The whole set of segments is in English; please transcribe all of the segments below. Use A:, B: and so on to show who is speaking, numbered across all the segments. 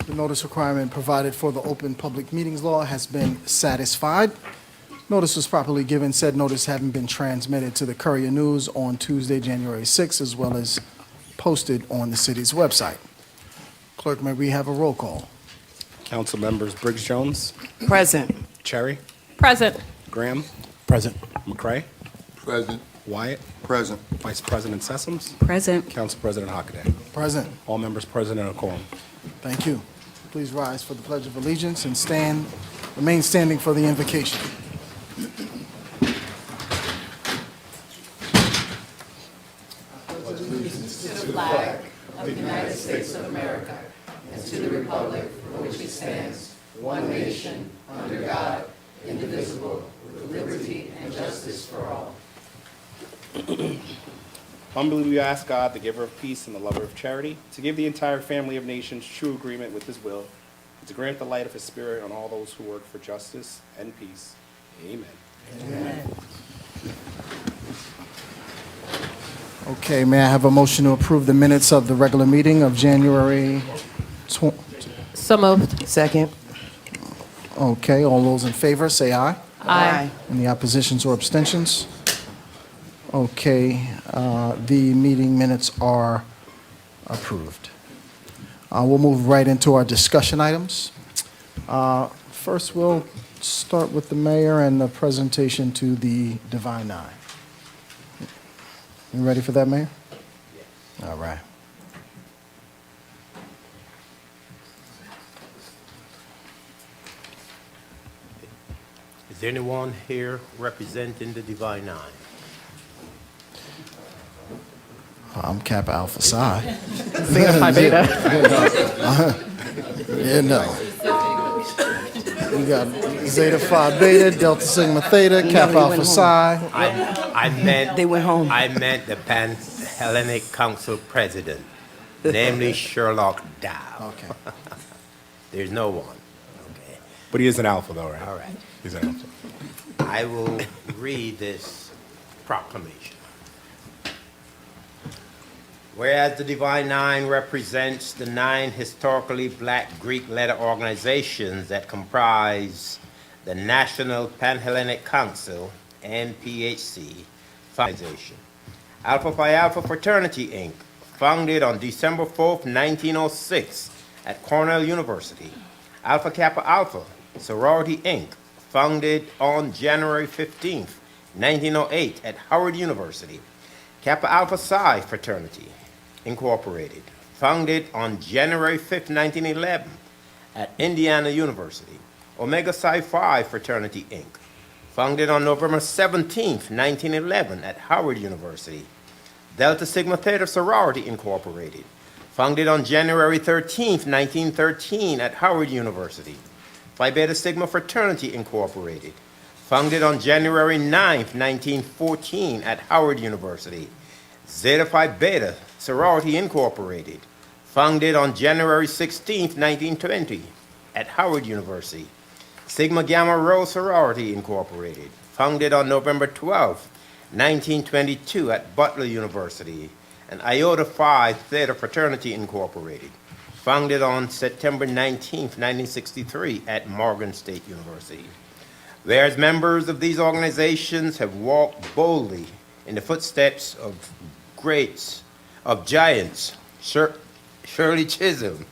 A: The notice requirement provided for the Open Public Meetings Law has been satisfied. Notice was properly given, said notice having been transmitted to the Courier News on Tuesday, January 6, as well as posted on the city's website. Clerk, may we have a roll call?
B: Council members Briggs Jones,
C: Present.
B: Cherry,
D: Present.
B: Graham,
E: Present.
B: McCray,
E: Present.
B: Wyatt,
E: Present.
B: Vice President Sessoms,
C: Present.
B: Council President Hockaday.
A: Present.
B: All members present in a quorum.
A: Thank you. Please rise for the Pledge of Allegiance and remain standing for the invocation.
B: Humbly we ask God, the giver of peace and the lover of charity, to give the entire family of nations true agreement with his will, and to grant the light of his spirit on all those who work for justice and peace. Amen.
C: Amen.
A: Okay, may I have a motion to approve the minutes of the regular meeting of January
D: So moved.
C: Second.
A: Okay, all those in favor, say aye.
D: Aye.
A: Any oppositions or abstentions? Okay, the meeting minutes are approved. We'll move right into our discussion items. First, we'll start with the mayor and the presentation to the Divine Nine. You ready for that, Mayor? Yes. All right.
F: Is there anyone here representing the Divine Nine?
A: I'm Kappa Alpha Psi.
D: Zeta Phi Beta.
A: Yeah, no. We got Zeta Phi Beta, Delta Sigma Theta, Kappa
C: they
A: Alpha
C: went
A: Psi.
F: I meant
C: They went home.
F: I meant the Pan-Hellenic Council president, namely Sherlock Dow.
A: Okay.
F: There's no one. Okay.
B: But he is an alpha, though, right?
F: All right.
B: He's an alpha.
F: I will read this proclamation. Whereas the Divine Nine represents the 9 historically black Greek letter organizations that comprise the National Pan-Hellenic Council, NPHC, organization. Alpha Phi Alpha Fraternity, Inc., founded on December 4th, 1906 at Cornell University. Alpha Kappa Alpha Sorority, Inc., founded on January 15th, 1908 at Howard University. Kappa Alpha Psi Fraternity, Incorporated, founded on January 5th, 1911 at Indiana University. Omega Psi Phi Fraternity, Inc., founded on November 17th, 1911 at Howard University. Delta Sigma Theta Sorority, Incorporated, founded on January 13th, 1913 at Howard University. Phi Beta Sigma Fraternity, Incorporated, founded on January 9th, 1914 at Howard University. Zeta Phi Beta Sorority, Incorporated, founded on January 16th, 1920 at Howard University. Sigma Gamma Rho Sorority, Incorporated, founded on November 12th, 1922 at Butler University. And Iota Phi Theta Fraternity, Incorporated, founded on September 19th, 1963 at Morgan State University. Whereas members of these organizations have walked boldly in the footsteps of giants, Shirley Chisholm,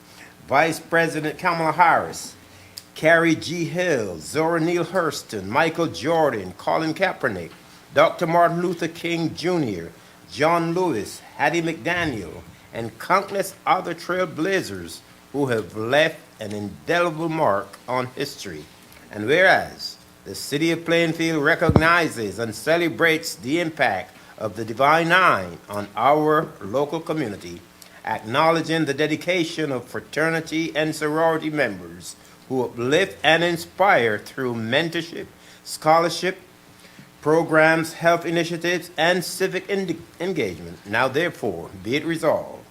F: Vice President Kamala Harris, Carrie G. Hill, Zora Neale Hurston, Michael Jordan, Colin Kaepernick, Dr. Martin Luther King Jr., John Lewis, Hattie McDaniel, and countless other trailblazers who have left an indelible mark on history. And whereas the city of Plainfield recognizes and celebrates the impact of the Divine Nine on our local community, acknowledging the dedication of fraternity and sorority members who uplift and inspire through mentorship, scholarship, programs, health initiatives, and civic engagement. Now therefore, be it resolved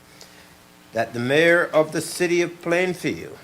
F: that the mayor of the city of Plainfield,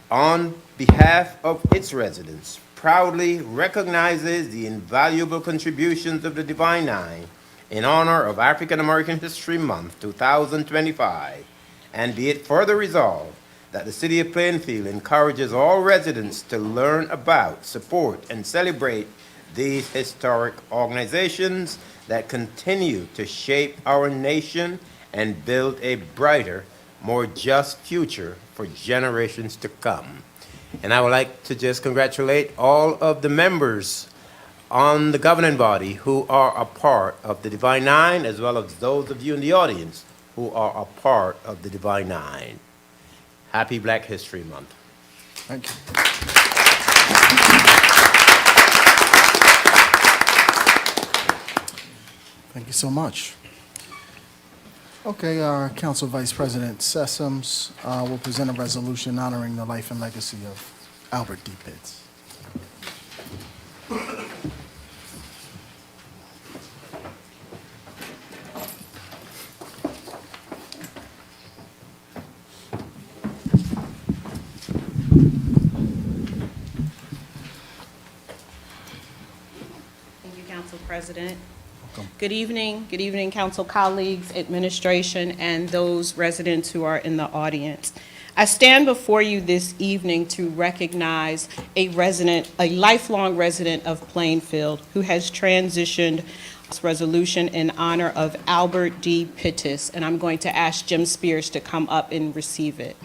F: on behalf of its residents, proudly recognizes the invaluable contributions of the Divine Nine in honor of African American History Month 2025, and be it further resolved that the City of Plainfield encourages all residents to learn about, support, and celebrate these historic organizations that continue to shape our nation and build a brighter, more just future for generations to come. And I would like to just congratulate all of the members on the governing body who are a part of the Divine Nine, as well as those of you in the audience who are a part of the Divine Nine. Happy Black History Month.
A: Thank you. Thank you so much. Okay, our Council Vice President Sessoms will present a resolution honoring the life and legacy of Albert D. Pitts.
C: Thank you, Council President. Good evening, council colleagues, administration, and those residents who are in the audience. I stand before you this evening to recognize a lifelong resident of Plainfield who has transitioned this resolution in honor of Albert D. Pittis, and I'm going to ask Jim Spears to come up and receive it.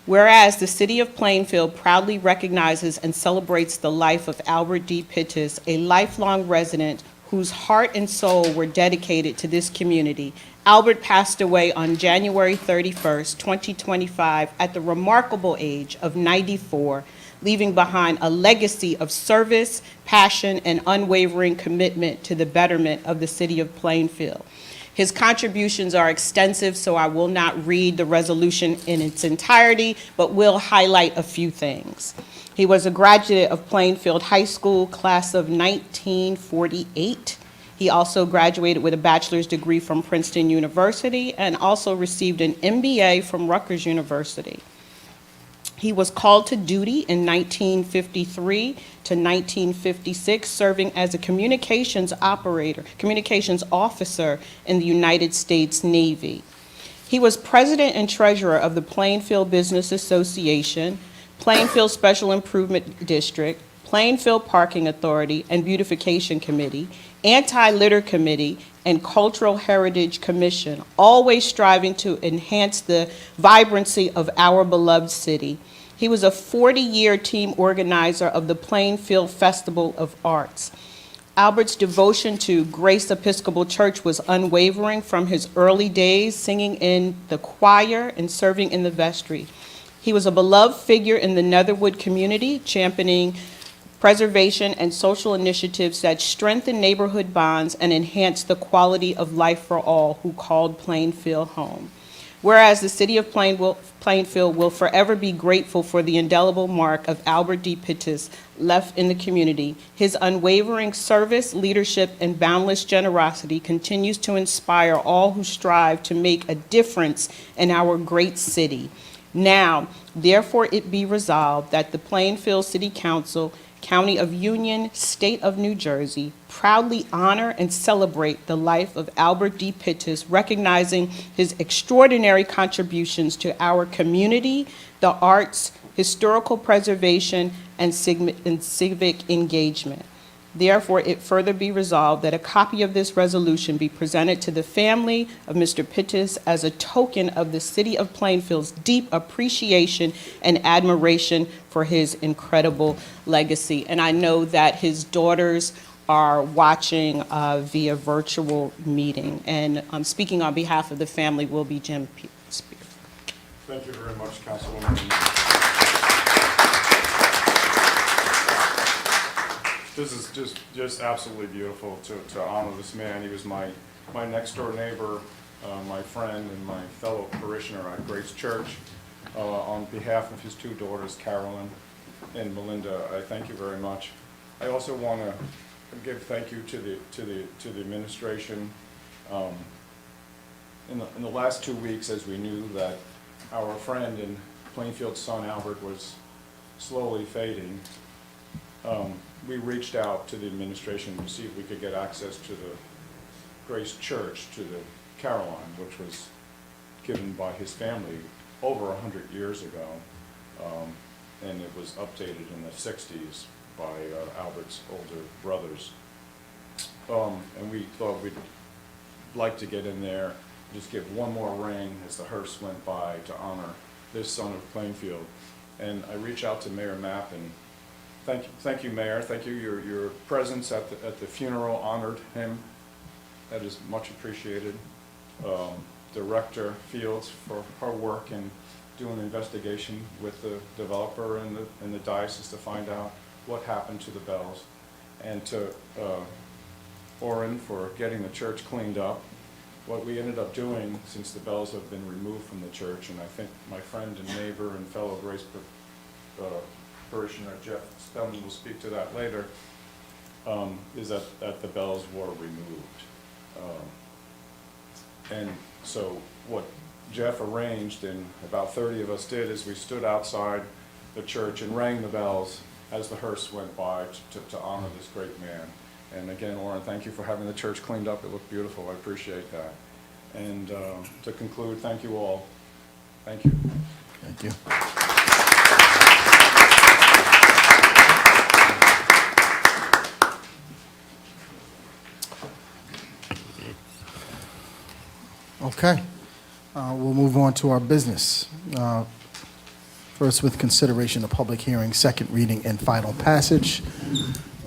C: Whereas the City of Plainfield proudly recognizes and celebrates the life of Albert D. Pittis, a lifelong resident whose heart and soul were dedicated to this community. Albert passed away on January 31st, 2025, at the remarkable age of 94, leaving behind a legacy of service, passion, and unwavering commitment to the betterment of the City of Plainfield. His contributions are extensive, so I will not read the resolution in its entirety, but will highlight a few things. He was a graduate of Plainfield High School, class of 1948. He also graduated with a bachelor's degree from Princeton University and also received an MBA from Rutgers University. He was called to duty in 1953 to 1956, serving as a communications officer in the United States Navy. He was president and treasurer of the Plainfield Business Association, Plainfield Special Improvement District, Plainfield Parking Authority and Beautification Committee, Anti-Litter Committee, and Cultural Heritage Commission, always striving to enhance the vibrancy of our beloved city. He was a 40-year team organizer of the Plainfield Festival of Arts. Albert's devotion to Grace Episcopal Church was unwavering from his early days, singing in the choir and serving in the vestry. He was a beloved figure in the Netherwood community, championing preservation and social initiatives that strengthen neighborhood bonds and enhance the quality of life for all who called Plainfield home. Whereas the City of Plainfield will forever be grateful for the indelible mark of Albert D. Pittis left in the community, his unwavering service, leadership, and boundless generosity continues to inspire all who strive to make a difference in our great city. Now, therefore, it be resolved that the Plainfield City Council, County of Union, State of New Jersey, proudly honor and celebrate the life of Albert D. Pittis, recognizing his extraordinary contributions to our community, the arts, historical preservation, and civic engagement. Therefore, it further be resolved that a copy of this resolution be presented to the family of Mr. Pittis as a token of the City of Plainfield's deep appreciation and admiration for his incredible legacy. And I know that his daughters are watching via virtual meeting. And speaking on behalf of the family will be Jim Spears.
E: Thank you very much, Councilwoman. This is just absolutely beautiful to honor this man. He was my next door neighbor, my friend, and my fellow parishioner at Grace Church. On behalf of his two daughters, Carolyn and Melinda, I thank you very much. I also want to give thank you to the administration. In the last 2 weeks, as we knew that our friend and Plainfield's son Albert was slowly fading, we reached out to the administration to see if we could get access to the Grace Church, to the Caroline, which was given by his family over 100 years ago, and it was updated in the 60s by Albert's older brothers. And we thought we'd like to get in there, just give one more ring as the hearse went by to honor this son of Plainfield. And I reach out to Mayor Mapp, and thank you, Mayor. Thank you. Your presence at the funeral honored him. That is much appreciated. Director Fields for her work in doing an investigation with the developer and the diocese to find out what happened to the bells, and to Orrin for getting the church cleaned up. What we ended up doing, since the bells have been removed from the church, and I think my friend and neighbor and fellow Grace parishioner Jeff Spellman will speak to that later, is that the bells were removed. And so what Jeff arranged, and about 30 of us did, is we stood outside the church and rang the bells as the hearse went by to honor this great man. And again, Orrin, thank you for having the church cleaned up. It looked beautiful. I appreciate that. And to conclude, thank you all. Thank you.
A: Thank you. Okay. We'll move on to our business. First, with consideration of public hearing, second reading, and final passage.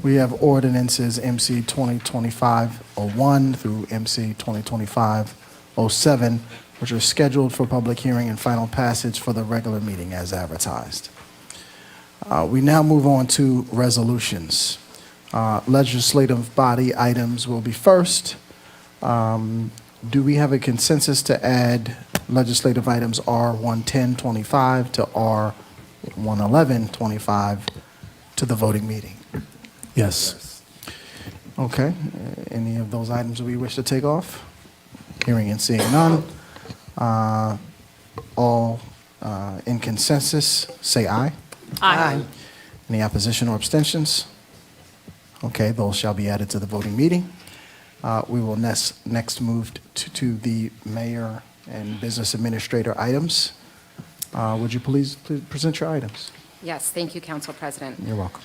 A: We have ordinances MC 2025-01 through MC 2025-07, which are scheduled for public hearing and final passage for the regular meeting as advertised. We now move on to resolutions. Legislative body items will be first. Do we have a consensus to add legislative items R11025 to R11125 to the voting meeting?
G: Yes.
A: Okay. Any of those items that we wish to take off? Hearing and seeing none. All in consensus, say aye.
D: Aye.
A: Any opposition or abstentions? Okay, those shall be added to the voting meeting. We will next move to the mayor and business administrator items. Would you please present your items?
H: Yes, thank you, Council President.
A: You're welcome.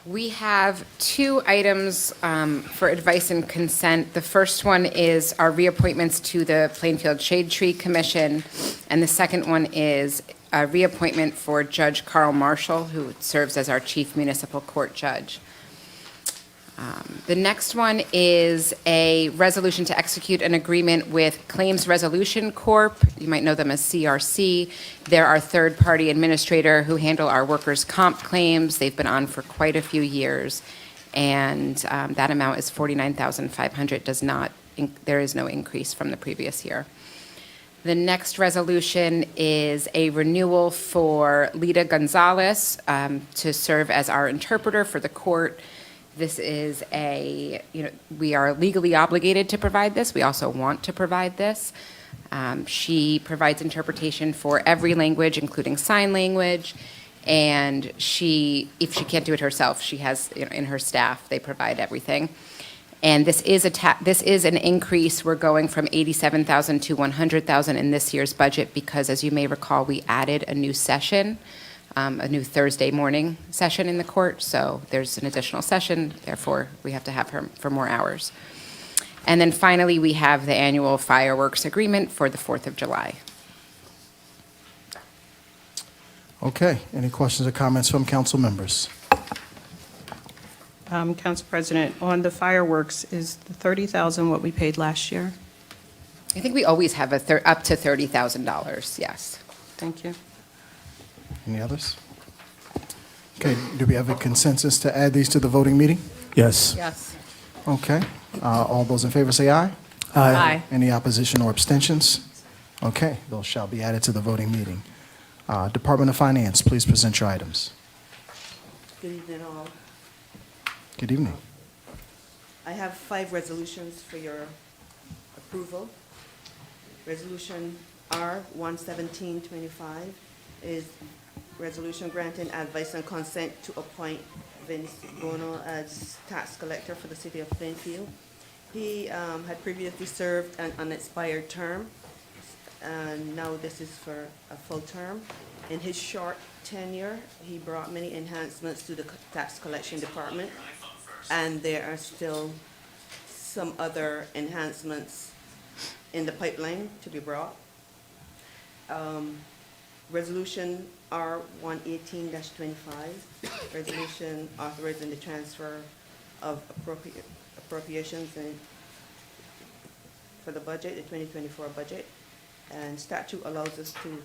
H: We have two items for advice and consent. The first one is our reappointments to the Plainfield Shade Tree Commission, and the second one is a reappointment for Judge Carl Marshall, who serves as our Chief Municipal Court Judge. The next one is a resolution to execute an agreement with Claims Resolution Corp. You might know them as CRC. They're our third-party administrator who handle our workers' comp claims. They've been on for quite a few years, and that amount is $49,500. There is no increase from the previous year. The next resolution is a renewal for Lita Gonzalez to serve as our interpreter for the court. This is we are legally obligated to provide this. We also want to provide this. She provides interpretation for every language, including sign language. And if she can't do it herself, she has, in her staff, they provide everything. And this is an increase. We're going from $87,000 to $100,000 in this year's budget because, as you may recall, we added a new session. A new Thursday morning session in the court, so there's an additional session, therefore we have to have her for more hours. And then finally, we have the annual fireworks agreement for the 4th of July.
A: Okay. Any questions or comments from council members?
C: Council President, on the fireworks, is the $30,000 what we paid last year?
H: I think we always have up to $30,000, yes.
C: Thank you.
A: Any others? Okay. Do we have a consensus to add these to the voting meeting?
G: Yes.
D: Yes.
A: Okay. All those in favor say aye.
D: Aye.
A: Any opposition or abstentions? Okay, those shall be added to the voting meeting. Department of Finance, please present your items.
I: Good evening, all.
A: Good evening.
I: I have 5 resolutions for your approval. Resolution R-11725 is resolution granting advice and consent to appoint Vince Bono as tax collector for the city of Plainfield. He had previously served an unexpired term and now this is for a full term. In his short tenure, he brought many enhancements to the tax collection department, and there are still some other enhancements in the pipeline to be brought. Resolution R 118-25, resolution authorizing the transfer of appropriations for the budget, the 2024 budget. And statute allows us to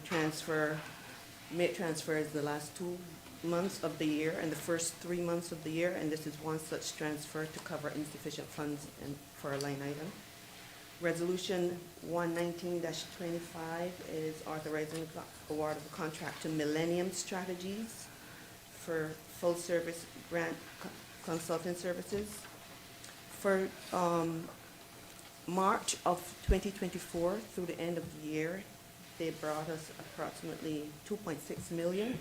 I: make transfers the last 2 months of the year and the first 3 months of the year, and this is one such transfer to cover insufficient funds for a line item. Resolution 119-25 is authorizing the award of a contract to Millennium Strategies for full service grant consulting services. For March of 2024 through the end of the year, they brought us approximately 2.6 million,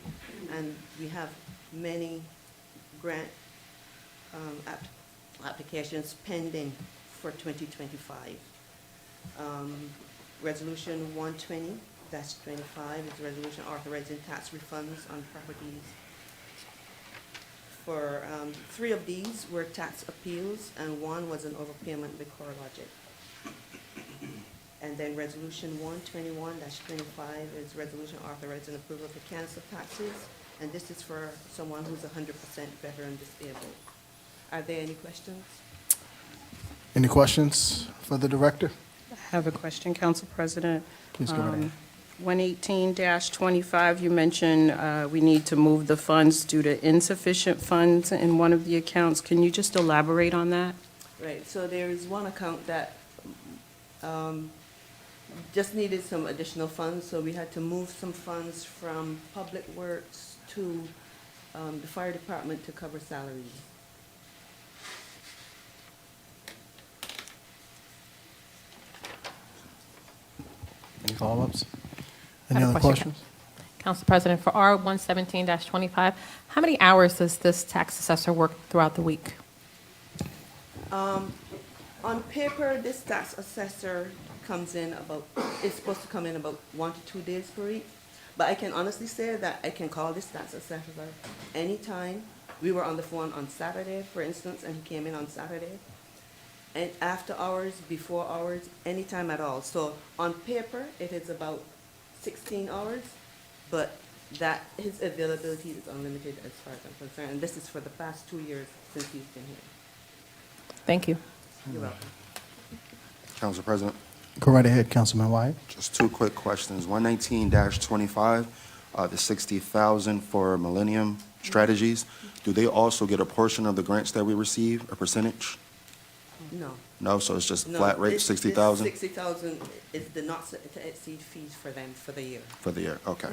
I: and we have many grant applications pending for 2025. Resolution 120-25 is a resolution authorizing tax refunds on properties. For 3 of these were tax appeals, and 1 was an overpayment with CoreLogic. And then resolution 121-25 is resolution authorizing approval to cancel taxes, and this is for someone who's 100% veteran disabled. Are there any questions?
A: Any questions for the director?
C: I have a question, Council President.
A: Please go right ahead.
C: 118-25, you mentioned we need to move the funds due to insufficient funds in one of the accounts. Can you just elaborate on that?
I: Right, so there is one account that just needed some additional funds, so we had to move some funds from Public Works to the fire department to cover salaries.
A: Any follow-ups?
D: I
A: Any
D: have a
A: other
D: question.
A: questions?
D: Council President, for R 117-25, how many hours does this tax assessor work throughout the week?
I: On paper, this tax assessor is supposed to come in about 1 to 2 days per week. But I can honestly say that I can call this tax assessor anytime. We were on the phone on Saturday, for instance, and he came in on Saturday. And after hours, before hours, anytime at all. So on paper, it is about 16 hours, but that his availability is unlimited as far as I'm concerned. And this is for the past 2 years since he's been here.
D: Thank you.
I: You're welcome.
G: Council President,
A: Go right ahead, Councilman Wyatt.
G: just 2 quick questions. 119-25, the 60,000 for Millennium Strategies, do they also get a portion of the grants that we receive, a percentage?
I: No.
G: No, so it's just
I: No,
G: flat rate,
I: this
G: 60,000
I: 60,000 is the not to exceed fees for them for the year.
G: for the year? Okay.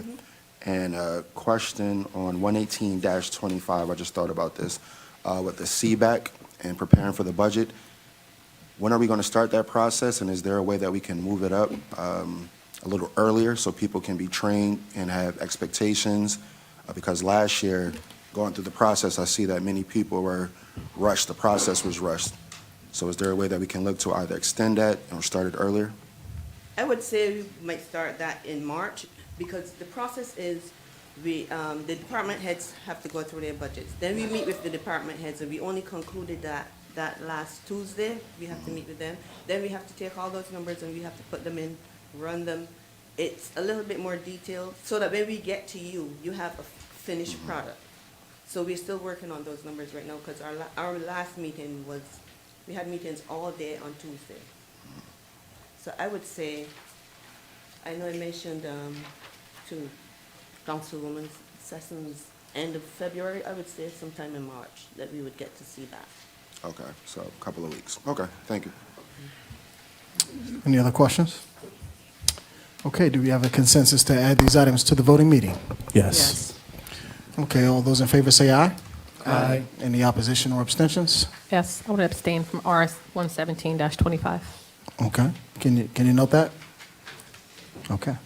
G: And a question on 118-25, I just thought about this, with the CBAC and preparing for the budget. When are we going to start that process, and is there a way that we can move it up a little earlier so people can be trained and have expectations? Because last year, going through the process, I see that many people were rushed. The process was rushed. So is there a way that we can look to either extend that or start it earlier?
I: I would say we might start that in March, because the process is the department heads have to go through their budgets. Then we meet with the department heads, and we only concluded that last Tuesday. We have to meet with them. Then we have to take all those numbers and we have to put them in, run them. It's a little bit more detailed, so that when we get to you, you have a finished product. So we're still working on those numbers right now, because our last meeting was, we had meetings all day on Tuesday. So I would say, I know I mentioned to Councilwoman Sessions, end of February, I would say sometime in March that we would get to see that.
G: Okay, so a couple of weeks. Okay, thank you.
A: Any other questions? Okay, do we have a consensus to add these items to the voting meeting?
C: Yes.
A: Okay, all those in favor say aye. Aye. Any opposition or abstentions?
D: Yes, I would abstain from R 117-25.
A: Okay, can you note that? Okay.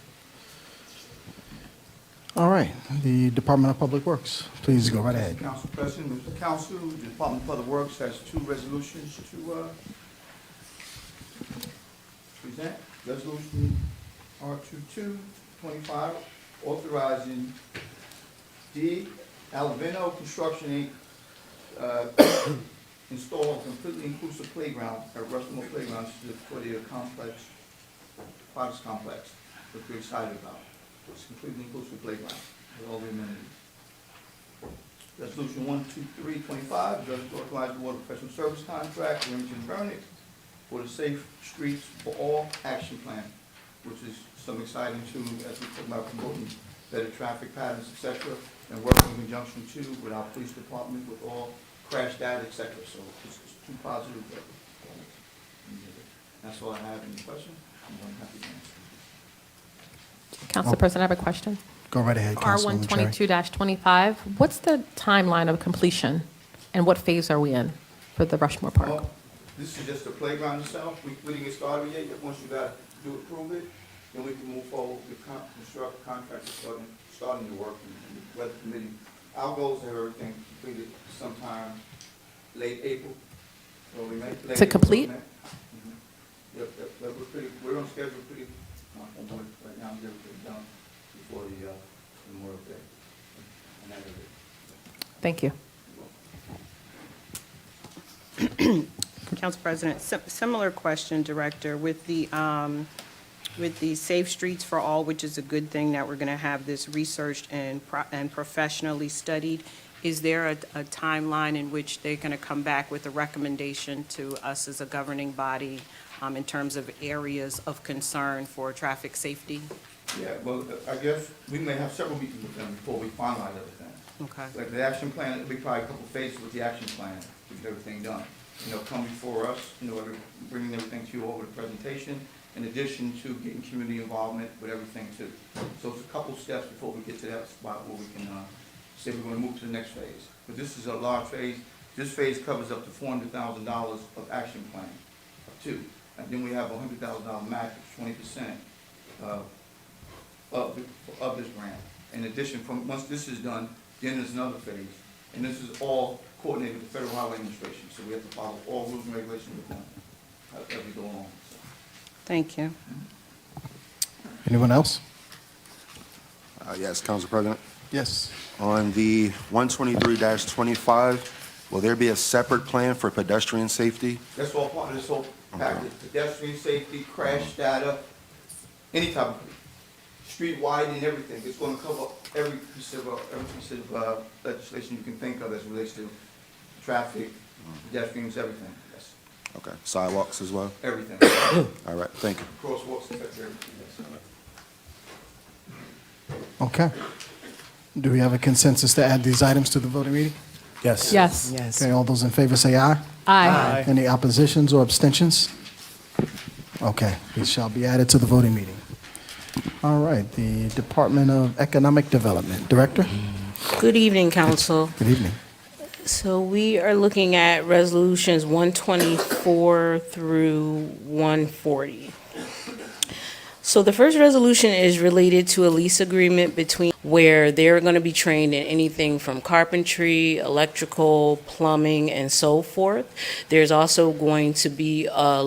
A: All right, the Department of Public Works, please go right ahead.
J: Council President, Mr. Council, the Department of Public Works has 2 resolutions to present. Resolution R2225, authorizing D. Alvino Construction, Inc., install a completely inclusive playground at Rushmore Playground for the complex, Fox Complex, which we're excited about. It's a completely inclusive playground with all the amenities. Resolution 12325, does authorize the water professional service contract for Remington Burnick for the Safe Streets for All Action Plan, which is some exciting too, as we talk about promoting better traffic patterns, et cetera, and working in conjunction too with our police department with all crash data, et cetera. So it's two positive. That's all I have. Any questions? I'm happy to answer.
D: Council President, I have a question.
A: Go right ahead, Councilwoman Cherry.
D: R122-25, what's the timeline of completion, and what phase are we in for the Rushmore Park?
J: Well, this is just the playground itself. We didn't get started yet. Once you got to approve it, then we can move forward with construct contractor starting to work and the weather committee. Our goal is to have everything completed sometime late April. So we make late
D: To
J: April,
D: complete?
J: Yep, we're on schedule pretty, right now, get everything done before the Memorial Day. And that is it.
D: Thank you.
C: Council President, similar question, Director, with the Safe Streets for All, which is a good thing that we're going to have this researched and professionally studied. Is there a timeline in which they're going to come back with a recommendation to us as a governing body in terms of areas of concern for traffic safety?
J: Yeah, well, I guess we may have several meetings with them before we finalize everything.
C: Okay.
J: Like the action plan, it'll be probably a couple phases with the action plan to get everything done. Come before us, bringing everything to you over the presentation, in addition to getting community involvement with everything too. So it's a couple steps before we get to that spot where we can say we're going to move to the next phase. But this is a large phase. This phase covers up to $400,000 of action plan, two. And then we have a $100,000 match, 20% of this grant. In addition, once this is done, then there's another phase. And this is all coordinated with the Federal Highway Administration. So we have to follow all rules and regulations with them as we go along. So.
C: Thank you.
A: Anyone else?
G: Yes, Council President.
A: Yes.
G: On the 123-25, will there be a separate plan for pedestrian safety?
J: That's all part of this whole package. Pedestrian safety, crash data, any type of street widening, everything. It's going to cover every piece of legislation you can think of as it relates to traffic, pedestrians, everything. Yes.
G: Okay, sidewalks as well?
J: Everything.
G: All right, thank you.
J: Crosswalks, everything. Yes.
A: Okay. Do we have a consensus to add these items to the voting meeting?
C: Yes.
D: Yes.
A: Okay, all those in favor say aye.
D: Aye.
A: Any oppositions or abstentions? Okay, these shall be added to the voting meeting. All right, the Department of Economic Development. Director?
K: Good evening, Council.
A: Good evening.
K: So we are looking at resolutions 124 through 140. So the first resolution is related to a lease agreement between where they're going to be trained in anything from carpentry, electrical, plumbing, and so forth. There's also going to be a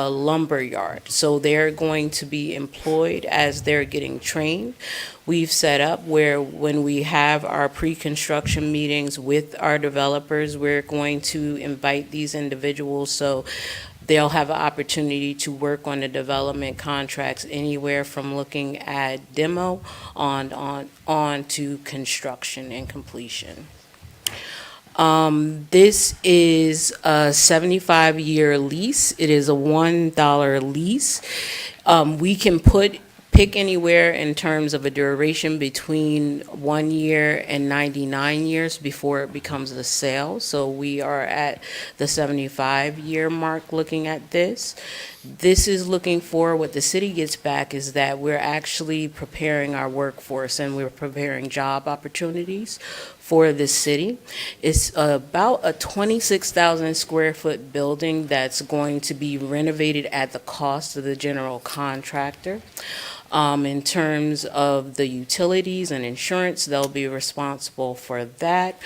K: lumber yard. So they're going to be employed as they're getting trained. We've set up where when we have our pre-construction meetings with our developers, we're going to invite these individuals so they'll have an opportunity to work on the development contracts anywhere from looking at demo on to construction and completion. This is a 75-year lease. It is a $1 lease. We can pick anywhere in terms of a duration between 1 year and 99 years before it becomes a sale. So we are at the 75-year mark looking at this. This is looking for what the city gets back is that we're actually preparing our workforce and we're preparing job opportunities for the city. It's about a 26,000 square foot building that's going to be renovated at the cost of the general contractor. In terms of the utilities and insurance, they'll be responsible for that.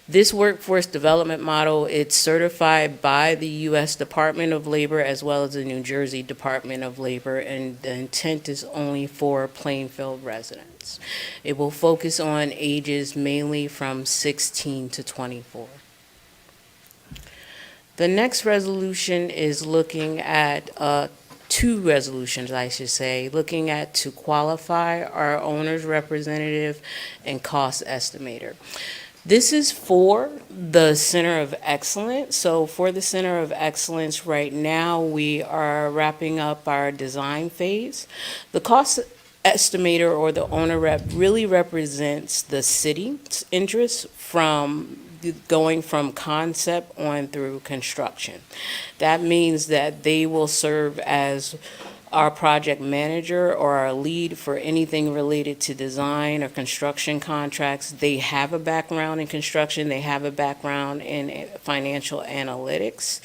K: This workforce development model, it's certified by the U.S. Department of Labor as well as the New Jersey Jersey Department of Labor, and the intent is only for Plainfield residents. It will focus on ages mainly from 16 to 24. The next resolution is looking at two resolutions, I should say, looking at to qualify our owner's representative and cost estimator. This is for the Center of Excellence. So for the Center of Excellence right now, we are wrapping up our design phase. The cost estimator or the owner rep really represents the city's interest from going from concept on through construction. That means that they will serve as our project manager or our lead for anything related to design or construction contracts. They have a background in construction. They have a background in financial analytics.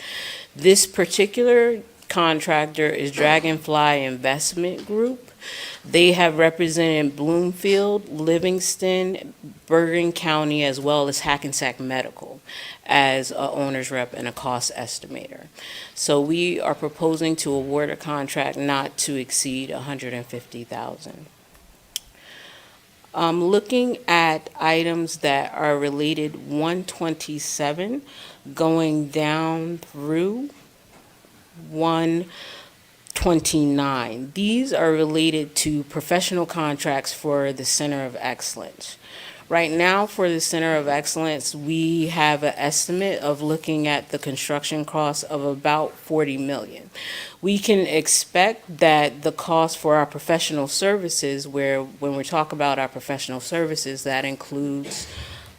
K: This particular contractor is Dragonfly Investment Group. They have represented Bloomfield, Livingston, Bergen County, as well as Hackensack Medical as a owner's rep and a cost estimator. So we are proposing to award a contract not to exceed $150,000. Looking at items that are related 127 going down through 129. These are related to professional contracts for the Center of Excellence. Right now, for the Center of Excellence, we have an estimate of looking at the construction costs of about $40 million. We can expect that the cost for our professional services, where when we talk about our professional services, that includes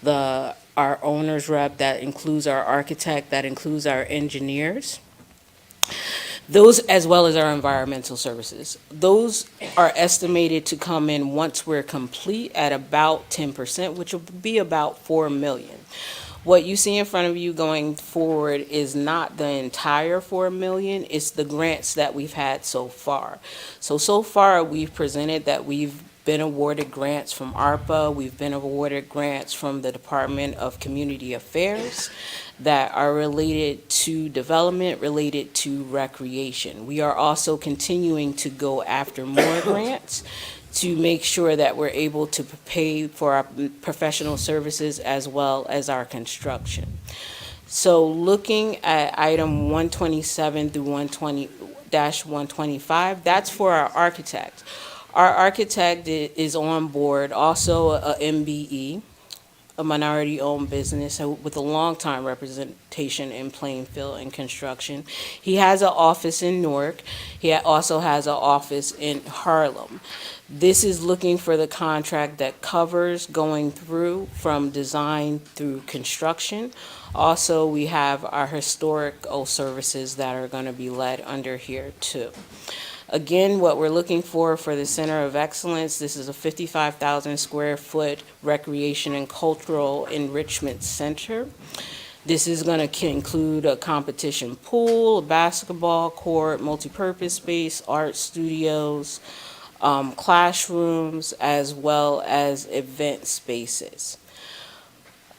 K: our owner's rep, that includes our architect, that includes our engineers, those, as well as our environmental services. Those are estimated to come in once we're complete at about 10%, which will be about $4 million. What you see in front of you going forward is not the entire $4 million, it's the grants that we've had so far. So far we've presented that we've been awarded grants from ARPA, we've been awarded grants from the Department of Community Affairs that are related to development, related to recreation. We are also continuing to go after more grants to make sure that we're able to pay for our professional services as well as our construction. So looking at item 127 through 120-125, that's for our architect. Our architect is on board, also a MBE, a minority-owned business with a long-time representation in Plainfield in construction. He has an office in Newark. He also has an office in Harlem. This is looking for the contract that covers going through from design through construction. Also, we have our historical services that are going to be led under here too. Again, what we're looking for the Center of Excellence, this is a 55,000 square foot recreation and cultural enrichment center. This is going to include a competition pool, a basketball court, multi-purpose space, art studios, classrooms, as well as event spaces.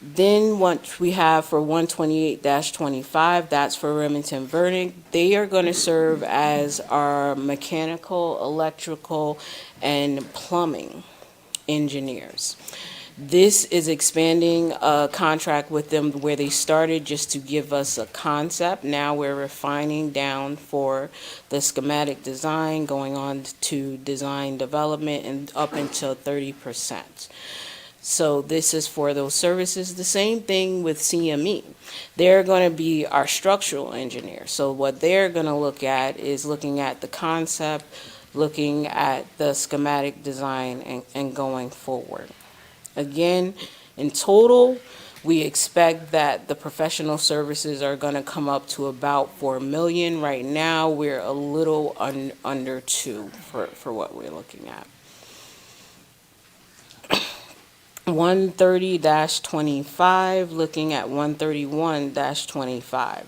K: Then what we have for 128-25, that's for Remington Vernick. They are going to serve as our mechanical, electrical, and plumbing engineers. This is expanding a contract with them where they started just to give us a concept. Now we're refining down for the schematic design, going on to design development, and up until 30%. So this is for those services. The same thing with CME. They're going to be our structural engineer. So what they're going to look at is looking at the concept, looking at the schematic design, and going forward. Again, in total, we expect that the professional services are going to come up to about $4 million. Right now, we're a little under 2 for what we're looking at. 130-25, looking at 131-25.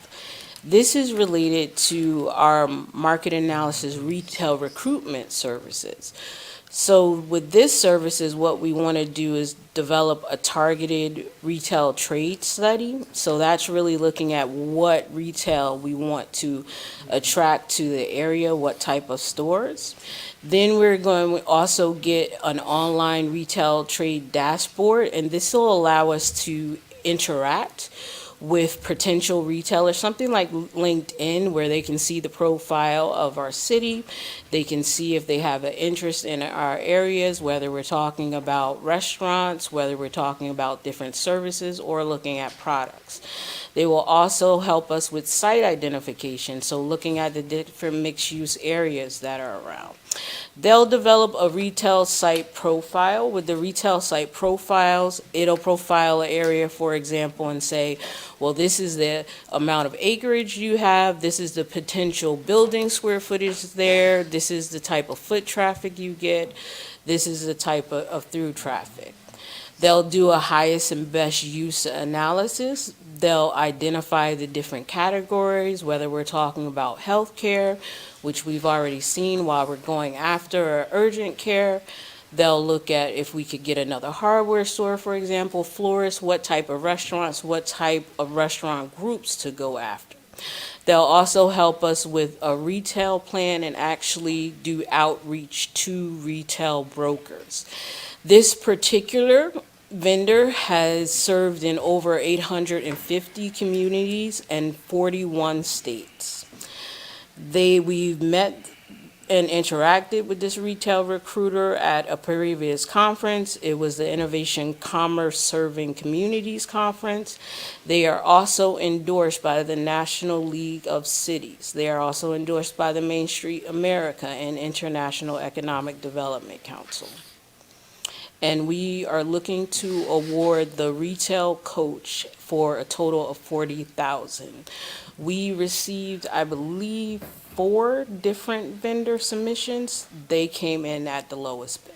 K: This is related to our market analysis retail recruitment services. So with this services, what we want to do is develop a targeted retail trade study. So that's really looking at what retail we want to attract to the area, what type of stores. Then we're going to also get an online retail trade dashboard, and this will allow us to interact with potential retailers, something like LinkedIn, where they can see the profile of our city. They can see if they have an interest in our areas, whether we're talking about restaurants, whether we're talking about different services, or looking at products. They will also help us with site identification, so looking at the different mixed-use areas that are around. They'll develop a retail site profile. With the retail site profiles, it'll profile an area, for example, and say, well, this is the amount of acreage you have, this is the potential building square footage there, this is the type of foot traffic you get, this is the type of through traffic. They'll do a highest and best use analysis. They'll identify the different categories, whether we're talking about healthcare, which we've already seen while we're going after urgent care. They'll look at if we could get another hardware store, for example, florists, what type of restaurants, what type of restaurant groups to go after. They'll also help us with a retail plan and actually do outreach to retail brokers. This particular vendor has served in over 850 communities and 41 states. We've met and interacted with this retail recruiter at a previous conference. It was the Innovation Commerce Serving Communities Conference. They are also endorsed by the National League of Cities. They are also endorsed by the Main Street America and International Economic Development Council. And we are looking to award the retail coach for a total of $40,000. We received, I believe, 4 different vendor submissions. They came in at the lowest bid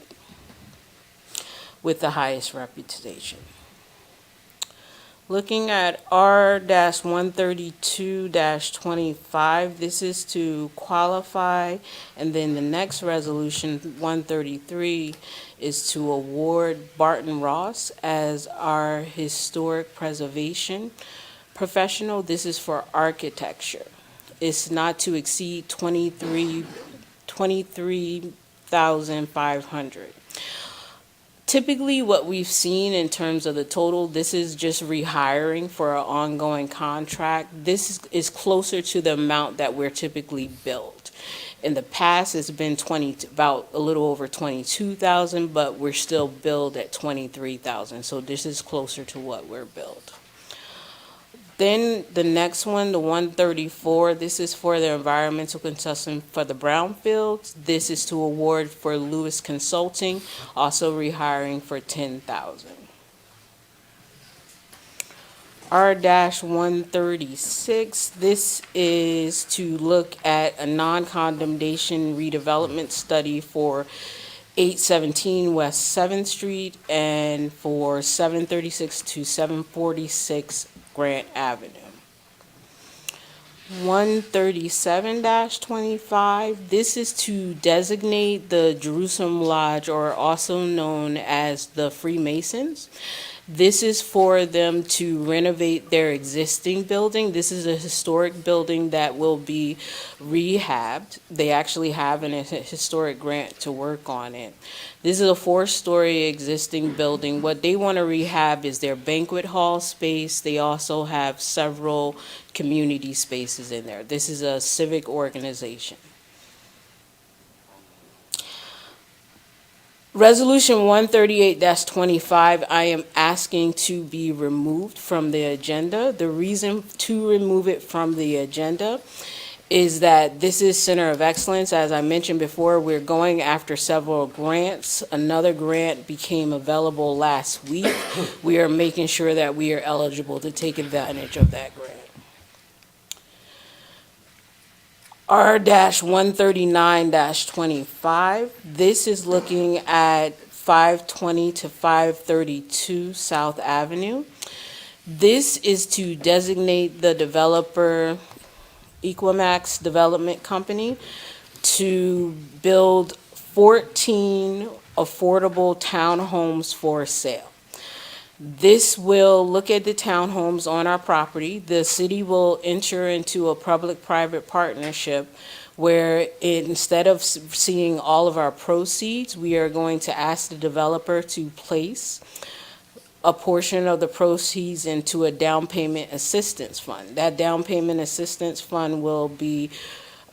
K: with the highest reputation. Looking at R-132-25, this is to qualify, and then the next resolution, 133, is to award Barton Ross as our historic preservation professional. This is for architecture. It's not to exceed $23,500. Typically, what we've seen in terms of the total, this is just rehiring for an ongoing contract. This is closer to the amount that we're typically billed. In the past, it's been about a little over $22,000, but we're still billed at $23,000. So this is closer to what we're billed. Then the next one, the 134, this is for the environmental consultant for the brownfields. This is to award for Lewis Consulting, also rehiring for $10,000. R-136, this is to look at a non-condemnation redevelopment study for 817 West 7th Street and for 736 to 746 Grant Avenue. 137-25, this is to designate the Jerusalem Lodge, or also known as the Freemasons. This is for them to renovate their existing building. This is a historic building that will be rehabbed. They actually have a historic grant to work on it. This is a 4-story existing building. What they want to rehab is their banquet hall space. They also have several community spaces in there. This is a civic organization. Resolution 138-25, I am asking to be removed from the agenda. The reason to remove it from the agenda is that this is Center of Excellence. As I mentioned before, we're going after several grants. Another grant became available last week. We are making sure that we are eligible to take advantage of that grant. R-139-25, this is looking at 520 to 532 South Avenue. This is to designate the developer, Equimax Development Company, to build 14 affordable townhomes for sale. This will look at the townhomes on our property. The city will enter into a public-private partnership where instead of seeing all of our proceeds, we are going to ask the developer to place a portion of the proceeds into a down payment assistance fund. That down payment assistance fund will be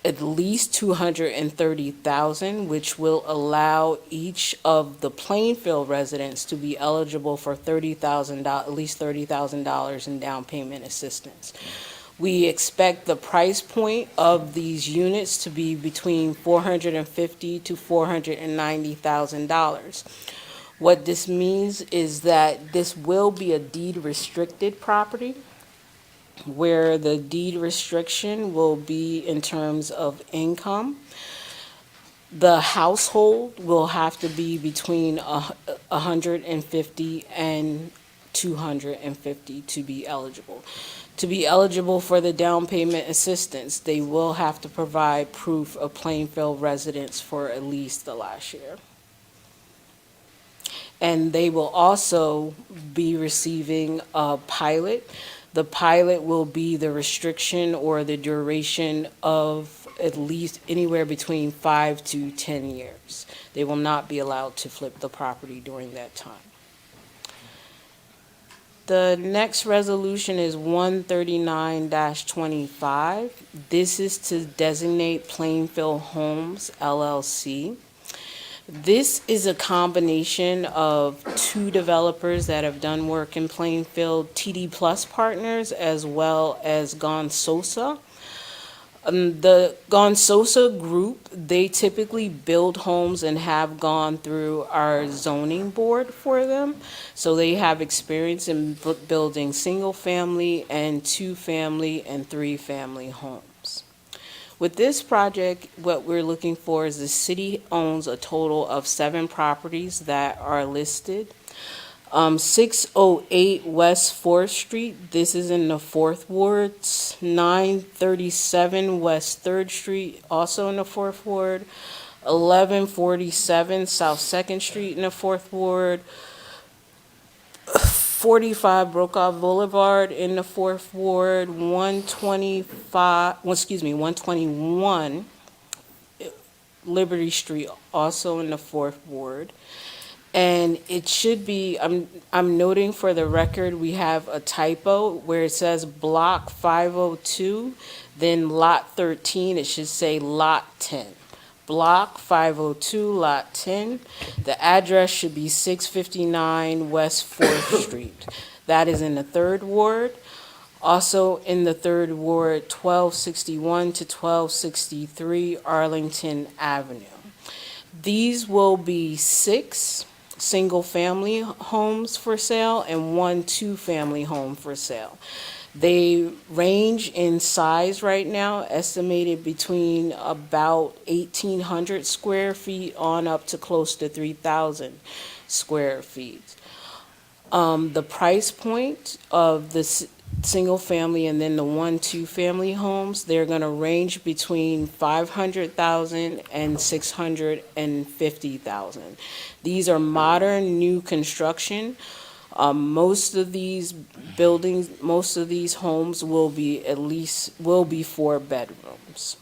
K: at least $230,000, which will allow each of the Plainfield residents to be eligible for $30,000, at least $30,000 in down payment assistance. We expect the price point of these units to be between $450,000 to $490,000. What this means is that this will be a deed restricted property, where the deed restriction will be in terms of income. The household will have to be between 150 and 250 to be eligible. To be eligible for the down payment assistance, they will have to provide proof of Plainfield residence for at least the last year. And they will also be receiving a pilot. The pilot will be the restriction or the duration of at least anywhere between 5 to 10 years. They will not be allowed to flip the property during that time. The next resolution is 139-25. This is to designate Plainfield Homes LLC. This is a combination of two developers that have done work in Plainfield, TD Plus Partners, as well as Gon Sosa. The Gon Sosa group, they typically build homes and have gone through our zoning board for them. So they have experience in building single-family and two-family and three-family homes. With this project, what we're looking for is the city owns a total of 7 properties that are listed. 608 West 4th Street, this is in the 4th Ward. 937 West 3rd Street, also in the 4th Ward. 1147 South 2nd Street in the 4th Ward. 45 Brokaw Boulevard in the 4th Ward, 121 Liberty Street, also in the 4th Ward. And it should be, I'm noting for the record, we have a typo where it says Block 502, then Lot 13, it should say Lot 10. Block 502, Lot 10. The address should be 659 West 4th Street. That is in the 3rd Ward. Also in the 3rd Ward, 1261 to 1263 Arlington Avenue. These will be 6 single-family homes for sale and 1 two-family home for sale. They range in size right now, estimated between about 1,800 square feet on up to close to 3,000 square feet. The price point of the single family and then the 1 two-family homes, they're going to range between $500,000 and $650,000. These are modern, new construction. Most of these buildings, most of these homes will be 4 bedrooms.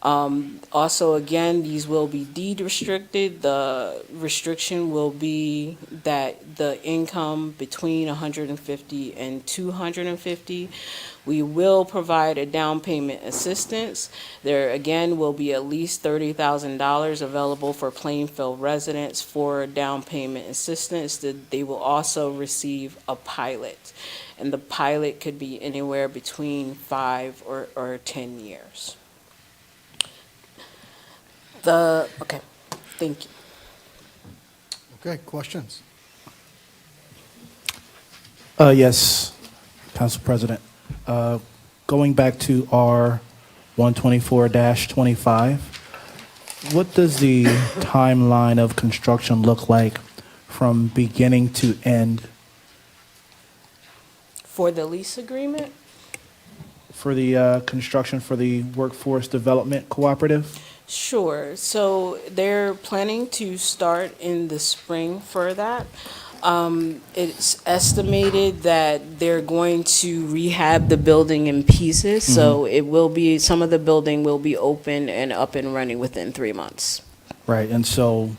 K: Also, again, these will be deed restricted. The restriction will be that the income between 150 and 250. We will provide a down payment assistance. There again will be at least $30,000 available for Plainfield residents for down payment assistance. They will also receive a pilot, and the pilot could be anywhere between 5 or 10 years. Okay, thank you.
A: Okay, questions?
L: Yes, Council President. Going back to R 124-25, what does the timeline of construction look like from beginning to end
K: For the lease agreement?
L: for the construction for the Workforce Development Cooperative?
K: Sure. So they're planning to start in the spring for that. It's estimated that they're going to rehab the building in pieces, so it will be, some of the building will be open and up and running within 3 months.
L: Right, and so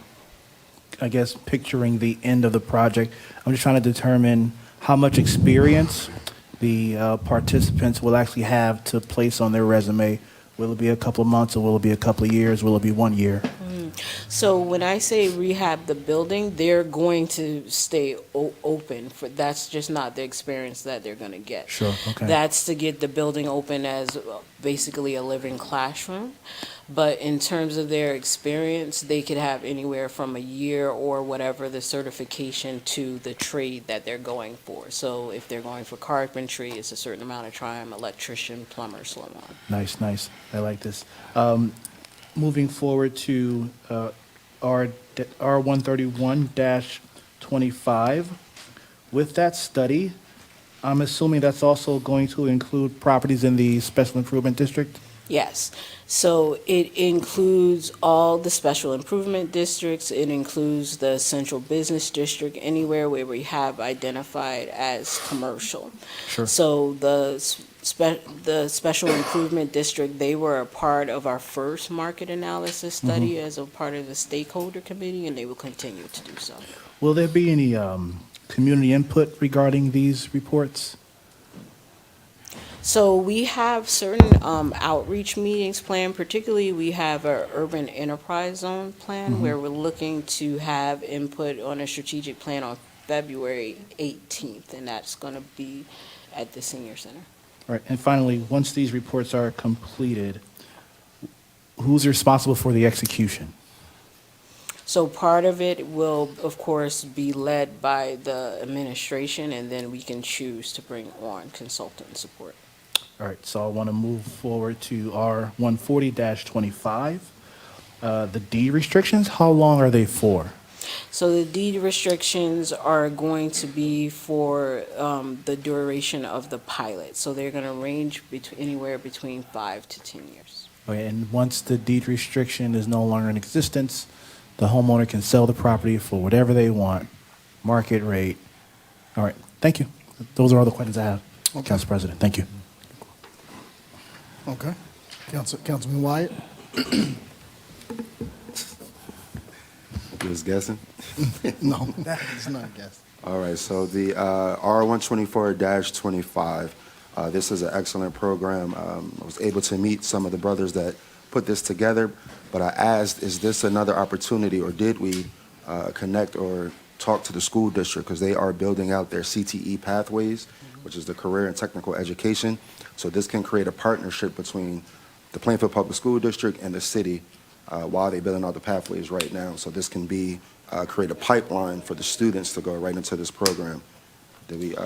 L: I guess picturing the end of the project, I'm just trying to determine how much experience the participants will actually have to place on their resume. Will it be a couple of months, or will it be a couple of years? Will it be 1 year?
K: So when I say rehab the building, they're going to stay open for, that's just not the experience that they're going to get.
L: Sure, okay.
K: That's to get the building open as basically a living classroom. But in terms of their experience, they could have anywhere from a year or whatever the certification to the trade that they're going for. So if they're going for carpentry, it's a certain amount of time, electrician, plumber, so on.
L: Nice, nice. I like this. Moving forward to R131-25. With that study, I'm assuming that's also going to include properties in the Special Improvement District?
K: Yes. So it includes all the special improvement districts. It includes the central business district, anywhere where we have identified as commercial.
L: Sure.
K: So the special improvement district, they were a part of our first market analysis study as a part of the stakeholder committee, and they will continue to do so.
L: Will there be any community input regarding these reports?
K: So we have certain outreach meetings planned, particularly we have our urban enterprise zone plan where we're looking to have input on a strategic plan on February 18th, and that's going to be at the senior center.
L: All right, and finally, once these reports are completed, who's responsible for the execution?
K: So part of it will, of course, be led by the administration, and then we can choose to bring on consultant support.
L: All right, so I want to move forward to R140-25. The deed restrictions, how long are they for?
K: So the deed restrictions are going to be for the duration of the pilot. So they're going to range anywhere between 5 to 10 years.
L: Okay, and once the deed restriction is no longer in existence, the homeowner can sell the property for whatever they want, market rate. All right, thank you. Those are all the questions I have, Council President. Thank you.
A: Okay. Councilman Wyatt?
G: You was guessing?
A: No, that is not a guess.
G: All right, so the R124-25, this is an excellent program. I was able to meet some of the brothers that put this together, but I asked, is this another opportunity, or did we connect or talk to the school district, because they are building out their CTE pathways, which is the career and technical education. So this can create a partnership between the Plainfield Public School District and the city while they're building out the pathways right now. So this can be create a pipeline for the students to go right into this program. Did we?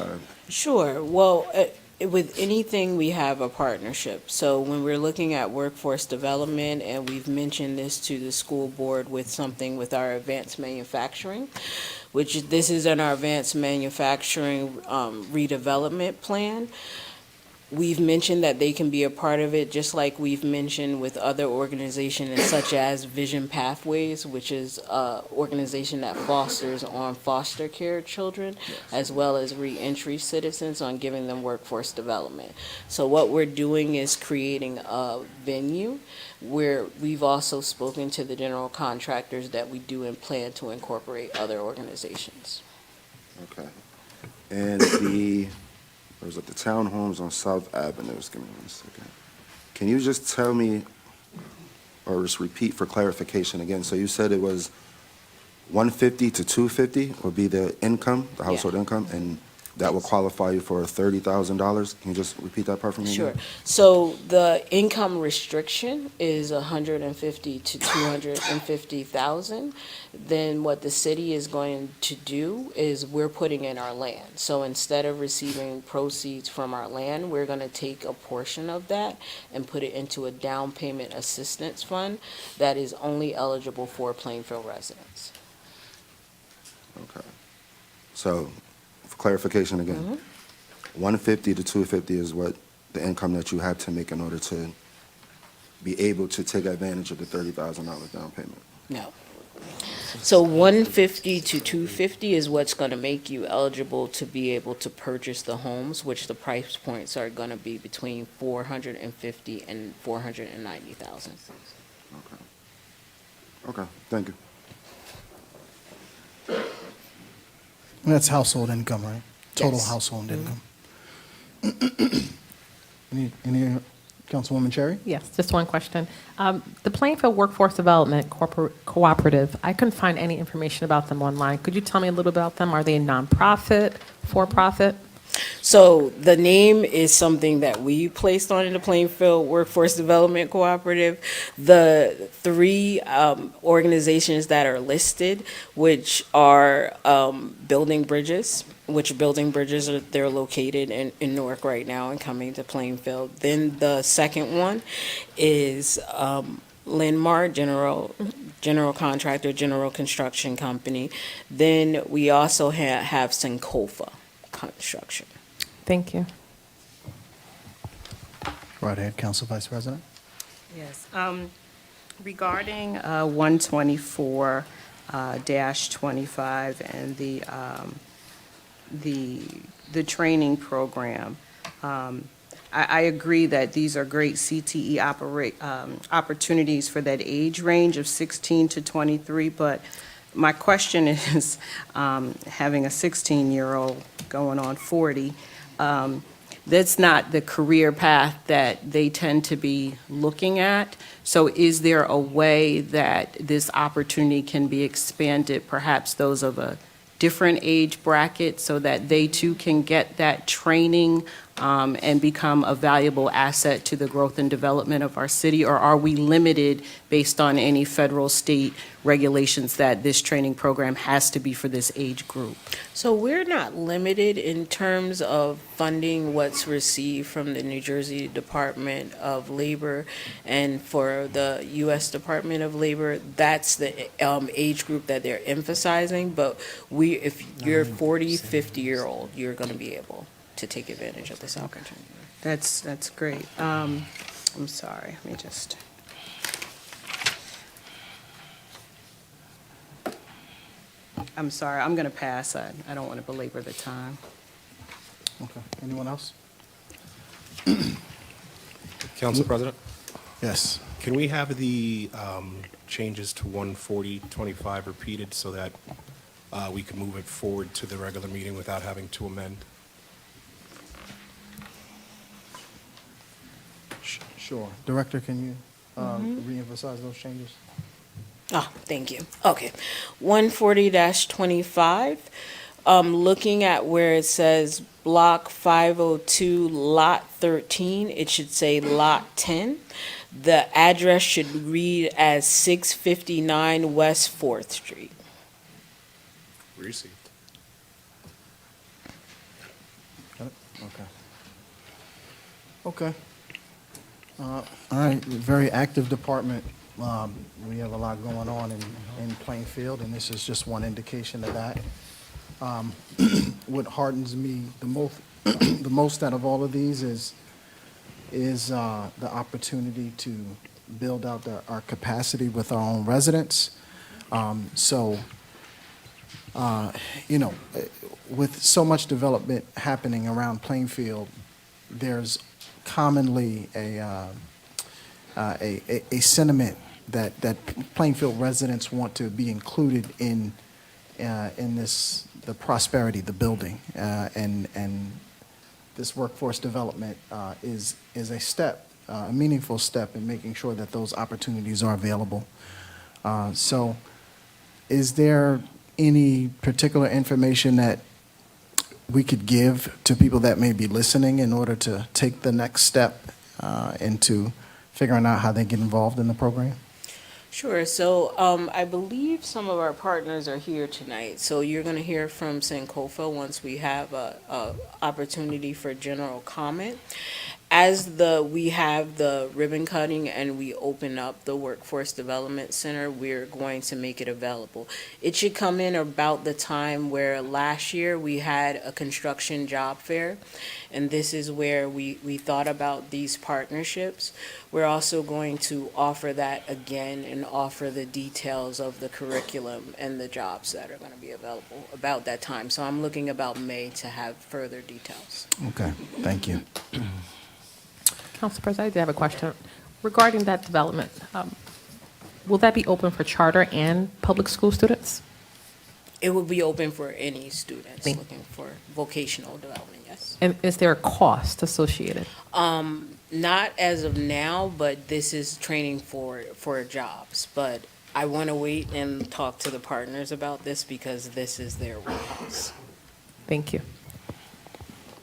K: Sure. Well, with anything, we have a partnership. So when we're looking at workforce development, and we've mentioned this to the school board with something with our advanced manufacturing, which this is in our advanced manufacturing redevelopment plan. We've mentioned that they can be a part of it, just like we've mentioned with other organizations such as Vision Pathways, which is an organization that fosters on foster care children, as well as reentry citizens on giving them workforce development. So what we're doing is creating a venue where we've also spoken to the general contractors that we do and plan to incorporate other organizations.
G: Okay. And there was at the townhomes on South Avenue. Just give me 1 second. Can you just tell me, or just repeat for clarification again? So you said it was 150 to 250 would be the income, the household income, and that will qualify you for $30,000. Can you just repeat that part for me?
K: Sure.
G: Again?
K: So the income restriction is 150 to 250,000. Then what the city is going to do is we're putting in our land. So instead of receiving proceeds from our land, we're going to take a portion of that and put it into a down payment assistance fund that is only eligible for Plainfield residents.
G: Okay. So, for clarification again, 150 to 250 is what the income that you have to make in order to be able to take advantage of the $30,000 down payment?
K: No. So 150 to 250 is what's going to make you eligible to be able to purchase the homes, which the price points are going to be between 450 and 490,000.
G: Okay, thank you.
A: And that's household income, right? Total
K: Yes.
A: household income. Any, Councilwoman Cherry?
D: Yes, just one question. The Plainfield Workforce Development Cooperative, I couldn't find any information about them online. Could you tell me a little about them? Are they a nonprofit, for-profit?
K: So the name is something that we placed on in the Plainfield Workforce Development Cooperative. The three organizations that are listed, which are Building Bridges, they're located in Newark right now and coming to Plainfield. Then the second one is Linmar, general contractor, general construction company. Then we also have Sankofa Construction.
D: Thank you.
A: Right ahead, Council Vice President.
C: Yes. Regarding 124-25 and the training program, I agree that these are great CTE opportunities for that age range of 16 to 23, but my question is, having a 16-year-old going on 40, that's not the career path that they tend to be looking at. So is there a way that this opportunity can be expanded, perhaps those of a different age bracket, so that they too can get that training and become a valuable asset to the growth and development of our city? Or are we limited based on any federal, state regulations that this training program has to be for this age group?
K: So we're not limited in terms of funding what's received from the New Jersey Department of Labor, and for the U.S. Department of Labor, that's the age group that they're emphasizing. But if you're 40, 50-year-old, you're going to be able to take advantage of this opportunity.
C: That's great. I'm sorry, let me just. I'm sorry, I'm going to pass. I don't want to belabor the time.
A: Okay, anyone else?
M: Council President,
A: Yes.
M: can we have the changes to 140-25 repeated so that we can move it forward to the regular meeting without having to amend?
A: Sure. Director, can you reemphasize those changes?
K: Ah, thank you. Okay. 140-25, looking at where it says Block 502, Lot 13, it should say Lot 10. The address should read as 659 West 4th Street.
M: Received.
A: Got it? Okay. Okay. All right, very active department. We have a lot going on in Plainfield, and this is just one indication of that. What heartens me the most out of all of these is the opportunity to build out our capacity with our own residents. With so much development happening around Plainfield, there's commonly a sentiment that Plainfield residents want to be included in the prosperity, the building, and this workforce development is a step, a meaningful step in making sure that those opportunities are available. So, is there any particular information that we could give to people that may be listening in order to take the next step into figuring out how they get involved in the program?
K: Sure. So I believe some of our partners are here tonight. So you're going to hear from Sankofa once we have a opportunity for general comment. we have the ribbon cutting and we open up the Workforce Development Center, we're going to make it available. It should come in about the time where last year we had a construction job fair, and this is where we thought about these partnerships. We're also going to offer that again and offer the details of the curriculum and the jobs that are going to be available about that time. So I'm looking about May to have further details.
A: Okay, thank you.
D: Council President, I do have a question. Regarding that development, will that be open for charter and public school students?
K: It would be open for any students looking for vocational development, yes.
D: And is there a cost associated?
K: Not as of now, but this is training for jobs. But I want to wait and talk to the partners about this because this is their warehouse.
D: Thank you.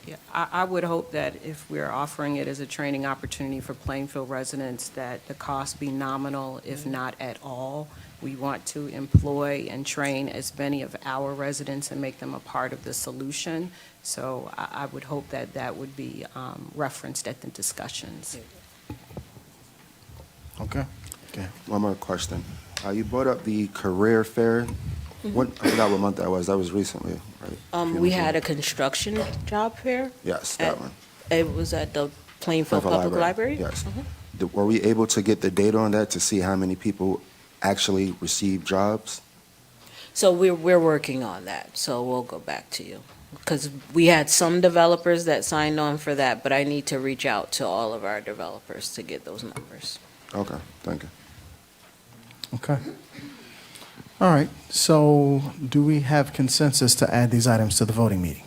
C: Yeah, I would hope that if we're offering it as a training opportunity for Plainfield residents, that the cost be nominal, if not at all. We want to employ and train as many of our residents and make them a part of the solution. So I would hope that that would be referenced at the discussions.
A: Okay. Okay.
G: One more question. You brought up the career fair. What, I forgot what month that was. That was recently, right?
K: We had a construction job fair.
G: Yes, that
K: at-
G: one.
K: It was at the Plainfield
G: Plainfield
K: Public Library.
G: Yes. Were we able to get the data on that to see how many people actually received jobs?
K: So we're working on that, so we'll go back to you. Because we had some developers that signed on for that, but I need to reach out to all of our developers to get those numbers.
G: Okay, thank you.
A: Okay. All right, so do we have consensus to add these items to the voting meeting?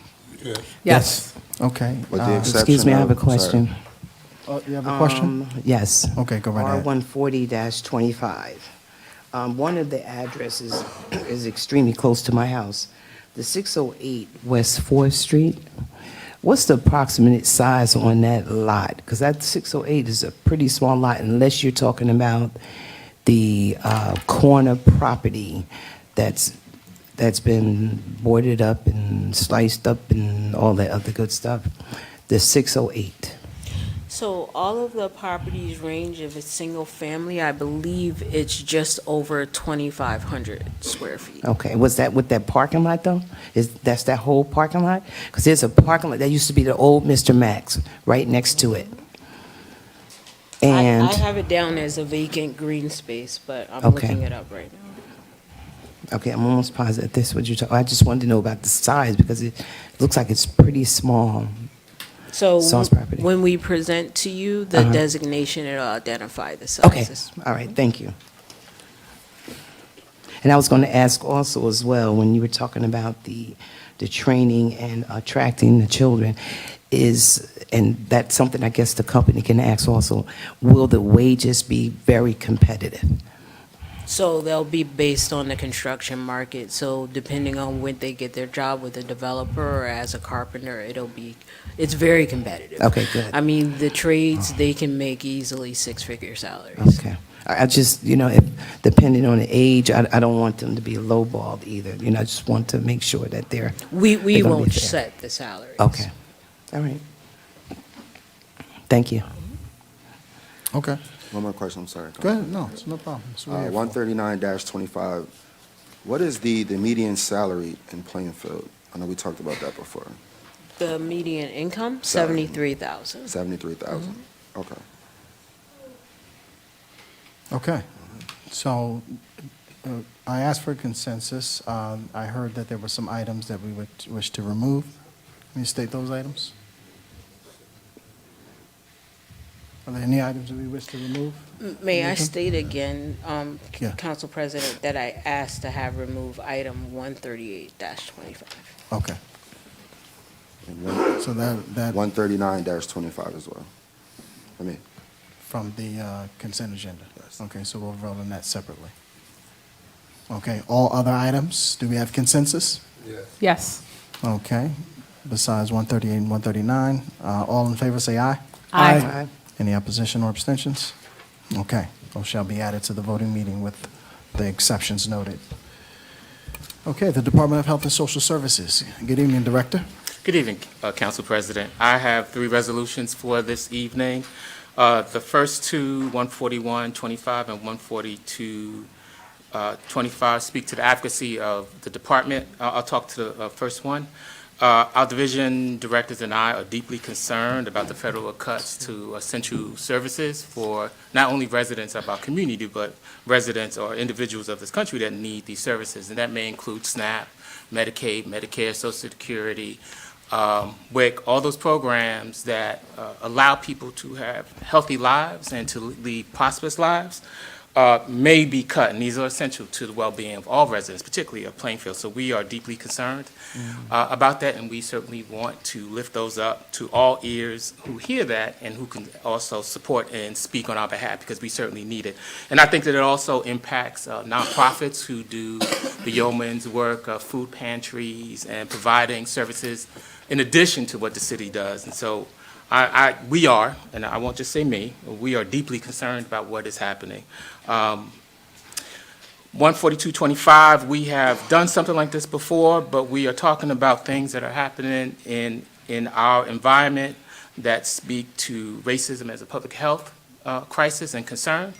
D: Yes.
A: Okay.
G: With the exception
N: Excuse me, I have a
G: of- sorry.
N: question.
A: Oh, you have a question?
N: Yes.
A: Okay, go right ahead.
N: R140-25. One of the addresses is extremely close to my house, the 608 West 4th Street. What's the approximate size on that lot? Because that 608 is a pretty small lot unless you're talking about the corner property that's been boarded up and sliced up and all that other good stuff. The 608.
K: So all of the properties range, if it's single family, I believe it's just over 2,500 square feet.
N: Okay, was that with that parking lot though? That's that whole parking lot? Because there's a parking lot, that used to be the old Mr. Max, right next to it. And,
K: I have it down as a vacant green space, but I'm
N: Okay.
K: looking it up right now.
N: okay, I'm almost positive this is what you're talking, I just wanted to know about the size because it looks like it's pretty small.
K: So
N: Sauce property.
K: when we present to you the
N: Uh-huh.
K: designation, it'll identify the
N: Okay,
K: sizes.
N: all right, thank you. And I was going to ask also as well, when you were talking about the training and attracting the children, and that's something I guess the company can ask also, will the wages be very competitive?
K: So they'll be based on the construction market. So depending on when they get their job with a developer or as a carpenter, it's very competitive.
N: Okay, good.
K: I mean, the trades, they can make easily six-figure salaries.
N: Okay. I just, if, depending on the age, I don't want them to be lowballed either. I just want to make sure that they're
K: We
N: they're gonna be
K: won't
N: fair.
K: set the salaries.
N: Okay. All right. Thank you.
A: Okay.
G: One more question, I'm sorry.
A: Go ahead, no, it's no problem. That's what we're here for.
G: 139-25, what is the median salary in Plainfield? I know we talked about that before.
K: The median income,
G: Salary.
K: 73,000.
G: 73,000.
A: Mm-hmm.
G: Okay.
A: Okay, so I asked for consensus. I heard that there were some items that we would wish to remove. Can you state those items? Are there any items that we wish to remove?
K: May I
A: Nathan?
K: state again,
A: Yeah.
K: Council President, that I asked to have removed item 138-25.
A: Okay,
G: And
A: so that
G: 139-25 as well. I mean,
A: from the consent agenda?
G: Yes.
A: Okay, so we'll vote on that separately. Okay, all other items, do we have consensus?
D: Yes.
A: Okay, besides 138 and 139, all in favor say aye.
D: Aye.
A: Any opposition or abstentions? Okay, those shall be added to the voting meeting with the exceptions noted. Okay, the Department of Health and Social Services. Good evening, Director.
O: Good evening, Council President. I have 3 resolutions for this evening. The first two, 14125 and 14225, speak to the advocacy of the department. I'll talk to the first one. Our division directors and I are deeply concerned about the federal cuts to essential services for not only residents of our community, but residents or individuals of this country that need these services. And that may include SNAP, Medicaid, Medicare, Social Security, WIC, all those programs that allow people to have healthy lives and to lead prosperous lives may be cut, and these are essential to the well-being of all residents, particularly of Plainfield. So we are deeply concerned about that, and we certainly want to lift those up to all ears who hear that and who can also support and speak on our behalf, because we certainly need it. And I think that it also impacts nonprofits who do the yeoman's work, food pantries, and providing services in addition to what the city does. And so we are, and I won't just say me, we are deeply concerned about what is happening. 14225, we have done something like this before, but we are talking about things that are happening in our environment that speak to racism as a public health crisis and concern,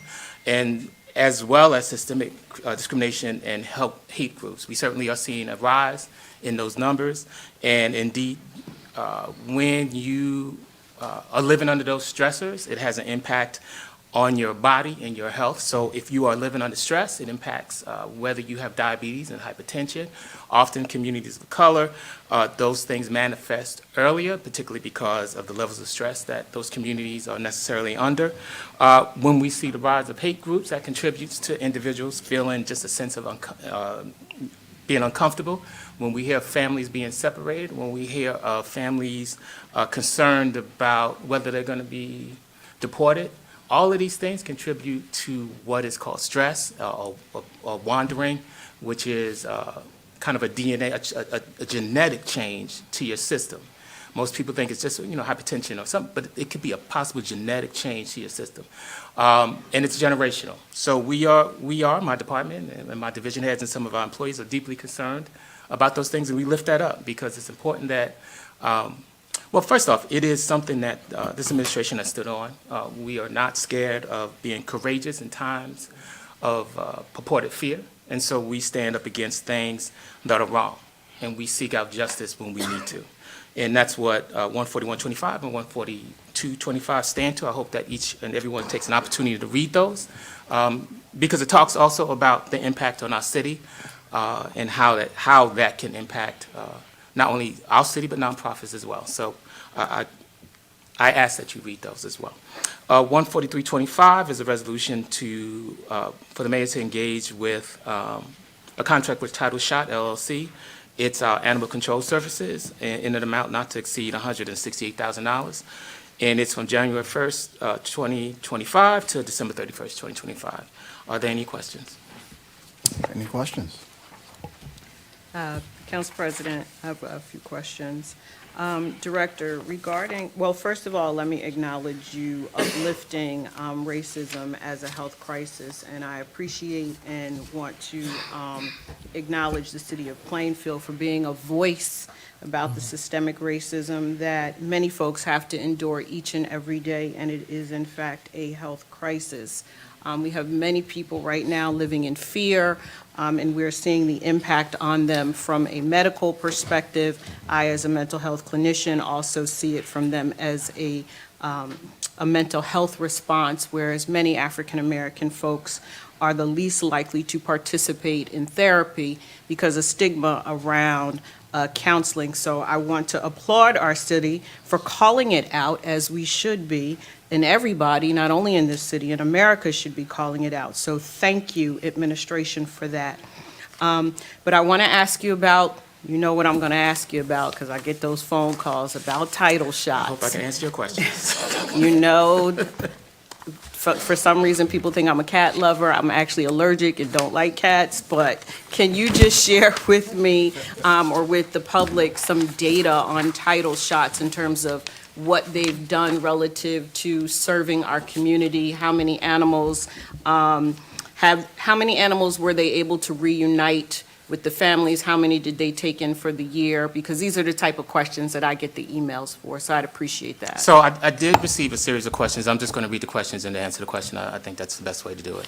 O: and as well as systemic discrimination and hate groups. We certainly are seeing a rise in those numbers, and indeed, when you are living under those stressors, it has an impact on your body and your health. So if you are living under stress, it impacts whether you have diabetes and hypertension. Often communities of color, those things manifest earlier, particularly because of the levels of stress that those communities are necessarily under. When we see the rise of hate groups, that contributes to individuals feeling just a sense of being uncomfortable. When we hear families being separated, when we hear of families concerned about whether they're going to be deported, all of these things contribute to what is called stress or wandering, which is kind of a DNA, a genetic change to your system. Most people think it's just hypertension or something, but it could be a possible genetic change to your system, and it's generational. So we are, my department and my division heads and some of our employees are deeply concerned about those things, and we lift that up because it's important that. Well, first off, it is something that this administration has stood on. We are not scared of being courageous in times of purported fear, and so we stand up against things that are wrong, and we seek out justice when we need to. And that's what 14125 and 14225 stand to. I hope that each and everyone takes an opportunity to read those, because it talks also about the impact on our city and how that can impact not only our city, but nonprofits as well. So I ask that you read those as well. 14325 is a resolution for the mayor to engage with a contract with Title Shot LLC. It's our animal control services in an amount not to exceed $168,000. And it's from January 1st, 2025 to December 31st, 2025. Are there any questions?
A: Any questions?
C: Council President, I have a few questions. Director, regarding, well, first of all, let me acknowledge you uplifting racism as a health crisis, and I appreciate and want to acknowledge the city of Plainfield for being a voice about the systemic racism that many folks have to endure each and every day, and it is in fact a health crisis. We have many people right now living in fear, and we're seeing the impact on them from a medical perspective. I, as a mental health clinician, also see it from them as a mental health response, whereas many African American folks are the least likely to participate in therapy because of stigma around counseling. So I want to applaud our city for calling it out, as we should be, and everybody, not only in this city, in America, should be calling it out. So thank you, administration, for that. But I want to ask you about, you know what I'm going to ask you about, because I get those phone calls about title shots.
O: I hope I can answer your questions.
C: You know, for some reason, people think I'm a cat lover. I'm actually allergic and don't like cats. But can you just share with me or with the public some data on title shots in terms of what they've done relative to serving our community? How many animals were they able to reunite with the families? How many did they take in for the year? Because these are the type of questions that I get the emails for, so I'd appreciate that.
O: So I did receive a series of questions. I'm just going to read the questions and answer the question. I think that's the best way to do it.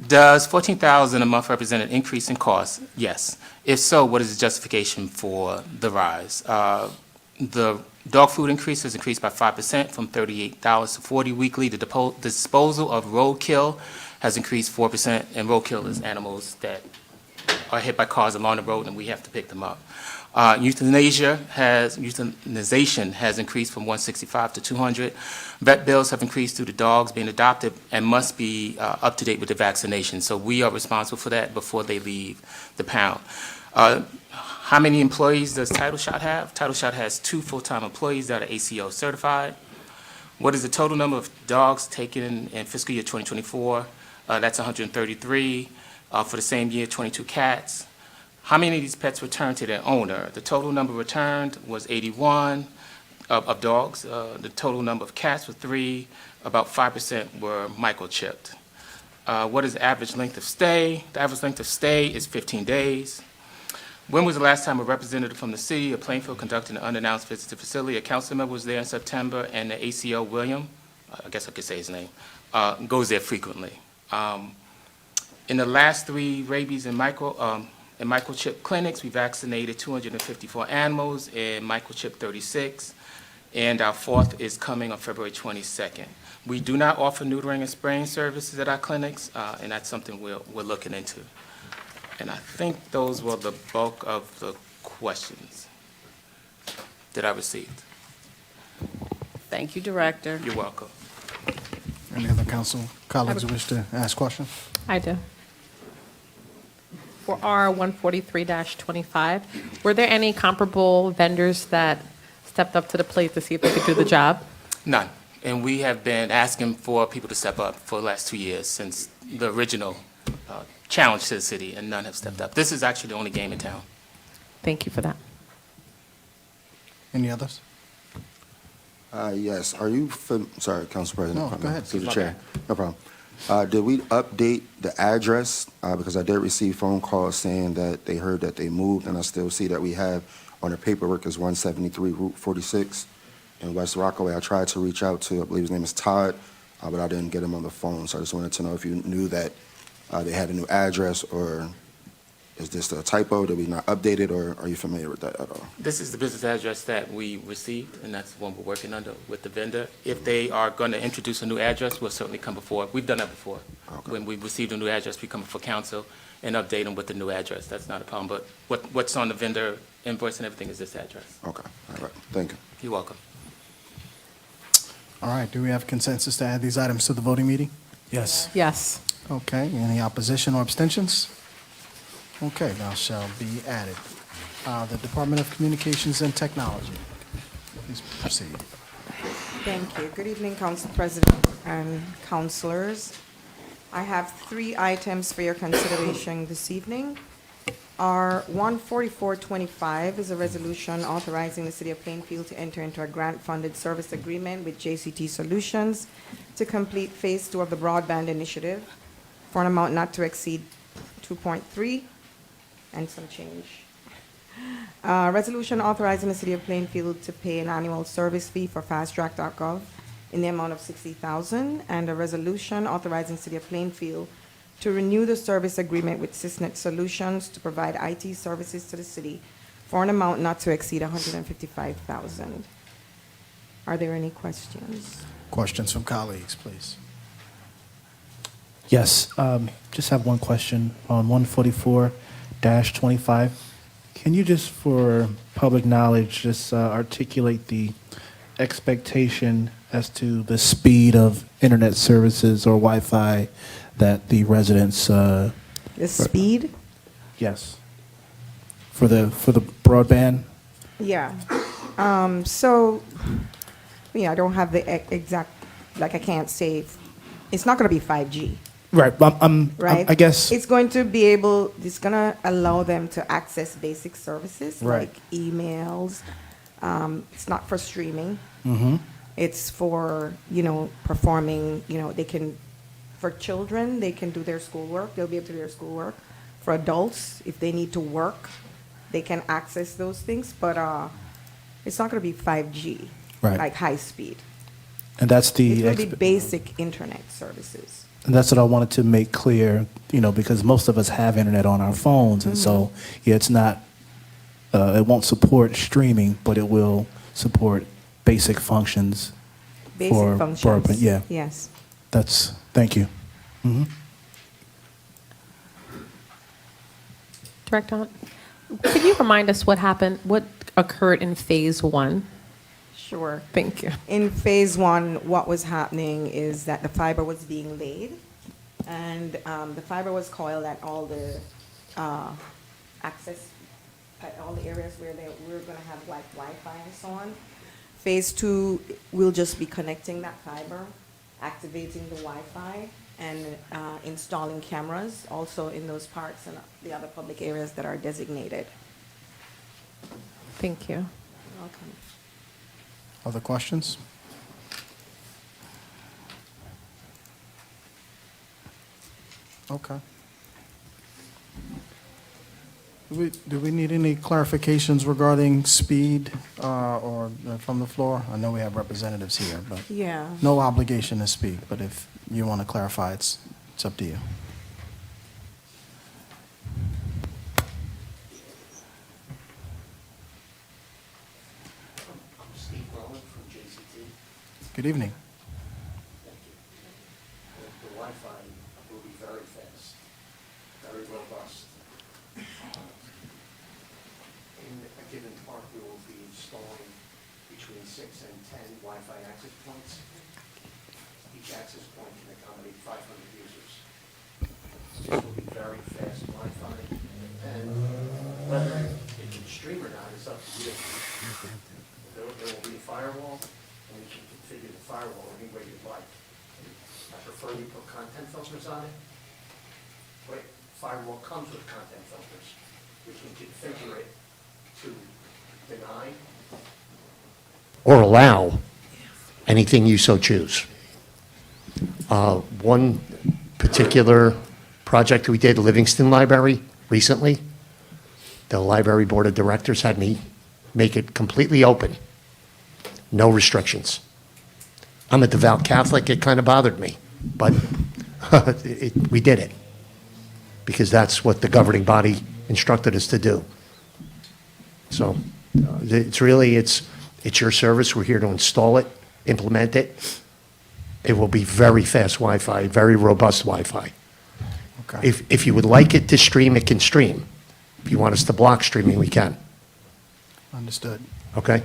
O: Does $14,000 a month represent an increase in cost? Yes. If so, what is the justification for the rise? The dog food increase has increased by 5% from $38 to $40 weekly. The disposal of roadkill has increased 4%, and roadkill is animals that are hit by cars along the road and we have to pick them up. Euthanization has increased from 165 to 200. Vet bills have increased due to dogs being adopted and must be up to date with the vaccination. So we are responsible for that before they leave the pound. How many employees does Title Shot have? Title Shot has 2 full-time employees that are ACO certified. What is the total number of dogs taken in fiscal year 2024? That's 133. For the same year, 22 cats. How many of these pets returned to their owner? The total number returned was 81 of dogs. The total number of cats was 3. About 5% were microchipped. What is the average length of stay? The average length of stay is 15 days. When was the last time a representative from the city of Plainfield conducted an unannounced visit to the facility? A council member was there in September, and the ACO, William, I guess I could say his name, goes there frequently. In the last 3 rabies and microchip clinics, we vaccinated 254 animals and microchip 36, and our 4th is coming on February 22nd. We do not offer neutering and spraying services at our clinics, and that's something we're looking into. And I think those were the bulk of the questions that I received.
C: Thank you, Director.
O: You're welcome.
A: Any other council colleagues who wish to ask questions?
D: I do. For R 143-25, were there any comparable vendors that stepped up to the plate to see if they could do the job?
O: None. And we have been asking for people to step up for the last 2 years since the original challenge to the city, and none have stepped up. This is actually the only game in town.
D: Thank you for that.
A: Any others?
G: Yes, are you, sorry, Council President.
A: No, go ahead.
G: Through the chair, no problem. Did we update the address? Because I did receive phone calls saying that they heard that they moved, and I still see that we have on the paperwork is 173 Route 46 in West Rockaway. I tried to reach out to, I believe his name is Todd, but I didn't get him on the phone, so I just wanted to know if you knew that they had a new address, or is this a typo? Did we not update it, or are you familiar with that at all?
O: This is the business address that we received, and that's the one we're working under with the vendor. If they are going to introduce a new address, we'll certainly come before. We've done that before.
G: Okay.
O: When we received a new address, we come before council and update them with the new address. That's not a problem, but what's on the vendor invoice and everything is this address.
G: Okay, all right, thank you.
O: You're welcome.
A: All right, do we have consensus to add these items to the voting meeting?
L: Yes.
D: Yes.
A: Okay, any opposition or abstentions? Okay, now shall be added. The Department of Communications and Technology. Please proceed.
P: Thank you. Good evening, Council President and councilors. I have 3 items for your consideration this evening. R 14425 is a resolution authorizing the City of Plainfield to enter into a grant-funded service agreement with JCT Solutions to complete Phase 2 of the Broadband Initiative for an amount not to exceed 2.3 and some change. Resolution authorizing the City of Plainfield to pay an annual service fee for fasttrack.gov in the amount of $60,000, and a resolution authorizing the City of Plainfield to renew the service agreement with Sysnet Solutions to provide IT services to the city for an amount not to exceed $155,000. Are there any questions?
A: Questions from colleagues, please.
L: Yes, just have one question on 144-25. Can you just, for public knowledge, just articulate the expectation as to the speed of internet services or Wi-Fi that the residents?
P: The speed?
L: Yes. For the broadband?
P: Yeah. I don't have the exact, I can't say, it's not going to be 5G.
L: Right.
P: Right?
L: I guess.
P: It's going to allow them to access basic services
L: Right.
P: like emails. It's not for streaming.
L: Mm-hmm.
P: It's for, performing, they can, For children, they can do their schoolwork, they'll be able to do their schoolwork. For adults, if they need to work, they can access those things, but it's not gonna be 5G.
L: Right.
P: Like high speed.
L: And that's
P: It's
L: the,
P: gonna be basic internet services.
L: and that's what I wanted to make clear, because most of us have internet on our phones, and so, yeah, it's not, it won't support streaming, but it will support basic functions.
P: Basic functions.
L: Yeah,
P: Yes.
L: thank you.
D: Director Hunt, could you remind us what happened, what occurred in phase one?
P: Sure.
D: Thank you.
P: In phase one, what was happening is that the fiber was being laid, and the fiber was coiled at all the access, at all the areas where we're going to have like Wi-Fi and so on. Phase two, we'll just be connecting that fiber, activating the Wi-Fi, and installing cameras also in those parts and the other public areas that are designated.
D: Thank you.
P: You're welcome.
A: Other questions? Okay. Do we need any clarifications regarding speed or from the floor? I know we have representatives here, but
P: Yeah.
A: no obligation to speak, but if you want to clarify, it's up to you. Good evening.
Q: The Wi-Fi will be very fast, very robust. In a given park, we will be installing between 6 and 10 Wi-Fi access points. Each access point can accommodate 500 users. This will be very fast Wi-Fi, and whether it can stream or not is up to you. There will be a firewall, and you can configure the firewall any way you'd like. I prefer you put content filters on it. But firewall comes with content filters. We can configure it to deny or allow anything you so choose. One particular project we did, Livingston Library, recently, the library board of directors had me make it completely open. No restrictions. I'm a devout Catholic, it kind of bothered me, but we did it because that's what the governing body instructed us to do. So it's really, it's your service. We're here to install it, implement it. It will be very fast Wi-Fi, very robust Wi-Fi.
A: Okay.
Q: If you would like it to stream, it can stream. If you want us to block streaming, we can.
A: Understood.
Q: Okay?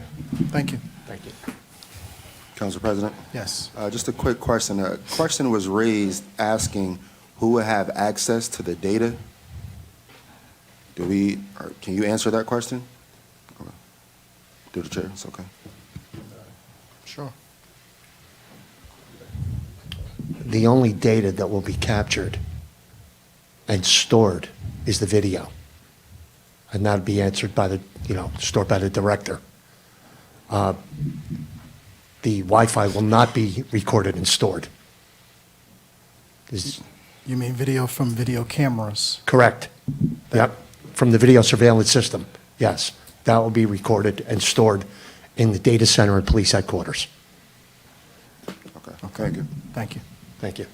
A: Thank you.
Q: Thank you.
G: Council President?
A: Yes.
G: Just a quick question. A question was raised asking who will have access to the data. Can you answer that question? Okay. Do the chair, it's okay.
A: Sure.
Q: The only data that will be captured and stored is the video. And that'll be answered by stored by the director. The Wi-Fi will not be recorded and stored.
A: You mean video from video cameras?
Q: Correct. Yep, from the video surveillance system, yes. That will be recorded and stored in the data center at police headquarters.
G: Okay. Thank you.
A: Thank you.
Q: Thank you.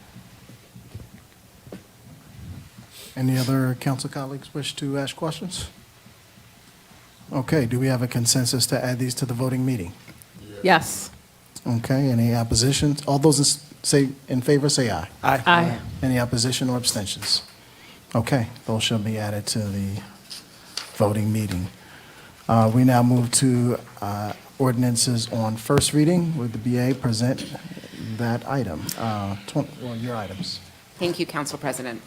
A: Any other council colleagues wish to ask questions? Okay, do we have a consensus to add these to the voting meeting?
D: Yes.
A: Okay, any oppositions? All those in favor, say aye.
D: Aye.
A: Any opposition or abstentions? Okay, those shall be added to the voting meeting. We now move to ordinances on first reading. Would the BA present that item? Your items.
H: Thank you, Council President.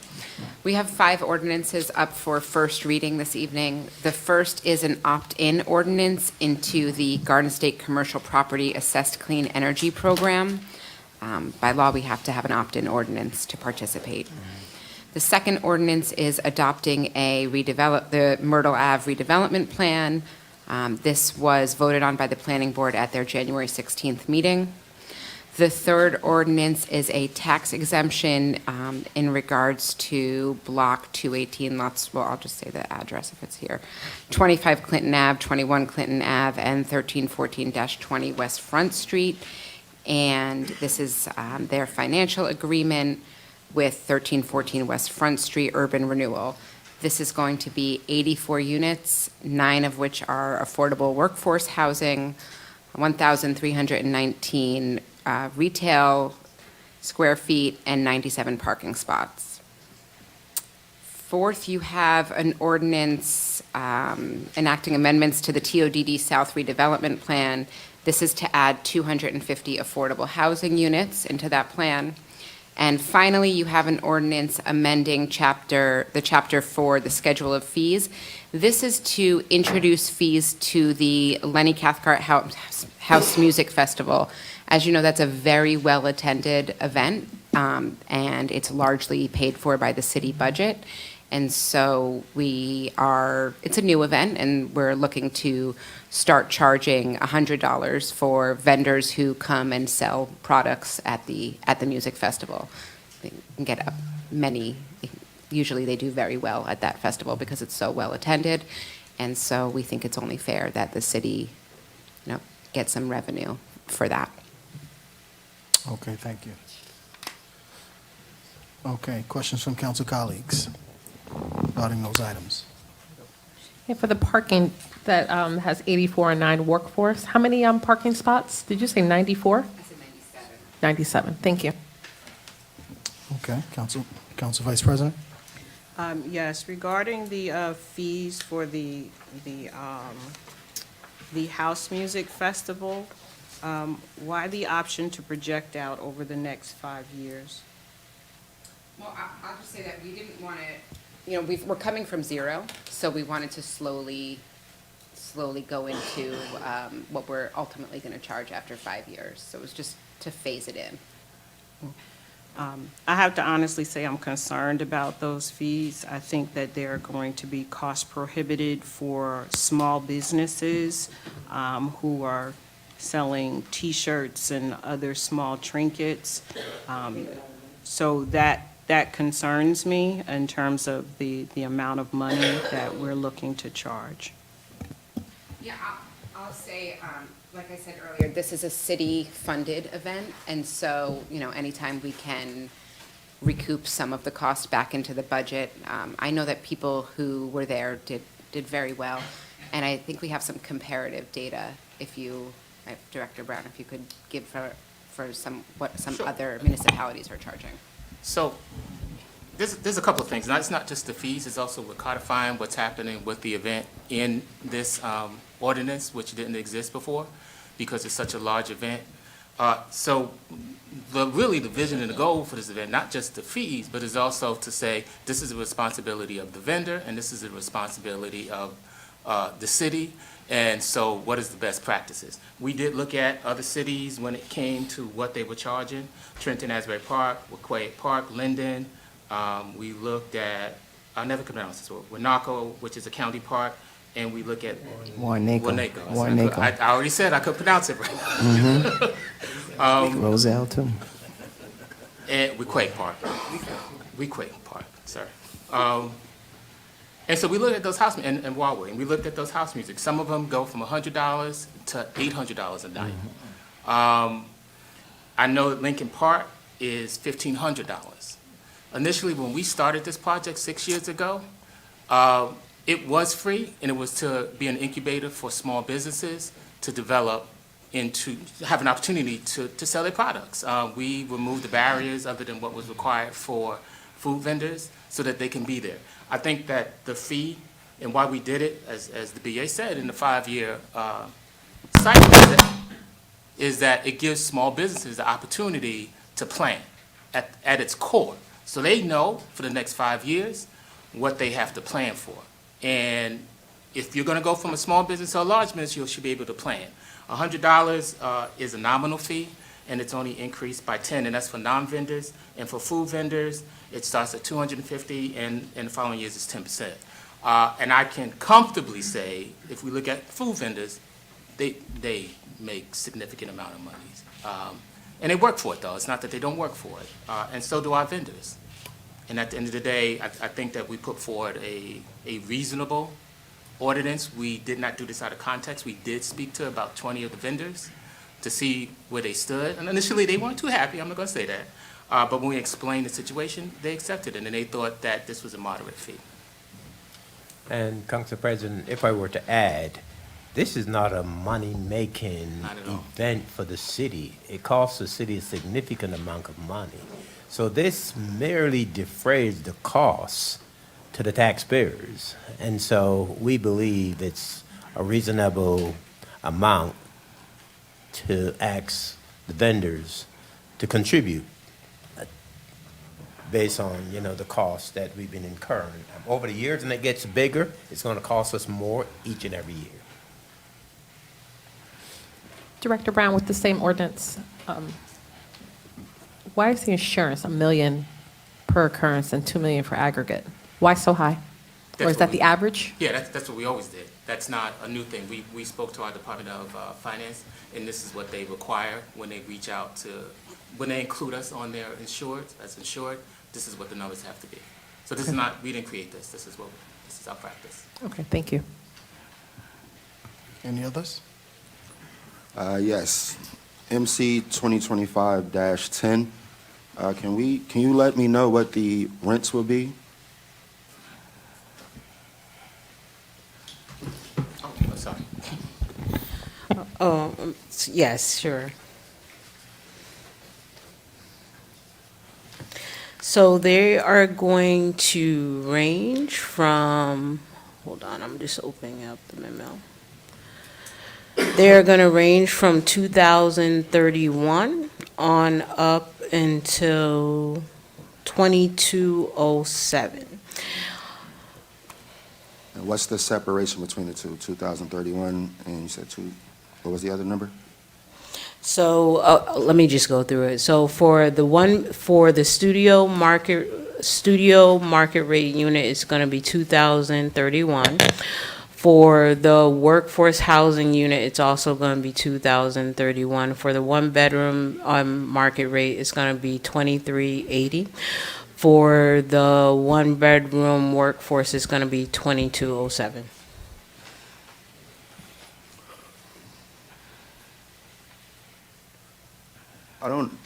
H: We have 5 ordinances up for first reading this evening. The first is an opt-in ordinance into the Garden State Commercial Property Assessed Clean Energy Program. By law, we have to have an opt-in ordinance to participate. The second ordinance is adopting the Myrtle Ave redevelopment plan. This was voted on by the Planning Board at their January 16th meeting. The third ordinance is a tax exemption in regards to Block 218 lots, well, I'll just say the address if it's here, 25 Clinton Ave, 21 Clinton Ave, and 1314-20 West Front Street. And this is their financial agreement with 1314 West Front Street Urban Renewal. This is going to be 84 units, 9 of which are affordable workforce housing, 1,319 retail square feet, and 97 parking spots. Fourth, you have an ordinance enacting amendments to the TODD South redevelopment plan. This is to add 250 affordable housing units into that plan. And finally, you have an ordinance amending the chapter 4, the schedule of fees. This is to introduce fees to the Lenny Cathcart House Music Festival. As you know, that's a very well-attended event, and it's largely paid for by the city budget. And so it's a new event, and we're looking to start charging $100 for vendors who come and sell products at the music festival. They can get usually they do very well at that festival because it's so well attended. And so we think it's only fair that the city, gets some revenue for that.
A: Okay, thank you. Okay, questions from council colleagues regarding those items?
D: Okay, for the parking that has 84 and 9 workforce, how many parking spots? Did you say 94?
H: I said 97.
D: 97, thank you.
A: Okay, Council Vice President?
C: Yes, regarding the fees for the House Music Festival, why the option to project out over the next 5 years?
H: Well, I'll just say that we didn't want to, we're coming from zero, so we wanted to slowly go into what we're ultimately going to charge after 5 years. So it was just to phase it in.
C: I have to honestly say I'm concerned about those fees. I think that they're going to be cost prohibited for small businesses who are selling T-shirts and other small trinkets. So that concerns me in terms of the amount of money that we're looking to charge.
H: Yeah, I'll say, like I said earlier, this is a city-funded event, and so, anytime we can recoup some of the cost back into the budget. I know that people who were there did very well, and I think we have some comparative data, Director Brown, if you could give for what some
O: Sure.
H: other municipalities are charging.
O: So there's a couple of things. It's not just the fees, it's also we're codifying what's happening with the event in this ordinance, which didn't exist before because it's such a large event. So really the vision and the goal for this event, not just the fees, but is also to say this is a responsibility of the vendor and this is a responsibility of the city. And so what is the best practices? We did look at other cities when it came to what they were charging. Trenton, Asbury Park, Waquay Park, Linden. We looked at, I never could pronounce this word, Wanaco, which is a county park, and we look at
N: Warnaco.
O: I already said I could pronounce it right.
N: Mm-hmm. Roselle, too.
O: And Waquay Park. Waquay Park, sorry. And so we looked at those house, and Huawei, and we looked at those house music. Some of them go from $100 to $800 a night. I know that Lincoln Park is $1,500. Initially, when we started this project 6 years ago, it was free, and it was to be an incubator for small businesses to develop and to have an opportunity to sell their products. We removed the barriers other than what was required for food vendors so that they can be there. I think that the fee and why we did it, as the BA said, in the 5-year cycle is that it gives small businesses the opportunity to plan at its core. So they know for the next 5 years what they have to plan for. And if you're going to go from a small business to a large business, you should be able to plan. $100 is a nominal fee, and it's only increased by 10, and that's for non-vendors. And for food vendors, it starts at $250, and in the following years, it's 10%. And I can comfortably say, if we look at food vendors, they make significant amount of money. And they work for it, though. It's not that they don't work for it. And so do our vendors. And at the end of the day, I think that we put forward a reasonable ordinance. We did not do this out of context. We did speak to about 20 of the vendors to see where they stood. And initially, they weren't too happy. I'm not going to say that. But when we explained the situation, they accepted it, and they thought that this was a moderate fee.
F: And, Council President, if I were to add, this is not a money-making
O: Not at all.
F: event for the city. It costs the city a significant amount of money. So this merely defrays the costs to the taxpayers. And so we believe it's a reasonable amount to ask the vendors to contribute based on, the costs that we've been incurring. Over the years, and it gets bigger, it's going to cost us more each and every year.
D: Director Brown, with the same ordinance, why is the insurance $1 million per occurrence and $2 million for aggregate? Why so high? Or is that the average?
O: Yeah, that's what we always did. That's not a new thing. We spoke to our Department of Finance, and this is what they require when they reach out to, when they include us on their insured, this is what the numbers have to be. So this is not, we didn't create this. This is our practice.
D: Okay, thank you.
A: Any others?
G: Yes. MC 2025-10. Can you let me know what the rents will be?
O: Oh, sorry.
K: Yes, sure. So they are going to range from, hold on, I'm just opening up the memo. They're going to range from 2031 on up until 2207.
G: And what's the separation between the two? 2031 and you said what was the other number?
K: So let me just go through it. So for the studio market rate unit, it's going to be 2031. For the workforce housing unit, it's also going to be 2031. For the one bedroom market rate, it's going to be 2380. For the one bedroom workforce, it's going to be 2207.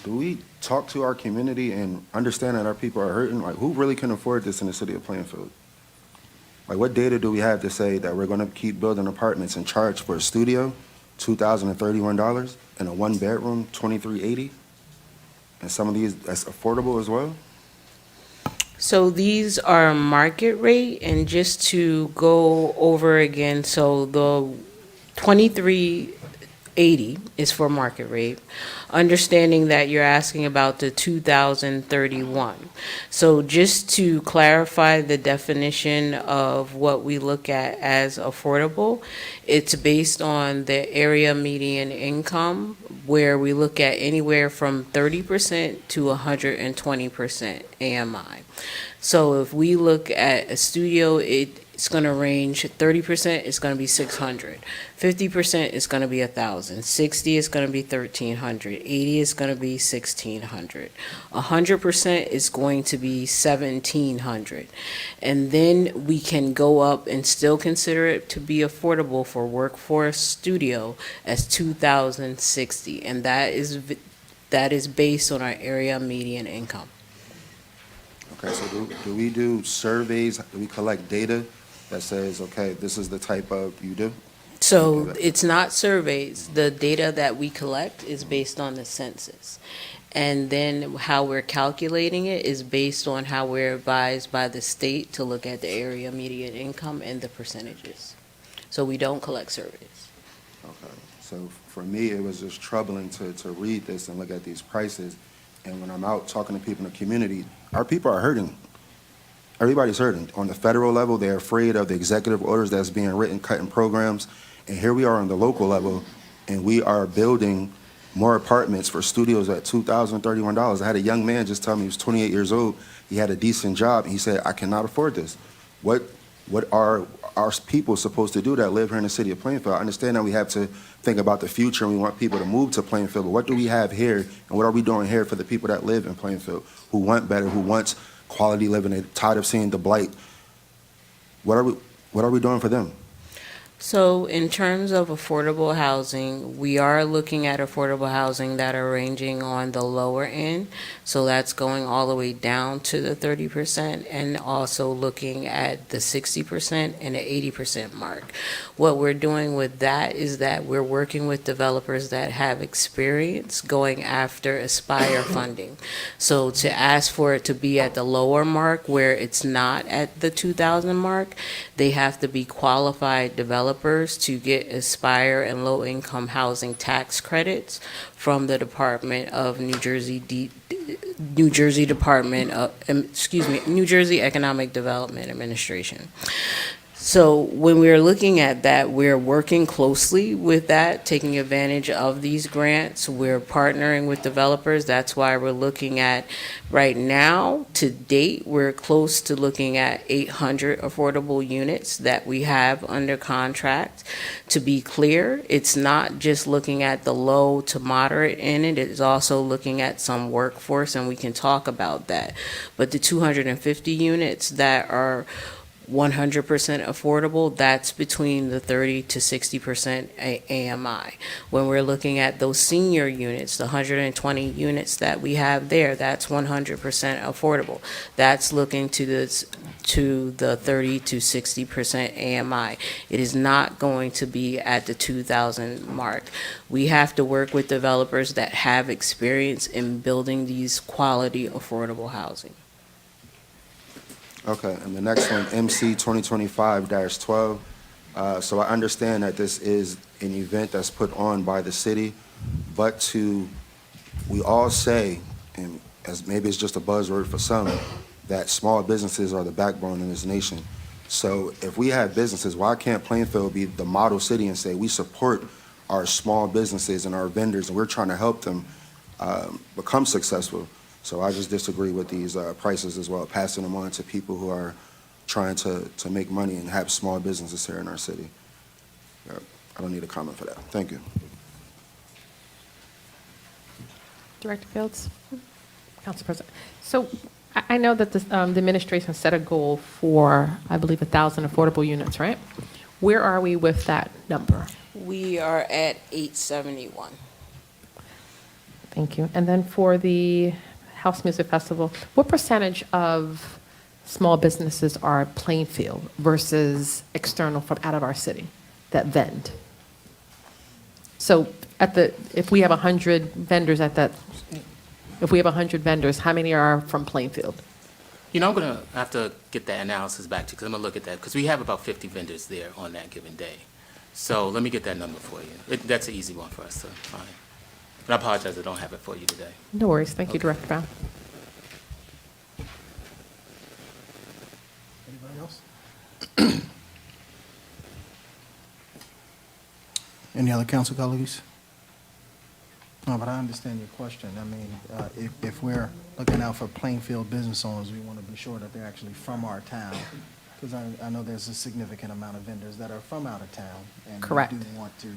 G: Do we talk to our community and understand that our people are hurting? Like, who really can afford this in the city of Plainfield? Like, what data do we have to say that we're gonna keep building apartments and charge for a studio, $2,031, and a one bedroom, $2,380? And some of these, that's affordable as well?
K: So these are market rate, and just to go over again, so the 2380 is for market rate, understanding that you're asking about the 2031. So just to clarify the definition of what we look at as affordable, it's based on the area median income, where we look at anywhere from 30% to 120% AMI. So if we look at a studio, it's going to range 30%, it's going to be 600. 50% is going to be 1,000. 60 is going to be 1,300. 80 is going to be 1,600. 100% is going to be 1,700. And then we can go up and still consider it to be affordable for workforce studio as 2,060, and that is based on our area median income.
G: Okay, so do we do surveys? Do we collect data that says, okay, this is the type of you do?
K: So it's not surveys. The data that we collect is based on the census. And then how we're calculating it is based on how we're advised by the state to look at the area median income and the percentages. So we don't collect surveys.
G: Okay, so for me, it was just troubling to read this and look at these prices. And when I'm out talking to people in the community, our people are hurting. Everybody's hurting. On the federal level, they're afraid of the executive orders that's being written, cutting programs. And here we are on the local level, and we are building more apartments for studios at $2,031. I had a young man just tell me, he was 28 years old, he had a decent job, and he said, I cannot afford this. What what are our people supposed to do that live here in the city of Plainfield? I understand that we have to think about the future and we want people to move to Plainfield, but what do we have here and what are we doing here for the people that live in Plainfield who want better, who wants quality living, they're tired of seeing the blight? What are we doing for them?
K: So in terms of affordable housing, we are looking at affordable housing that are ranging on the lower end. So that's going all the way down to the 30% and also looking at the 60% and the 80% mark. What we're doing with that is that we're working with developers that have experience going after Aspire funding. So to ask for it to be at the lower mark where it's not at the 2,000 mark, they have to be qualified developers to get Aspire and low-income housing tax credits from the Department of New Jersey Department of, New Jersey Economic Development Administration. So when we're looking at that, we're working closely with that, taking advantage of these grants. We're partnering with developers. That's why we're looking at, right now, to date, we're close to looking at 800 affordable units that we have under contract. To be clear, it's not just looking at the low to moderate end, it is also looking at some workforce, and we can talk about that. But the 250 units that are 100% affordable, that's between the 30 to 60% AMI. When we're looking at those senior units, the 120 units that we have there, that's 100% affordable. That's looking to the 30 to 60% AMI. It is not going to be at the 2,000 mark. We have to work with developers that have experience in building these quality affordable housing.
G: Okay, and the next one, MC 2025-12. So I understand that this is an event that's put on by the city, but we all say, and as maybe it's just a buzzword for some, that small businesses are the backbone in this nation. So if we have businesses, why can't Plainfield be the model city and say we support our small businesses and our vendors and we're trying to help them become successful? So I just disagree with these prices as well, passing them on to people who are trying to make money and have small businesses here in our city. I don't need a comment for that. Thank you.
D: Director Fields? Council President. So I know that the administration set a goal for, I believe, 1,000 affordable units, right? Where are we with that number?
K: We are at 871.
D: Thank you. And then for the House Music Festival, what percentage of small businesses are Plainfield versus external from out of our city that vend? So if we have 100 vendors how many are from Plainfield?
O: You know, I'm going to have to get that analysis back to you because I'm going to look at that because we have about 50 vendors there on that given day. So let me get that number for you. That's an easy one for us to find. But I apologize, I don't have it for you today.
D: No worries. Thank you,
O: Okay.
D: Director Brown.
A: Anybody else? Any other council colleagues? No, but I understand your question. I mean, if we're looking out for Plainfield business owners, we want to be sure that they're actually from our town. Because I know there's a significant amount of vendors that are from out of town. And
D: Correct.
A: we do want to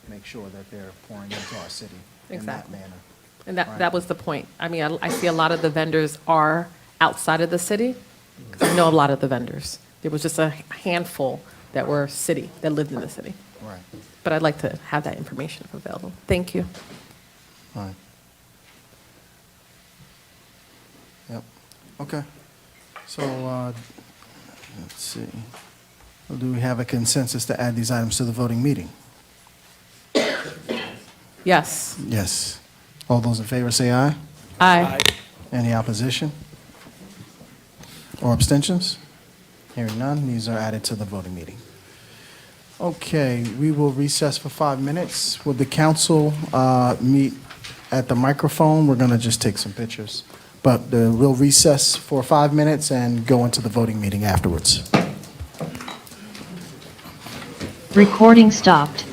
A: make sure that they're pouring into our city in that
D: Exactly.
A: manner.
D: And that
A: Right.
D: was the point. I mean, I see a lot of the vendors are outside of the city, 'cause I know a lot of the vendors. There was just a handful that were city, that lived in the city.
A: Right.
D: But I'd like to have that information available. Thank you.
A: All right. Yep. Okay. So, let's see. Well, do we have a consensus to add these items to the voting meeting?
D: Yes.
A: Yes. All those in favor say aye.
D: Aye.
A: Any opposition? Or abstentions? Hearing none, these are added to the voting meeting. Okay, we will recess for 5 minutes. Will the council meet at the microphone? We're going to just take some pictures. But we'll recess for 5 minutes and go into the voting meeting afterwards.
R: Recording stopped.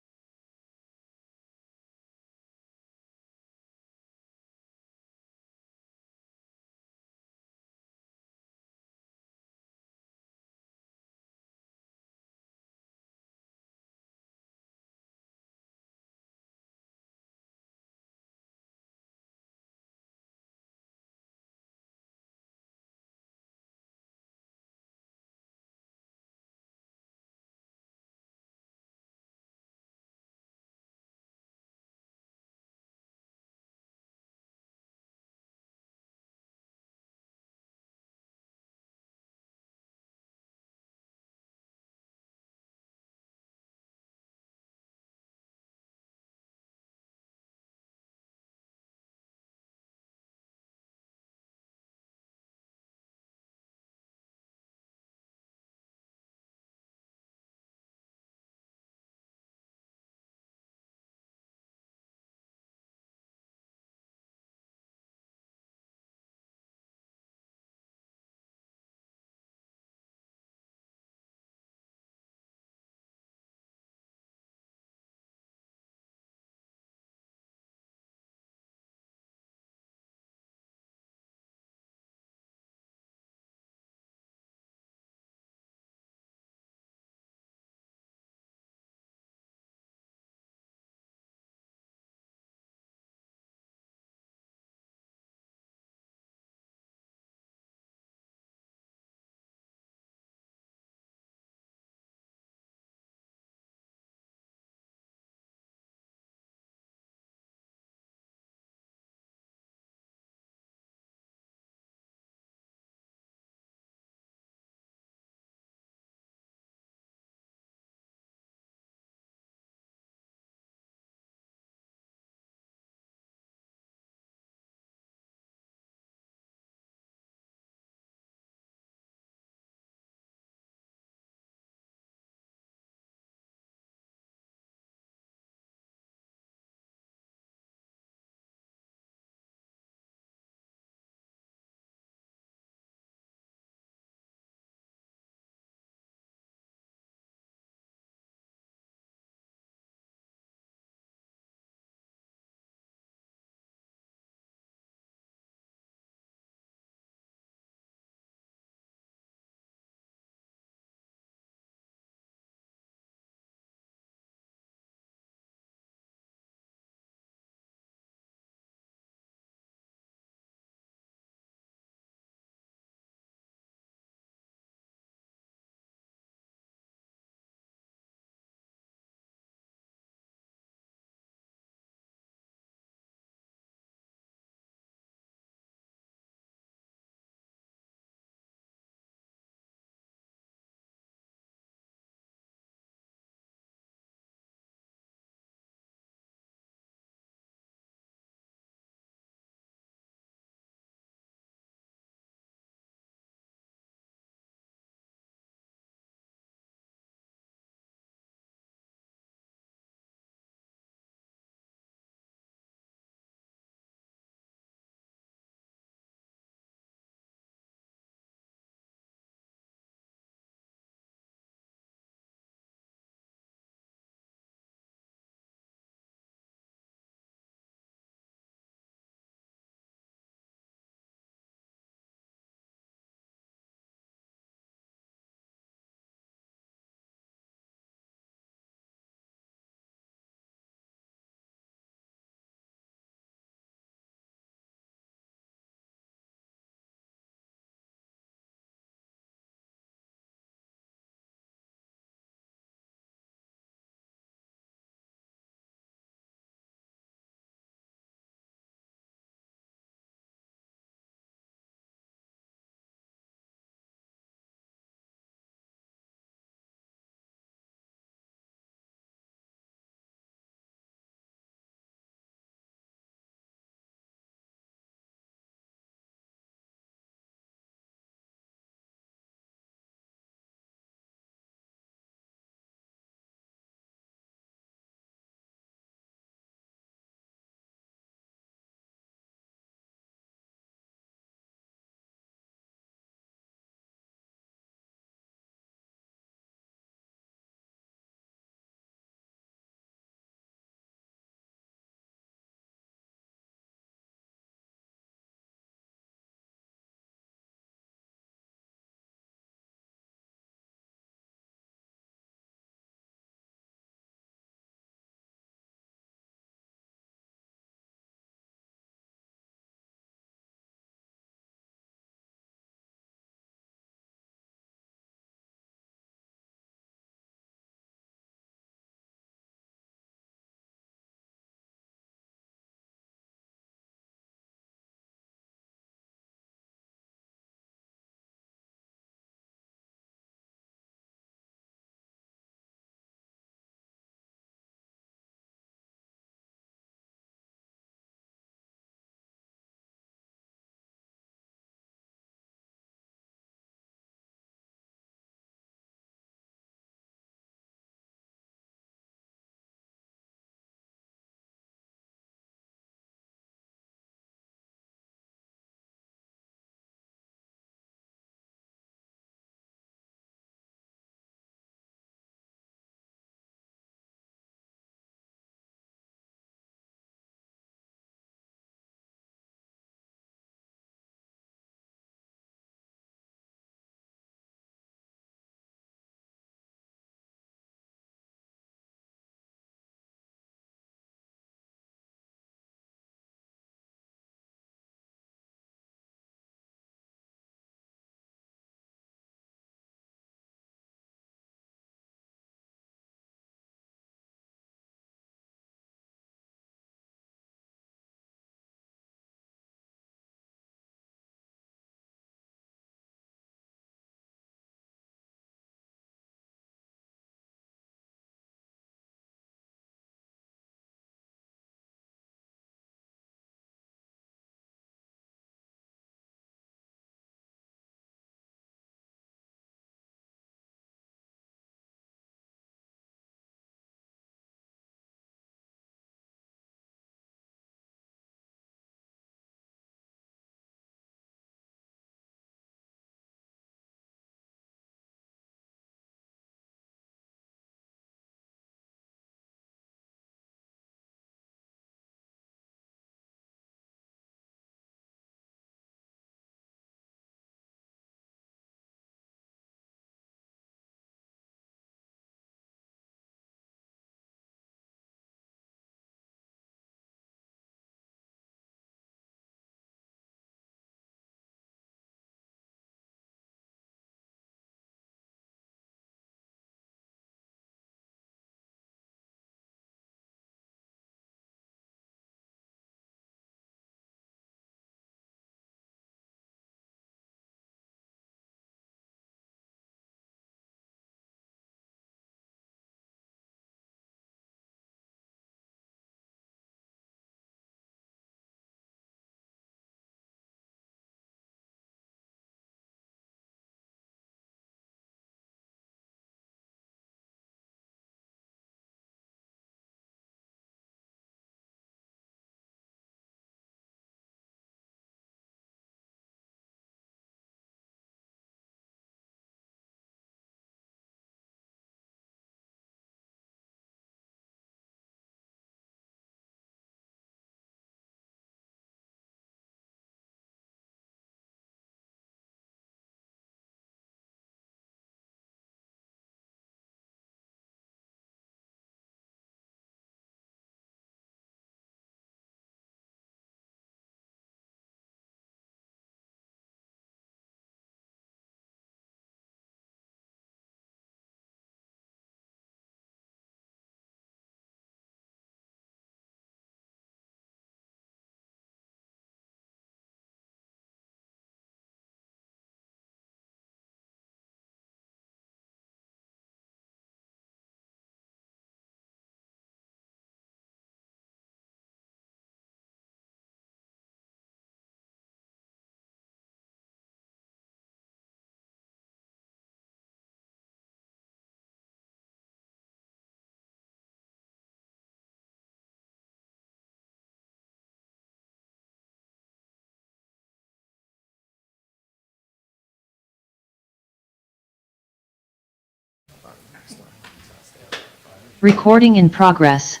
R: Recording in progress.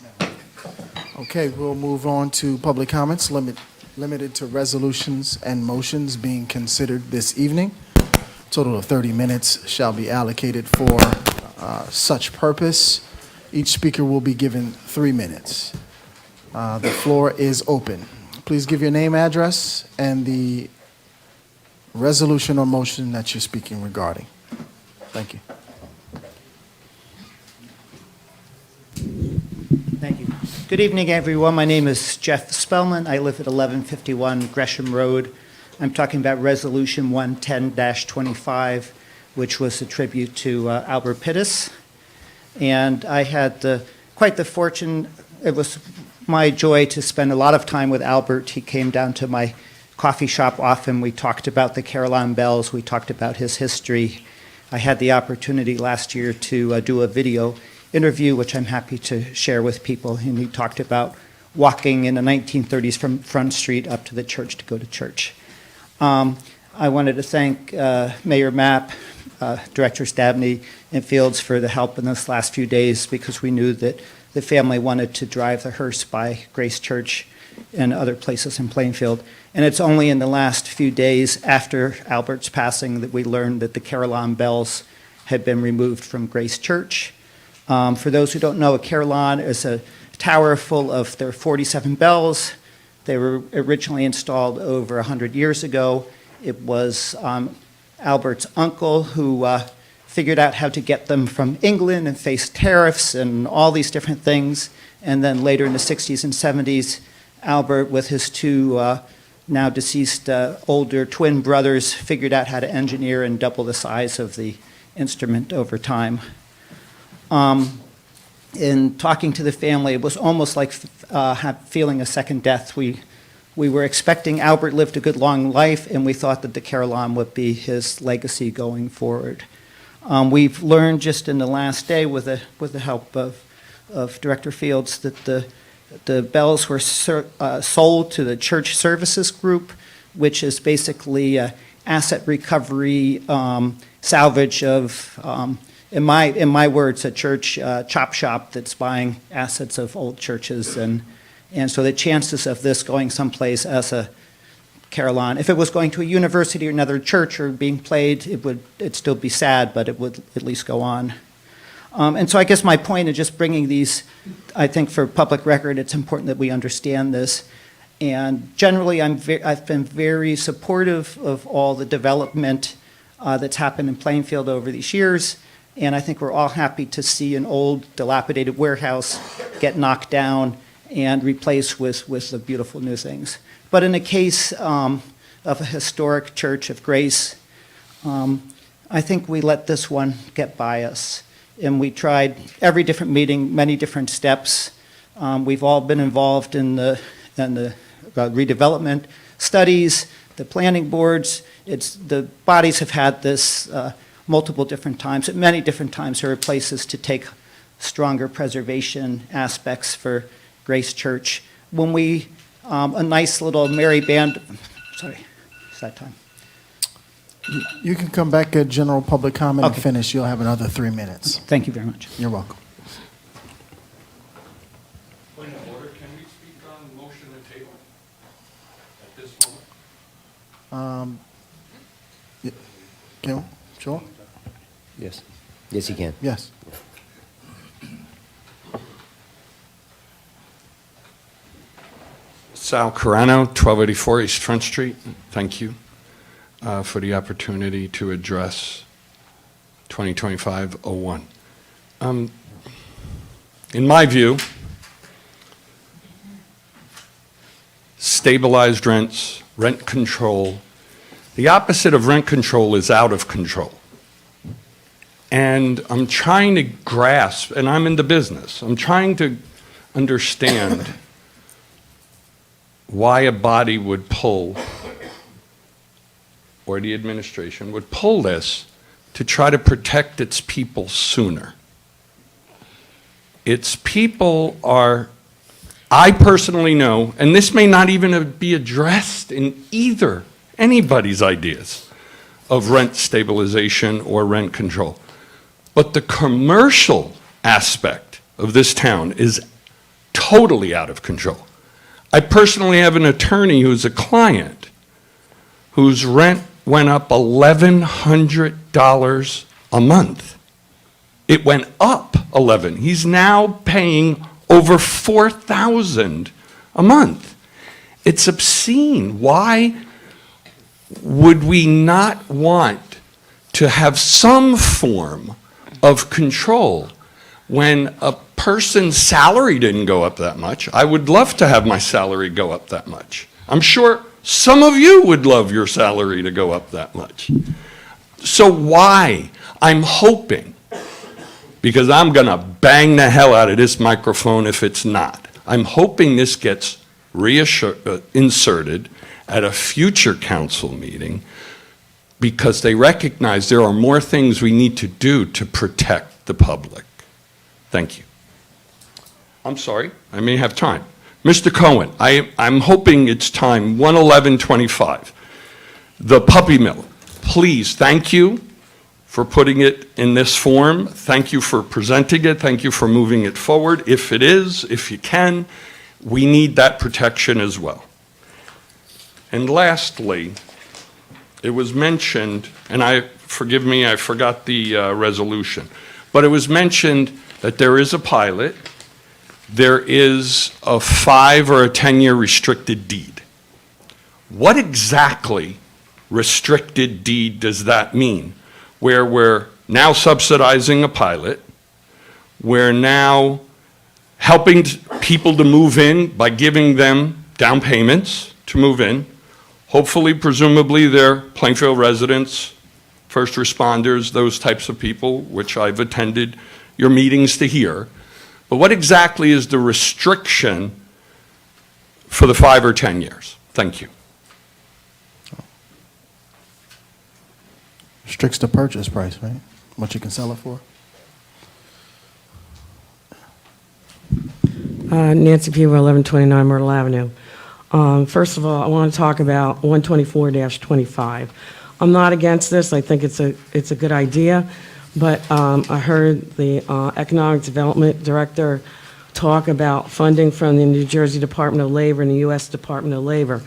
A: Okay, we'll move on to public comments limited to resolutions and motions being considered this evening. Total of 30 minutes shall be allocated for such purpose. Each speaker will be given 3 minutes. The floor is open. Please give your name, address, and the resolution or motion that you're speaking regarding. Thank you.
S: Thank you. Good evening, everyone. My name is Jeff Spellman. I live at 1151 Gresham Road. I'm talking about Resolution 110-25, which was a tribute to Albert Pittis. And I had quite the fortune, it was my joy to spend a lot of time with Albert. He came down to my coffee shop often. We talked about the Caroline Bells. We talked about his history. I had the opportunity last year to do a video interview, which I'm happy to share with people. And he talked about walking in the 1930s from Front Street up to the church to go to church. I wanted to thank Mayor Mapp, Director Stabney, and Fields for the help in this last few days, because we knew that the family wanted to drive the hearse by Grace Church and other places in Plainfield. And it's only in the last few days after Albert's passing that we learned that the Caroline bells had been removed from Grace Church. For those who don't know, a carillon is a tower full of their 47 bells. They were originally installed over 100 years ago. It was Albert's uncle who figured out how to get them from England and faced tariffs and all these different things. And then later in the 60s and 70s, Albert, with his two now deceased older twin brothers, figured out how to engineer and double the size of the instrument over time. In talking to the family, it was almost like feeling a second death. We were expecting Albert lived a good long life, and we thought that the carillon would be his legacy going forward. We've learned just in the last day, with the help of Director Fields, that the bells were sold to the Church Services Group, which is basically asset recovery, salvage of, in my words, a church chop shop that's buying assets of old churches. And so the chances of this going someplace as a carillon, if it was going to a university or another church or being played, it'd still be sad, but it would at least go on. And so I guess my point in just bringing these, I think for public record, it's important that we understand this. And generally, I've been very supportive of all the development that's happened in Plainfield over these years. And I think we're all happy to see an old, dilapidated warehouse get knocked down and replaced with the beautiful new things. But in the case of a historic Church of Grace, I think we let this one get by us. And we tried every different meeting, many different steps. We've all been involved in the redevelopment studies, the planning boards. The bodies have had this multiple different times. At many different times, there are places to take stronger preservation aspects for Grace Church. When we, a nice little merry band, sorry, it's that time.
A: You can come back at general public comment and finish. You'll have another 3 minutes.
S: Thank you very much.
A: You're welcome.
T: Point of order, can we speak on motion and table at this moment?
A: Can we? Sure?
U: Yes. Yes, you can.
A: Yes.
T: Sal Carano, 1284 East Front Street. Thank you for the opportunity to address 2025-01. In my view, stabilized rents, rent control, the opposite of rent control is out of control. And I'm trying to grasp, and I'm in the business, I'm trying to understand why a body would pull, or the administration would pull this to try to protect its people sooner. Its people are, I personally know, and this may not even be addressed in anybody's ideas of rent stabilization or rent control, but the commercial aspect of this town is totally out of control. I personally have an attorney who's a client whose rent went up $1,100 a month. It went up 11. He's now paying over $4,000 a month. It's obscene. Why would we not want to have some form of control when a person's salary didn't go up that much? I would love to have my salary go up that much. I'm sure some of you would love your salary to go up that much. So why? I'm hoping, because I'm going to bang the hell out of this microphone if it's not. I'm hoping this gets inserted at a future council meeting because they recognize there are more things we need to do to protect the public. Thank you. I'm sorry, I may have time. Mr. Cohen, I'm hoping it's time, 11125. The puppy mill, please, thank you for putting it in this form. Thank you for presenting it. Thank you for moving it forward. If it is, if you can, we need that protection as well. And lastly, it was mentioned, and forgive me, I forgot the resolution, but it was mentioned that there is a pilot, there is a 5 or a 10-year restricted deed. What exactly restricted deed does that mean? Where we're now subsidizing a pilot, we're now helping people to move in by giving them down payments to move in. Hopefully, presumably, they're Plainfield residents, first responders, those types of people, which I've attended your meetings to hear. But what exactly is the restriction for the 5 or 10 years? Thank you.
A: Restricts the purchase price, right? What you can sell it for?
B: Nancy Peeble, 1129 Myrtle Avenue. First of all, I want to talk about 124-25. I'm not against this. I think it's a good idea, but I heard the Economic Development Director talk about funding from the New Jersey Department of Labor and the U.S. Department of Labor.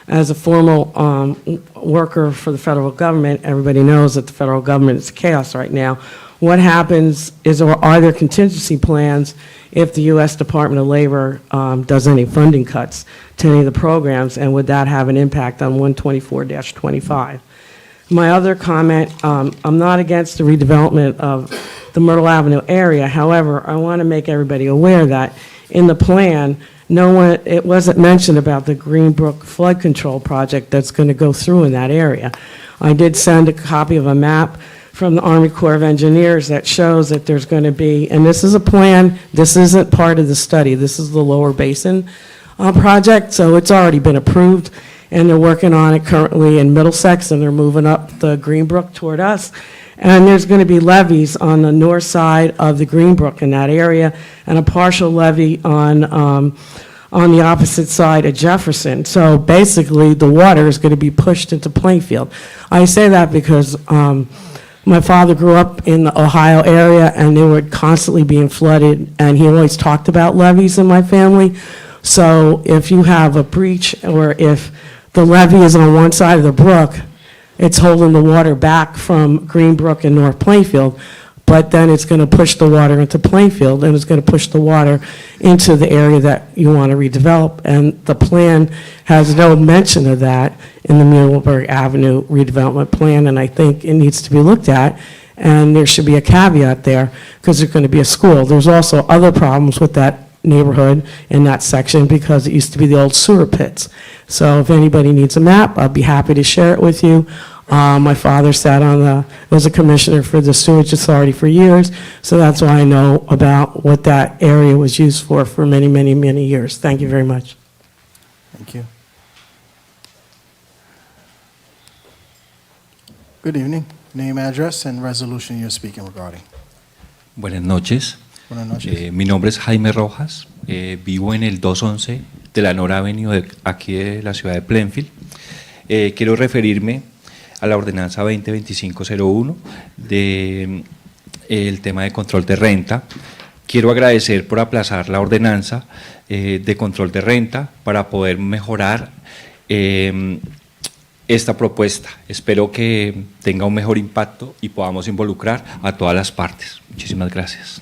B: As a former worker for the federal government, everybody knows that the federal government is chaos right now. What happens is, or are there contingency plans if the U.S. Department of Labor does any funding cuts to any of the programs, and would that have an impact on 124-25? My other comment, I'm not against the redevelopment of the Myrtle Avenue area. However, I want to make everybody aware that in the plan, it wasn't mentioned about the Greenbrook flood control project that's going to go through in that area. I did send a copy of a map from the Army Corps of Engineers that shows that there's going to be, and this is a plan, this isn't part of the study, this is the Lower Basin project, so it's already been approved, and they're working on it currently in Middlesex, and they're moving up the Greenbrook toward us. And there's going to be levees on the north side of the Greenbrook in that area, and a partial levee on the opposite side of Jefferson. So basically, the water is going to be pushed into Plainfield. I say that because my father grew up in the Ohio area, and they were constantly being flooded, and he always talked about levees in my family. So if you have a breach, or if the levee is on one side of the brook, it's holding the water back from Greenbrook and North Plainfield, but then it's going to push the water into Plainfield, and it's going to push the water into the area that you want to redevelop. And the plan has no mention of that in the Muhlenberg Avenue redevelopment plan, and I think it needs to be looked at, and there should be a caveat there, because there's going to be a school. There's also other problems with that neighborhood in that section, because it used to be the old sewer pits. So if anybody needs a map, I'd be happy to share it with you. My father was a commissioner for the sewage authority for years, so that's why I know about what that area was used for many, many, many years. Thank you very much.
A: Thank you. Good evening. Name, address, and resolution you're speaking regarding.
V: Buenas noches.
A: Buenas noches.
V: Mi nombre es Jaime Rojas. Vivo en el 211 de la Nora Avenue aquí de la ciudad de Plainfield. Quiero referirme a la ordenanza 2025-01 del tema de control de renta, quiero agradecer por aplazar la ordenanza de control de renta para poder mejorar esta propuesta. Espero que tenga un mejor impacto y podamos involucrar a todas las partes. Muchísimas gracias.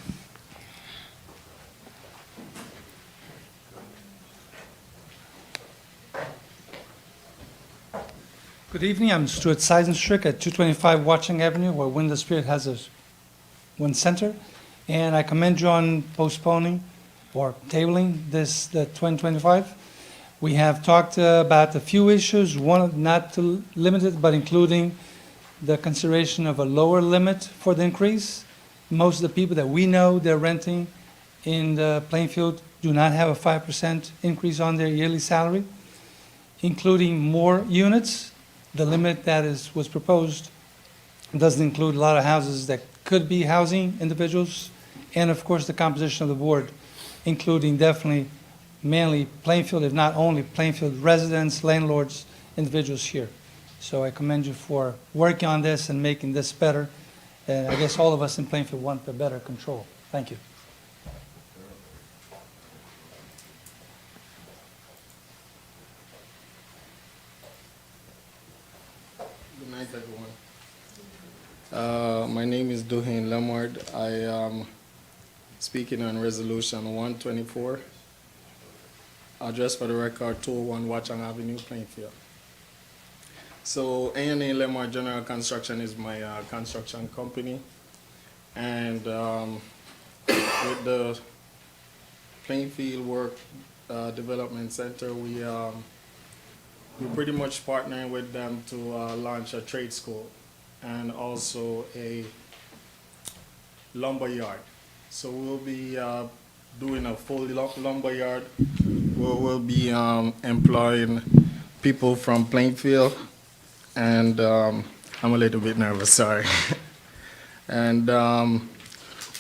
E: Good evening, I'm Stuart Seisenstrick at 225 Watching Avenue, where Wind the Spirit has one center. And I commend you on postponing or tabling the 2025. We have talked about a few issues, one not too limited, but including the consideration of a lower limit for the increase. Most of the people that we know they're renting in the Plainfield do not have a 5% increase on their yearly salary, including more units. The limit that was proposed doesn't include a lot of houses that could be housing individuals, and of course the composition of the board, including definitely mainly Plainfield, if not only Plainfield residents, landlords, individuals here. So I commend you for working on this and making this better. And I guess all of us in Plainfield want the better control. Thank you.
I: Good night, everyone. My name is Duhain Lemard. I am speaking on Resolution 124. Address for the record, 201 Watchung Avenue, Plainfield. So A&A Lemard General Construction is my construction company. And with the Plainfield Work Development Center, we're pretty much partnering with them to launch a trade school and also a lumber yard. So we'll be doing a full lumber yard where we'll be employing people from Plainfield, and I'm a little bit nervous, sorry. And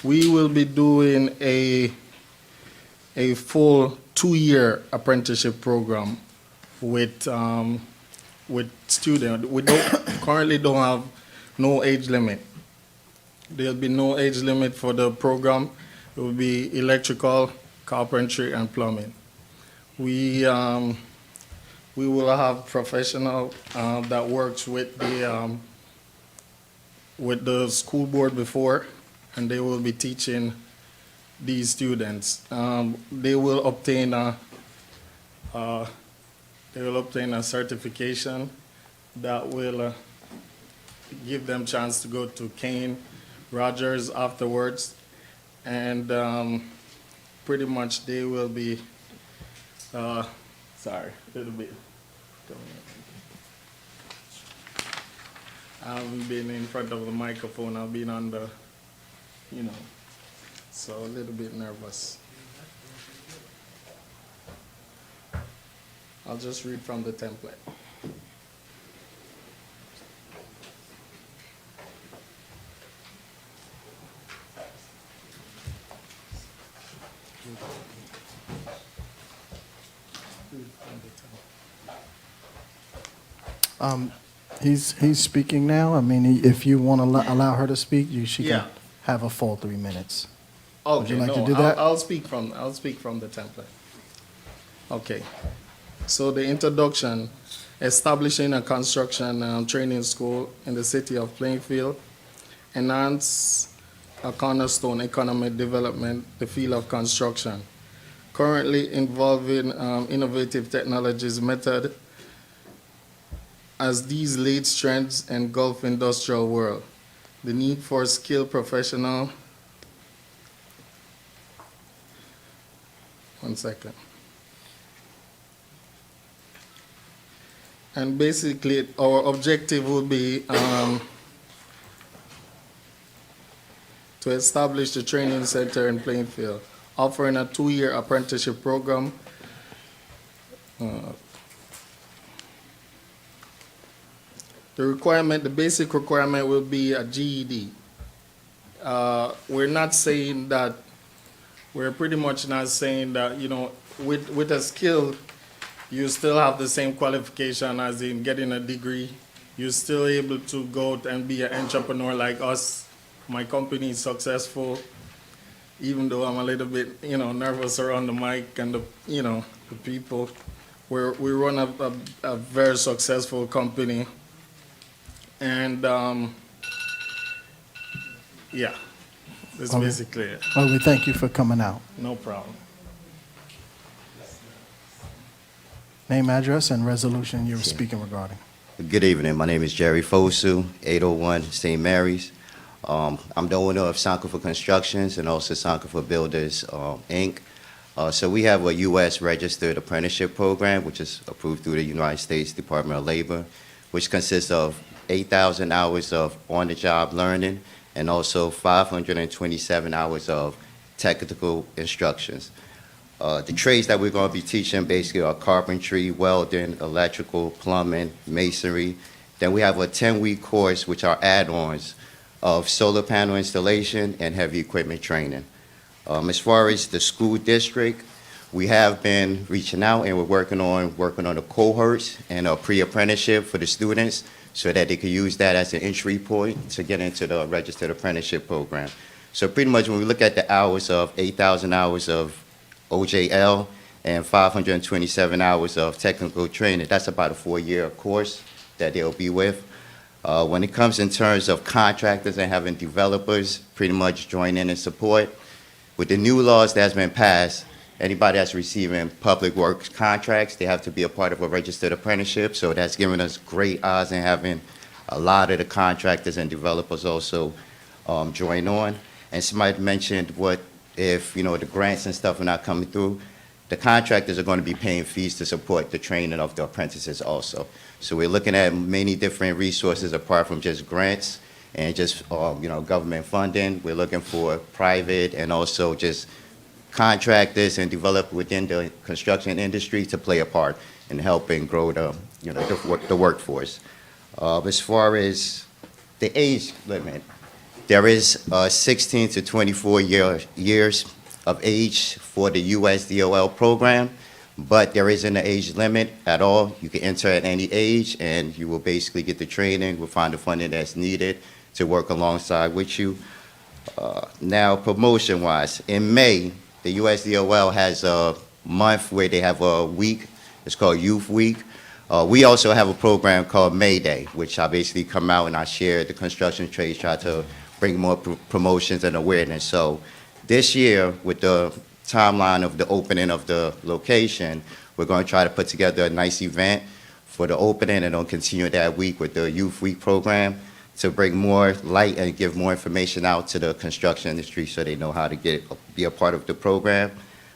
I: we will be doing a full 2-year apprenticeship program with students. We currently don't have no age limit. There'll be no age limit for the program. It will be electrical, carpentry, and plumbing. We will have professional that works with the school board before, and they will be teaching these students. They will obtain a certification that will give them a chance to go to Kane, Rogers afterwards, and pretty much they will be, sorry, a little bit. I haven't been in front of the microphone, I've been on the, so a little bit nervous. I'll just read from the template.
A: He's speaking now. I mean, if you want to allow her to speak, she
I: Yeah.
A: can have a full 3 minutes.
I: Okay,
A: Would you like
I: no,
A: to do that?
I: I'll speak from the template. Okay, so the introduction, establishing a construction training school in the city of Plainfield, enhance a cornerstone economic development, the field of construction, currently involving innovative technologies method as these latest trends engulf industrial world. The need for skilled professional. One second. And basically, our objective will be to establish the training center in Plainfield, offering a 2-year apprenticeship program. The basic requirement will be a GED. We're pretty much not saying that, with a skill, you still have the same qualification as in getting a degree. You're still able to go out and be an entrepreneur like us. My company is successful. even though I'm a little bit, nervous around the mic and the people. We run a very successful company, and yeah, that's
A: Okay.
I: basically it.
A: Well, we thank you for coming out.
I: No problem.
A: Name, address, and resolution you were speaking regarding.
J: Good evening. My name is Jerry Fosu, 801 St. Mary's. I'm the owner of Sankofa Constructions and also Sankofa Builders, Inc. So we have a U.S. registered apprenticeship program, which is approved through the United States Department of Labor, which consists of 8,000 hours of on-the-job learning and also 527 hours of technical instructions. The trades that we're going to be teaching basically are carpentry, welding, electrical, plumbing, masonry. Then we have a 10-week course, which are add-ons of solar panel installation and heavy equipment training. As far as the school district, we have been reaching out and we're working on the cohorts and a pre-apprenticeship for the students so that they can use that as an entry point to get into the registered apprenticeship program. So pretty much when we look at the hours of 8,000 hours of OJL and 527 hours of technical training, that's about a 4-year course that they'll be with. When it comes in terms of contractors and having developers pretty much join in and support, with the new laws that's been passed, anybody that's receiving public works contracts, they have to be a part of a registered apprenticeship. So that's giving us great odds in having a lot of the contractors and developers also join on. And somebody mentioned what if, the grants and stuff are not coming through, the contractors are going to be paying fees to support the training of the apprentices also. So we're looking at many different resources apart from just grants and just, government funding. We're looking for private and also just contractors and developers within the construction industry to play a part in helping grow the workforce. As far as the age limit, there is 16 to 24 years of age for the USDOL program, but there isn't an age limit at all. You can enter at any age, and you will basically get the training. We'll find the funding that's needed to work alongside with you. Now, promotion-wise, in May, the USDOL has a month where they have a week. It's called Youth Week. We also have a program called May Day, which I basically come out and I share the construction trades, try to bring more promotions and awareness. So this year, with the timeline of the opening of the location, we're going to try to put together a nice event for the opening and then continue that week with the Youth Week program to bring more light and give more information out to the construction industry so they know how to be a part of the program.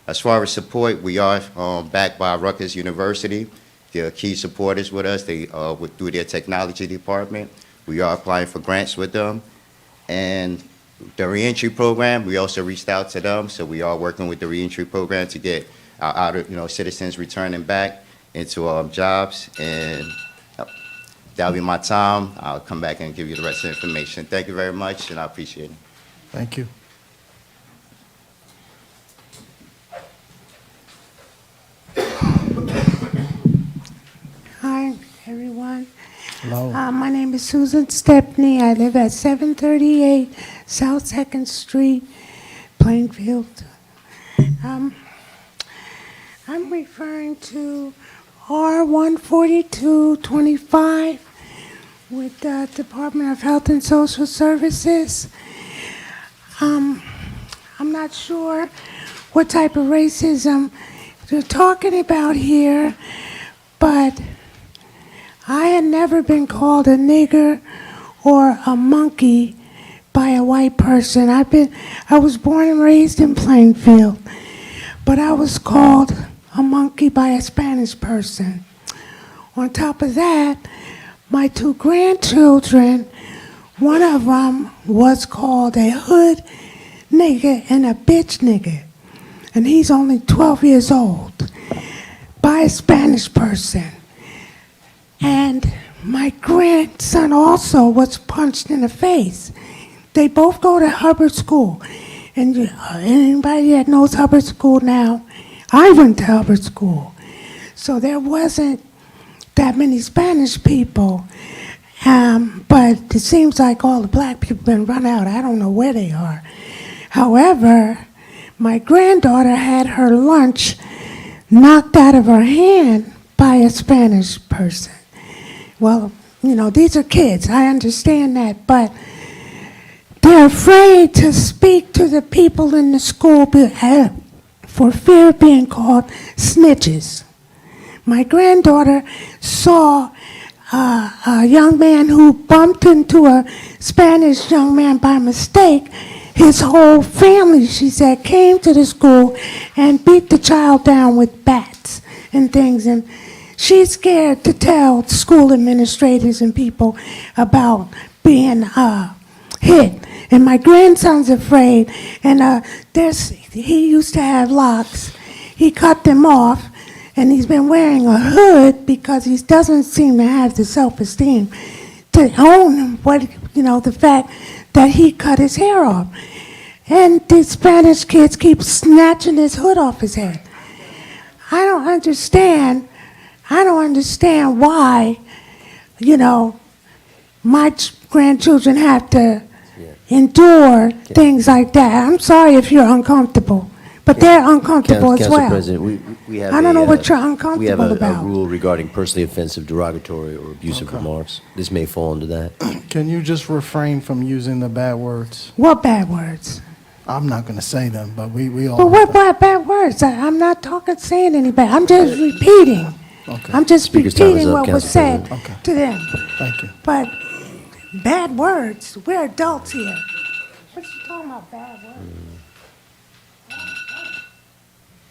J: As far as support, we are backed by Rutgers University. They're key supporters with us. They through their technology department. We are applying for grants with them. And the reentry program, we also reached out to them, so we are working with the reentry program to get our citizens returning back into jobs. And that'll be my time. I'll come back and give you the rest of the information. Thank you very much, and I appreciate it.
A: Thank you.
M: Hi, everyone.
A: Hello.
M: My name is Susan Stepney. I live at 738 South 2nd Street, Plainfield. I'm referring to R-14225 with the Department of Health and Social Services. I'm not sure what type of racism they're talking about here, but I had never been called a nigger or a monkey by a white person. I was born and raised in Plainfield, but I was called a monkey by a Spanish person. On top of that, my 2 grandchildren, one of them was called a hood nigger and a bitch nigger, and he's only 12 years old, by a Spanish person. And my grandson also was punched in the face. They both go to Hubbard School. And anybody that knows Hubbard School now, I went to Hubbard School. So there wasn't that many Spanish people. But it seems like all the black people have been run out. I don't know where they are. However, My granddaughter had her lunch knocked out of her hand by a Spanish person. Well, you know, these are kids, I understand that, but they're afraid to speak to the people in the school for fear of being called snitches. My granddaughter saw a young man who bumped into a Spanish young man by mistake. His whole family, she said, came to the school and beat the child down with bats and things. And she's scared to tell school administrators and people about being hit. And my grandson's afraid. And he used to have locks. He cut them off. And he's been wearing a hood because he doesn't seem to have the self-esteem to own the fact that he cut his hair off. And the Spanish kids keep snatching his hood off his head. I don't understand why, my grandchildren have to endure things like that. I'm sorry if you're uncomfortable, but they're uncomfortable as
U: Council
M: well.
U: President, we have
M: I don't know what you're
U: we have
M: uncomfortable
U: a
M: about.
U: rule regarding personally offensive, derogatory, or abusive remarks. This may fall into that.
A: Can you just refrain from using the bad words?
M: What bad words?
A: I'm not going to say them, but we all.
M: But what bad words? I'm not saying any bad. I'm just repeating.
A: Okay.
M: I'm just
U: Speaker's time is
M: repeating
U: up,
M: what was
U: Council
M: said
U: President.
M: to them.
A: Thank you.
M: But bad words, we're adults here. What you talking about, bad words?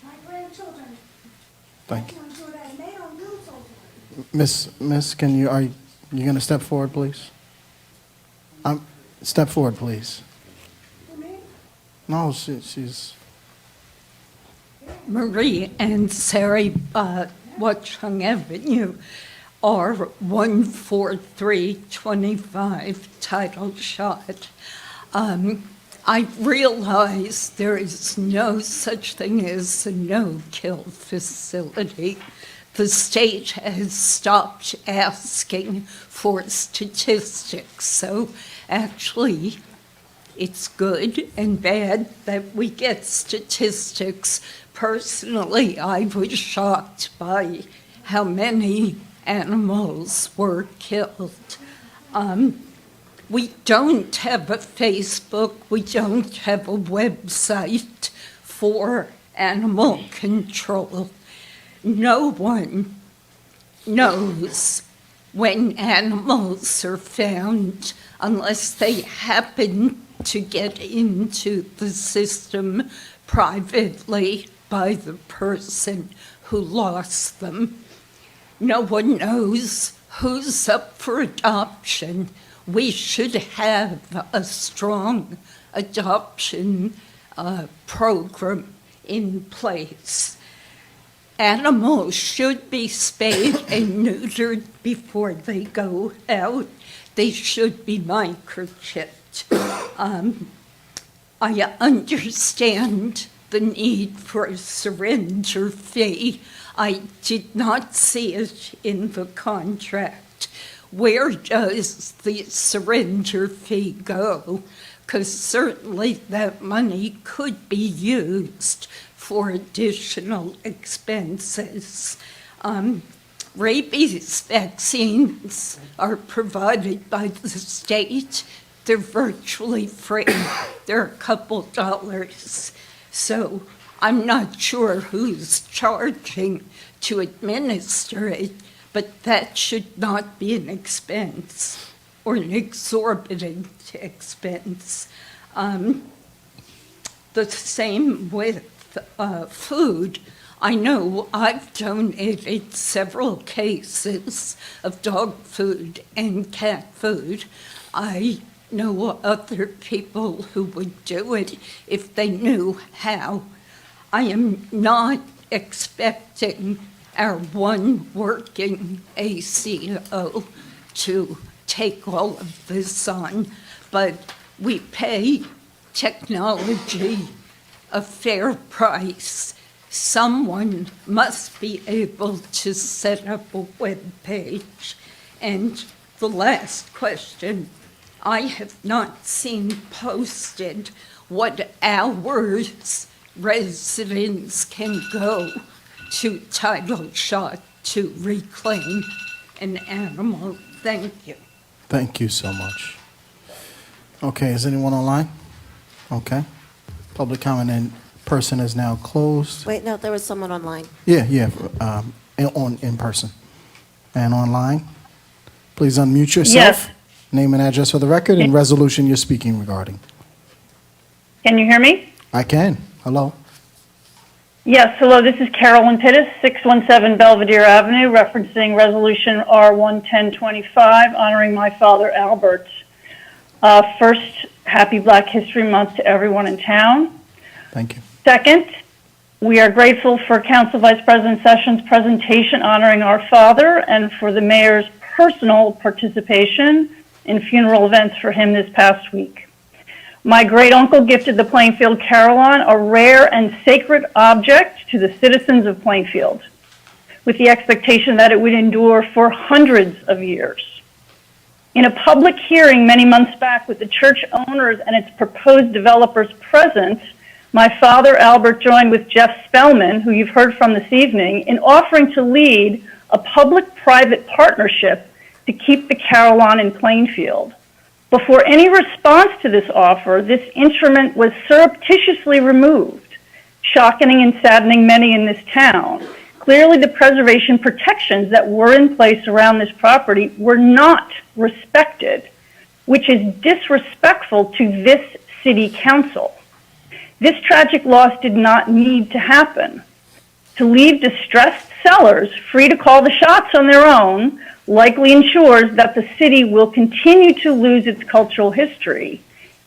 M: My grandchildren,
A: Thank you.
M: don't do that, and they don't use those words.
A: Miss, are you going to step forward, please? Step forward, please. No, she's.
L: Marie and Sarah Watchung Avenue are 14325 title shot. I realize there is no such thing as a no-kill facility. The state has stopped asking for statistics, so actually it's good and bad that we get statistics. Personally, I was shocked by how many animals were killed. We don't have a Facebook, we don't have a website for animal control. No one knows when animals are found unless they happen to get into the system privately by the person who lost them. No one knows who's up for adoption. We should have a strong adoption program in place. Animals should be spayed and neutered before they go out. They should be microchipped. I understand the need for a surrender fee. I did not see it in the contract. Where does the surrender fee go? Because certainly that money could be used for additional expenses. Rabies vaccines are provided by the state. They're virtually free. They're a couple dollars. So I'm not sure who's charging to administer it, but that should not be an expense or an exorbitant expense. The same with food. I know I've donated several cases of dog food and cat food. I know other people who would do it if they knew how. I am not expecting our one working ACO to take all of this on, but we pay technology a fair price. Someone must be able to set up a web page. And the last question, I have not seen posted what hours residents can go to title shot to reclaim an animal. Thank you.
A: Thank you so much. Okay, is anyone online? Okay. Public comment in person is now closed.
P: Wait, no, there was someone online.
A: Yeah, in person. And online? Please unmute yourself.
Q: Yes.
A: Name and address for the record and resolution you're speaking regarding.
Q: Can you hear me?
A: I can. Hello.
Q: Yes, hello, this is Carolyn Pittis, 617 Belvedere Avenue, referencing Resolution R11025, honoring my father, Albert. First, happy Black History Month to everyone in town.
A: Thank you.
Q: Second, we are grateful for Council Vice President Sessions' presentation honoring our father and for the mayor's personal participation in funeral events for him this past week. My great-uncle gifted the Plainfield Carillon, a rare and sacred object, to the citizens of Plainfield, with the expectation that it would endure for hundreds of years. In a public hearing many months back with the church owners and its proposed developers present, my father, Albert, joined with Jeff Spellman, who you've heard from this evening, in offering to lead a public-private partnership to keep the Carillon in Plainfield. Before any response to this offer, this instrument was surreptitiously removed, shocking and saddening many in this town. Clearly, the preservation protections that were in place around this property were not respected, which is disrespectful to this city council. This tragic loss did not need to happen. To leave distressed sellers free to call the shots on their own likely ensures that the city will continue to lose its cultural history,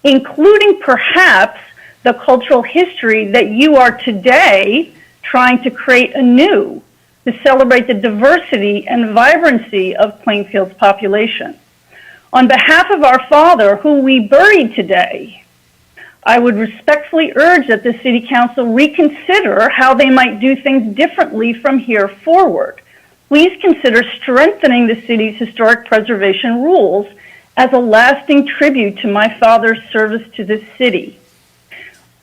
Q: including perhaps the cultural history that you are today trying to create anew to celebrate the diversity and vibrancy of Plainfield's population. On behalf of our father, who we buried today, I would respectfully urge that the City Council reconsider how they might do things differently from here forward. Please consider strengthening the city's historic preservation rules as a lasting tribute to my father's service to this city.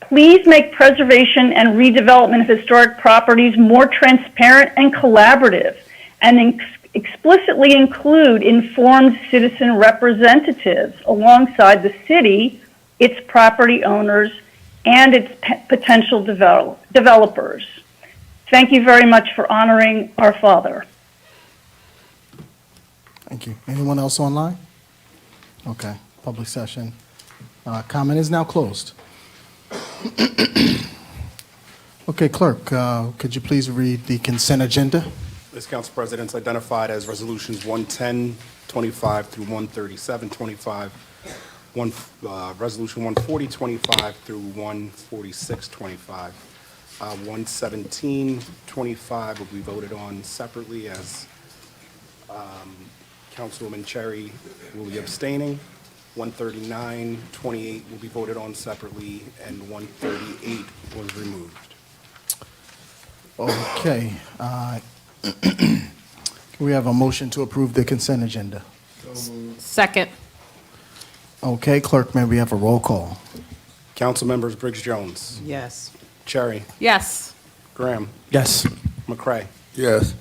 Q: Please make preservation and redevelopment of historic properties more transparent and collaborative, and explicitly include informed citizen representatives alongside the city, its property owners, and its potential developers. Thank you very much for honoring our father.
A: Thank you. Anyone else online? Okay, public session. Comment is now closed. Okay, clerk, could you please read the consent agenda?
W: This Council President's identified as Resolutions 11025 through 13725, Resolution 14025 through 14625. 11725 will be voted on separately as Councilwoman Cherry will be abstaining. 13928 will be voted on separately, and 138 was removed.
A: Okay. Can we have a motion to approve the consent agenda?
D: Second.
A: Okay, clerk, may we have a roll call?
W: Council members Briggs Jones.
N: Yes.
W: Cherry.
D: Yes.
W: Graham.
A: Yes.
W: McCray.
G: Yes.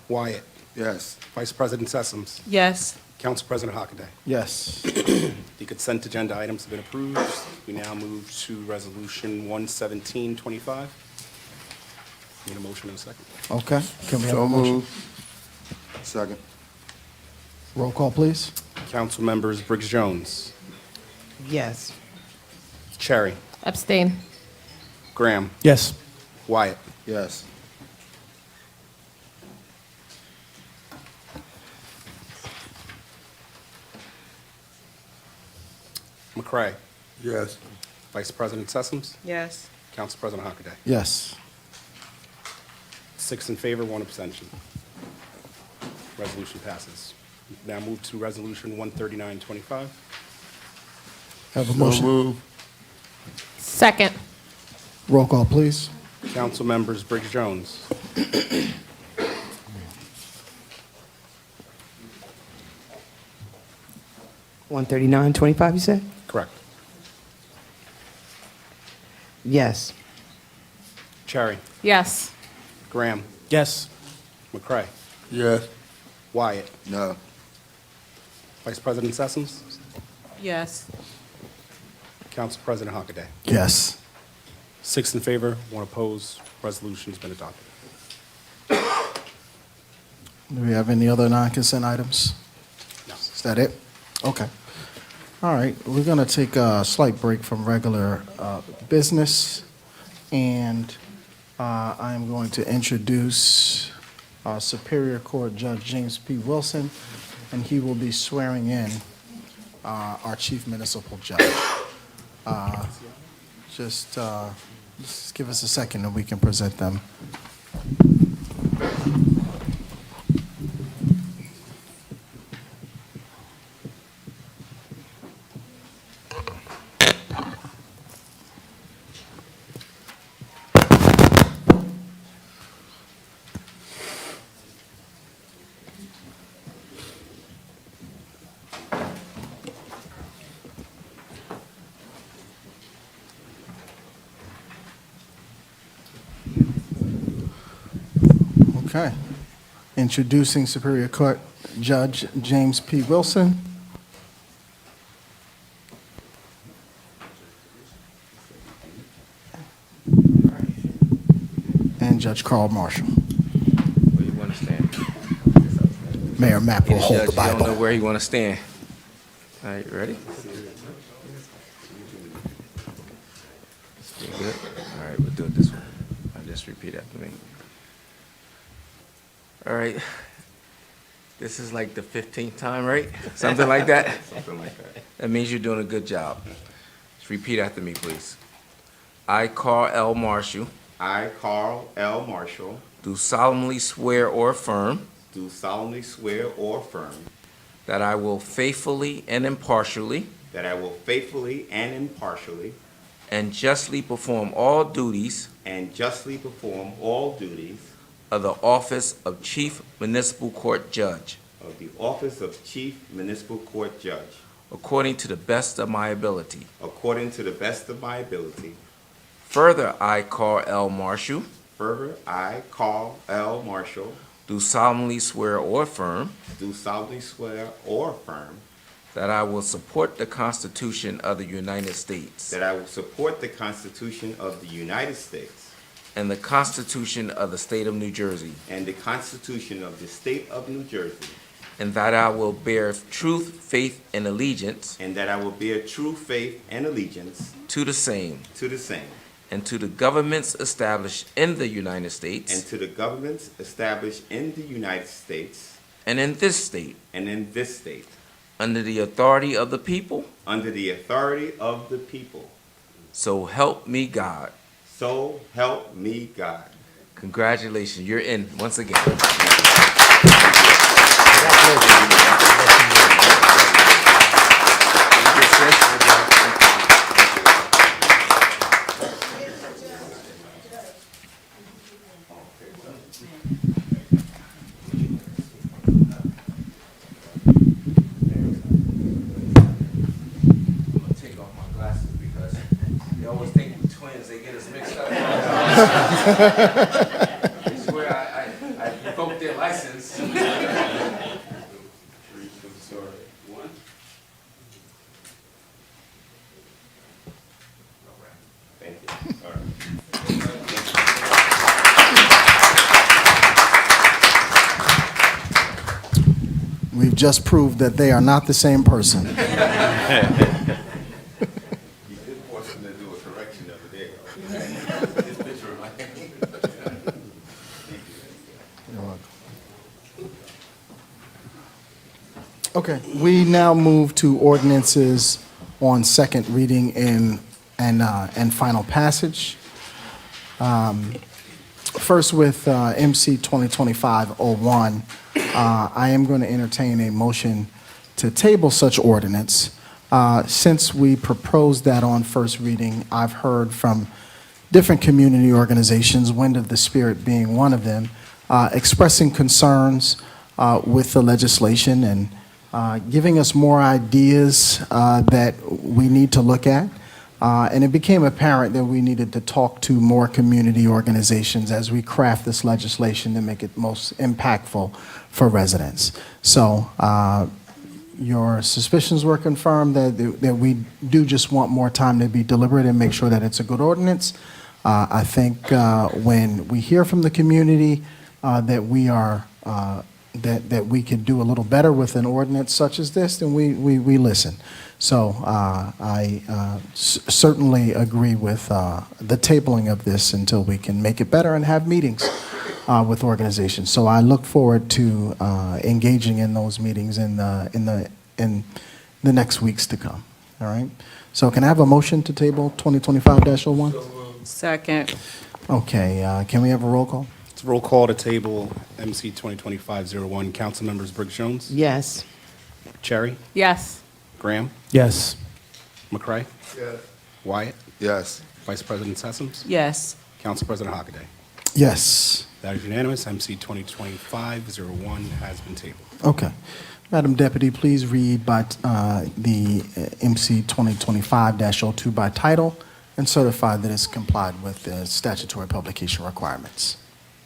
W: Wyatt.
G: Yes.
W: Vice President Sessoms.
D: Yes.
W: Council President Hockaday.
A: Yes.
W: The consent agenda items have been approved. We now move to Resolution 11725. Need a motion in a second.
A: Okay. Can we have
G: So
A: a motion?
G: moved. Second.
A: Roll call, please.
W: Council members Briggs Jones.
N: Yes.
W: Cherry.
D: Abstain.
W: Graham.
A: Yes.
W: Wyatt.
G: Yes.
W: McCray.
G: Yes.
W: Vice President Sessoms.
C: Yes.
W: Council President Hockaday.
A: Yes.
W: 6 in favor, 1 abstention. Resolution passes. Now move to Resolution 13925.
A: Have a
G: So
A: motion.
G: moved.
D: Second.
A: Roll call, please.
W: Council members Briggs Jones.
N: 139.25, you said?
W: Correct.
N: Yes.
W: Cherry.
D: Yes.
W: Graham.
A: Yes.
W: McCray.
G: Yes.
W: Wyatt.
G: No.
W: Vice President Sessoms.
D: Yes.
W: Council President Hockaday.
A: Yes.
W: 6 in favor, 1 opposed. Resolution's been adopted.
A: Do we have any other non-consent items?
W: No.
A: Is that it? Okay. All right, we're going to take a slight break from regular business, and I am going to introduce Superior Court Judge James P. Wilson, and he will be swearing in our Chief Municipal Judge. Just give us a second and we can present them. Okay. Introducing Superior Court Judge James P. Wilson. And Judge Carl Marshall.
F: Where you want to stand?
A: Mayor Mapp will hold the
F: Judge, you don't know
A: Bible.
F: where you want to stand. All right, ready? You good? All right, we'll do it this way. I'll just repeat after me. All right. This is like the 15th time, right? Something like that?
W: Something like that.
F: That means you're doing a good job. Just repeat after me, please. I, Carl L. Marshall,
J: I, Carl L. Marshall,
F: do solemnly swear or affirm
J: do solemnly swear or affirm
F: that I will faithfully and impartially
J: that I will faithfully and impartially
F: and justly perform all duties
J: and justly perform all duties
F: of the office of Chief Municipal Court Judge,
J: of the office of Chief Municipal Court Judge,
F: according to the best of my ability.
J: according to the best of my ability.
F: Further, I, Carl L. Marshall,
J: Further, I, Carl L. Marshall,
F: do solemnly swear or affirm
J: do solemnly swear or affirm
F: that I will support the Constitution of the United States
J: that I will support the Constitution of the United States
F: and the Constitution of the State of New Jersey,
J: and the Constitution of the State of New Jersey,
F: and that I will bear truth, faith, and allegiance
J: and that I will bear true faith and allegiance
F: to the same
J: to the same,
F: and to the governments established in the United
J: and
F: States
J: to the governments established in the United States
F: and in this state,
J: and in this state,
F: under the authority of the people,
J: under the authority of the people.
F: so help me God.
J: So help me God.
F: Congratulations, you're in once again. Take off my glasses because they always think we're twins, they get us mixed up. I swear I revoked their license.
J: Thank you. All right.
A: We've just proved that they are not the same person.
J: You did force them to do a correction the other day. This picture of my
A: Okay, we now move to ordinances on second reading and final passage. First with MC 2025-01, I am going to entertain a motion to table such ordinance. Since we proposed that on first reading, I've heard from different community organizations, Wind of the Spirit being one of them, expressing concerns with the legislation and giving us more ideas that we need to look at. And it became apparent that we needed to talk to more community organizations as we craft this legislation to make it most impactful for residents. So your suspicions were confirmed that we do just want more time to be deliberate and make sure that it's a good ordinance. I think when we hear from the community that we are that we can do a little better with an ordinance such as this, then we listen. So I certainly agree with the tabling of this until we can make it better and have meetings with organizations. So I look forward to engaging in those meetings in the next weeks to come. All right. So can I have a motion to table 2025-01?
C: Second.
A: Okay. Can we have a roll call?
W: It's a roll call to table MC 2025-01. Council members Briggs Jones,
N: Yes.
W: Cherry,
D: Yes.
W: Graham,
A: Yes.
W: McCray,
G: Yes.
W: Wyatt,
G: Yes.
W: Vice President Sessoms,
C: Yes.
W: Council President Hockaday.
A: Yes.
W: That is unanimous. MC 2025-01 has been tabled.
A: Okay. Madam Deputy, please read by the MC 2025-02 by title and certify that it's complied with the statutory publication requirements.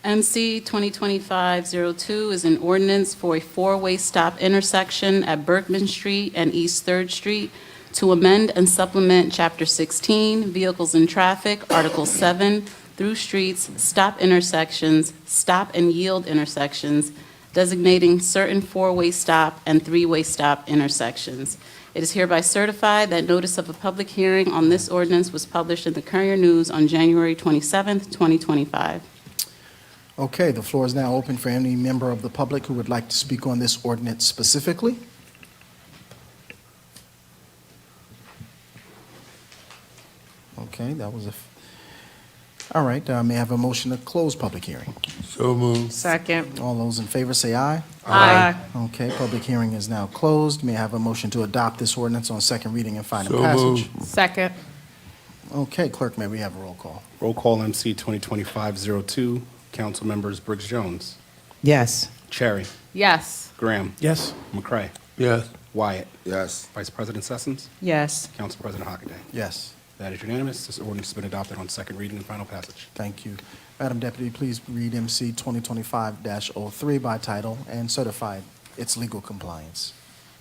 H: MC 2025-02 is an ordinance for a four-way stop intersection at Berkman Street and East 3rd Street to amend and supplement Chapter 16, Vehicles and Traffic, Article 7, through streets, stop intersections, stop and yield intersections, designating certain four-way stop and three-way stop intersections. It is hereby certified that notice of a public hearing on this ordinance was published in the Courier News on January 27th, 2025.
A: Okay, the floor is now open for any member of the public who would like to speak on this ordinance specifically. Okay, that was all right, may I have a motion to close public hearing?
U: So moved.
C: Second.
A: All those in favor say aye.
C: Aye.
A: Okay, public hearing is now closed. May I have a motion to adopt this ordinance on second reading and final
U: So
A: passage?
U: moved.
D: Second.
A: Okay, clerk, may we have a roll call?
W: Roll call MC 2025-02. Council members Briggs Jones,
N: Yes.
W: Cherry,
D: Yes.
W: Graham,
A: Yes.
W: McCray,
U: Yes.
W: Wyatt,
G: Yes.
W: Vice President Sessoms,
C: Yes.
W: Council President Hockaday.
A: Yes.
W: That is unanimous. This ordinance has been adopted on second reading and final passage.
A: Thank you. Madam Deputy, please read MC 2025-03 by title and certify its legal compliance.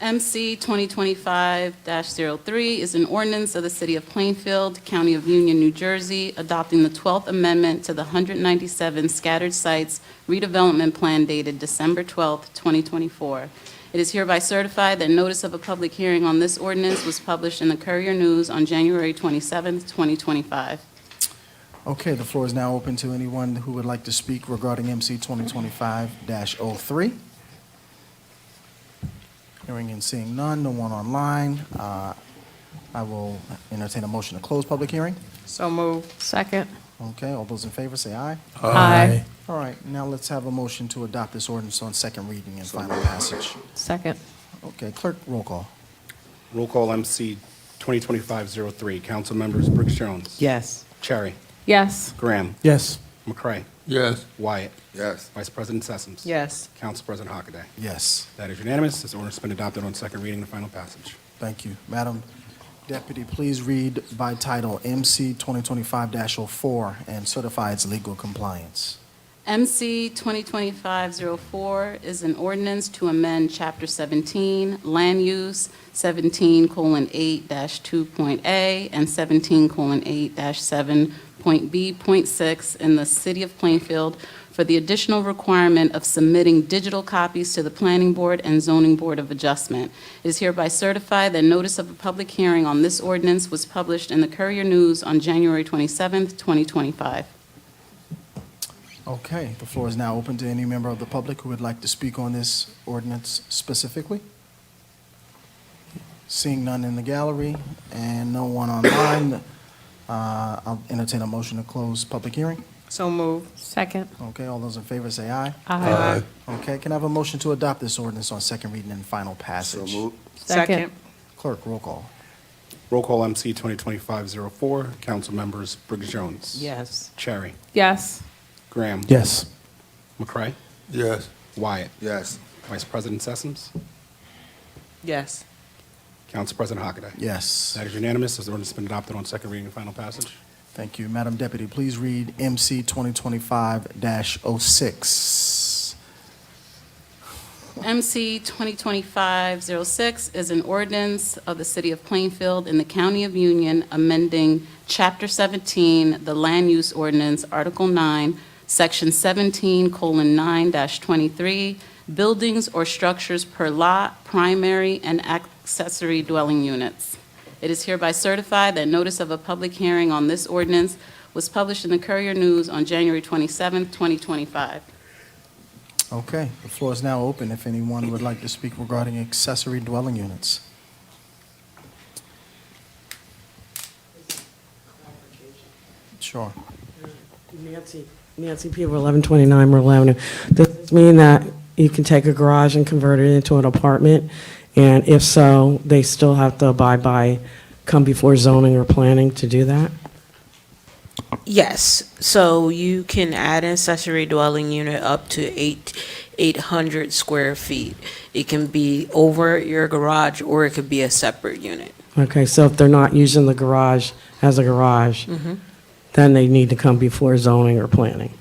H: MC 2025-03 is an ordinance of the City of Plainfield, County of Union, New Jersey, adopting the 12th Amendment to the 197 Scattered Sites Redevelopment Plan dated December 12th, 2024. It is hereby certified that notice of a public hearing on this ordinance was published in the Courier News on January 27th, 2025.
A: Okay, the floor is now open to anyone who would like to speak regarding MC 2025-03. Hearing and seeing none, no one online. I will entertain a motion to close public hearing.
C: So moved.
D: Second.
A: Okay, all those in favor say aye.
D: Aye.
A: All right, now let's have a motion to adopt this ordinance on second reading and final passage.
D: Second.
A: Okay, clerk, roll call.
W: Roll call MC 2025-03. Council members Briggs Jones,
N: Yes.
W: Cherry,
D: Yes.
W: Graham,
A: Yes.
W: McCray,
U: Yes.
W: Wyatt,
G: Yes.
W: Vice President Sessoms,
C: Yes.
W: Council President Hockaday.
A: Yes,
W: That is unanimous. This ordinance has been adopted on second reading and final passage.
A: thank you. Madam Deputy, please read by title MC 2025-04 and certify its legal compliance.
H: MC 2025-04 is an ordinance to amend Chapter 17, Land Use, 17:8-2.a and 17:8-7.b.6 in the City of Plainfield for the additional requirement of submitting digital copies to the Planning Board and Zoning Board of Adjustment. It is hereby certified that notice of a public hearing on this ordinance was published in the Courier News on January 27th, 2025.
A: Okay, the floor is now open to any member of the public who would like to speak on this ordinance specifically. Seeing none in the gallery and no one online, I'll entertain a motion to close public hearing.
C: So moved.
D: Second.
A: Okay, all those in favor say aye.
D: Aye.
A: Okay, can I have a motion to adopt this ordinance on second reading and final passage?
G: So moved.
C: Second.
A: Clerk, roll call.
W: Roll call MC 2025-04. Council members Briggs Jones,
N: Yes.
W: Cherry,
D: Yes.
W: Graham,
A: Yes.
W: McCray,
U: Yes.
W: Wyatt,
G: Yes.
W: Vice President Sessoms,
C: Yes.
W: Council President Hockaday.
A: Yes.
W: That is unanimous. This ordinance has been adopted on second reading and final passage.
A: Thank you. Madam Deputy, please read MC 2025-06.
H: MC 2025-06 is an ordinance of the City of Plainfield in the County of Union amending Chapter 17, the Land Use Ordinance, Article 9, Section 17:9-23, buildings or structures per lot, primary and accessory dwelling units. It is hereby certified that notice of a public hearing on this ordinance was published in the Courier News on January 27, 2025.
A: Okay, the floor is now open if anyone would like to speak regarding accessory dwelling units. Sure.
B: Nancy Peeble, 1129 Myrtle Avenue. Does this mean that you can take a garage and convert it into an apartment? And if so, they still have to abide by, come before zoning or planning to do that?
K: Yes, so you can add an accessory dwelling unit up to 800 square feet. It can be over your garage, or it could be a separate unit.
B: Okay, so if they're not using the garage as a garage, then they need to come before zoning or planning.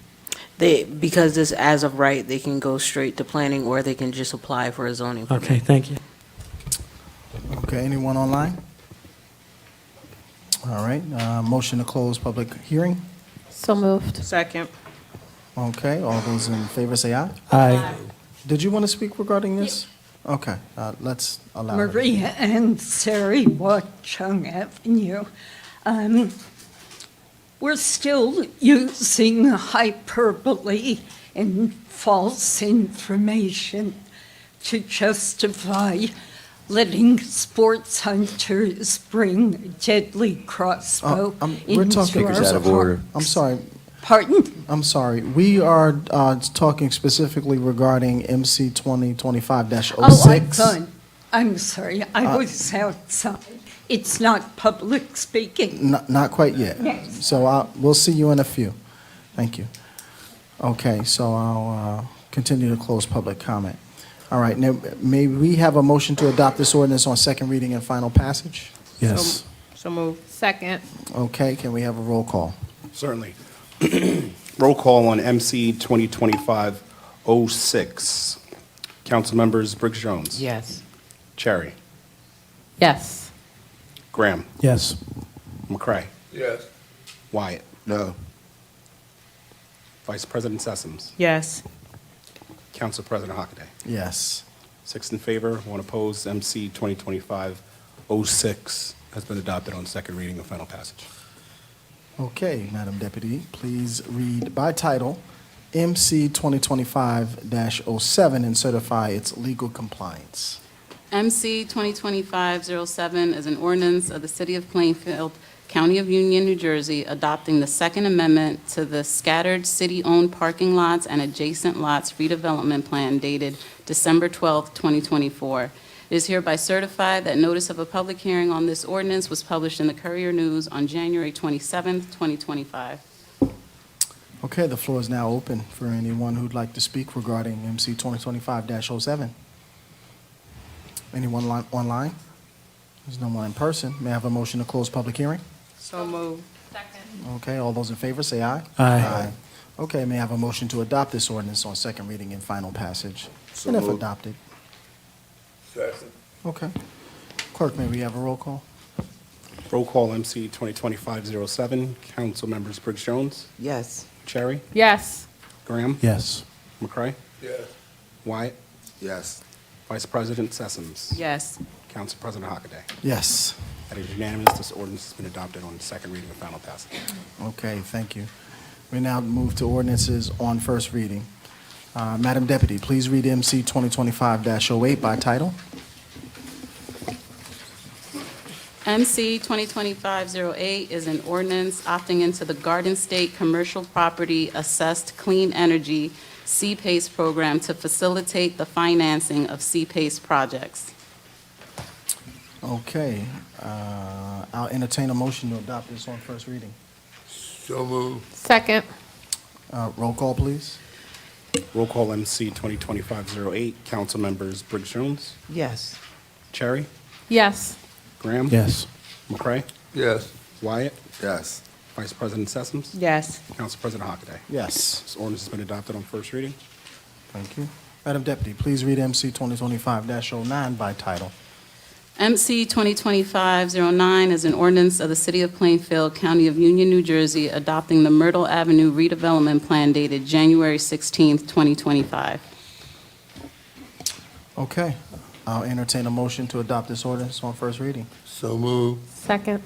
K: Because this as of right, they can go straight to planning, or they can just apply for a zoning permit.
B: Okay, thank you.
A: Okay, anyone online? All right, motion to close public hearing.
D: So moved.
C: Second.
A: Okay, all those in favor say aye.
S: Aye.
A: Did you want to speak regarding this? Okay, let's allow it.
L: Maria and Sari Watchung Avenue. We're still using hyperbole and false information to justify letting sports hunters bring a deadly crossbow
A: We're
L: into
A: talking.
L: our
U: out of order.
A: I'm sorry.
L: Pardon?
A: I'm sorry. We are talking specifically regarding MC 2025-06.
L: Oh, I'm done. I'm sorry, I was outside. It's not public speaking.
A: Not quite yet.
L: Yes.
A: So we'll see you in a few. Thank you. Okay, so I'll continue to close public comment. All right, now, may we have a motion to adopt this ordinance on second reading and final passage?
S: Yes.
C: So moved.
D: Second.
A: Okay, can we have a roll call?
W: Certainly. Roll call on MC 2025-06. Council members Briggs Jones.
N: Yes.
W: Cherry.
D: Yes.
W: Graham.
S: Yes.
W: McCray.
F: Yes.
W: Wyatt.
G: No.
W: Vice President Sessoms.
C: Yes.
W: Council President Hockaday.
A: Yes.
W: 6 in favor, 1 opposed. MC 2025-06 has been adopted on second reading and final passage.
A: Okay, Madam Deputy, please read by title MC 2025-07 and certify its legal compliance.
H: MC 2025-07 is an ordinance of the City of Plainfield, County of Union, New Jersey, adopting the Second Amendment to the scattered city-owned parking lots and adjacent lots redevelopment plan dated December 12, 2024. It is hereby certified that notice of a public hearing on this ordinance was published in the Courier News on January 27, 2025.
A: Okay, the floor is now open for anyone who'd like to speak regarding MC 2025-07. Anyone online? There's no one in person. May I have a motion to close public hearing?
C: So moved.
A: Okay, all those in favor say aye.
S: Aye.
A: Okay, may I have a motion to adopt this ordinance on second reading and final passage?
G: So
A: And if
G: moved.
A: adopted.
F: Second.
A: Okay. Clerk, may we have a roll call?
W: Roll call MC 2025-07. Council members Briggs Jones.
N: Yes.
W: Cherry.
D: Yes.
W: Graham.
S: Yes.
W: McCray.
F: Yes.
W: Wyatt.
G: Yes.
W: Vice President Sessoms.
C: Yes.
W: Council President Hockaday.
A: Yes.
W: That is unanimous. This ordinance has been adopted on second reading and final passage.
A: Okay, thank you. We now move to ordinances on first reading. Madam Deputy, please read MC 2025-08 by title.
H: MC 2025-08 is an ordinance opting into the Garden State Commercial Property Assessed Clean Energy CPACE program to facilitate the financing of CPACE projects.
A: Okay, I'll entertain a motion to adopt this on first reading.
F: So moved.
D: Second.
A: Roll call, please.
W: Roll call MC 2025-08. Council members Briggs Jones.
N: Yes.
W: Cherry.
D: Yes.
W: Graham?
A: Yes.
W: McCray?
T: Yes.
W: Wyatt?
G: Yes.
W: Vice President Sessoms?
C: Yes.
W: Council President Hockaday.
A: Yes.
W: This ordinance has been adopted on first reading.
A: Thank you. Madam Deputy, please read MC 2025-09 by title.
H: MC 2025-09 is an ordinance of the City of Plainfield, County of Union, New Jersey, adopting the Myrtle Avenue redevelopment plan dated January 16th, 2025.
A: Okay. I'll entertain a motion to adopt this ordinance on first reading.
T: So move.
D: Second.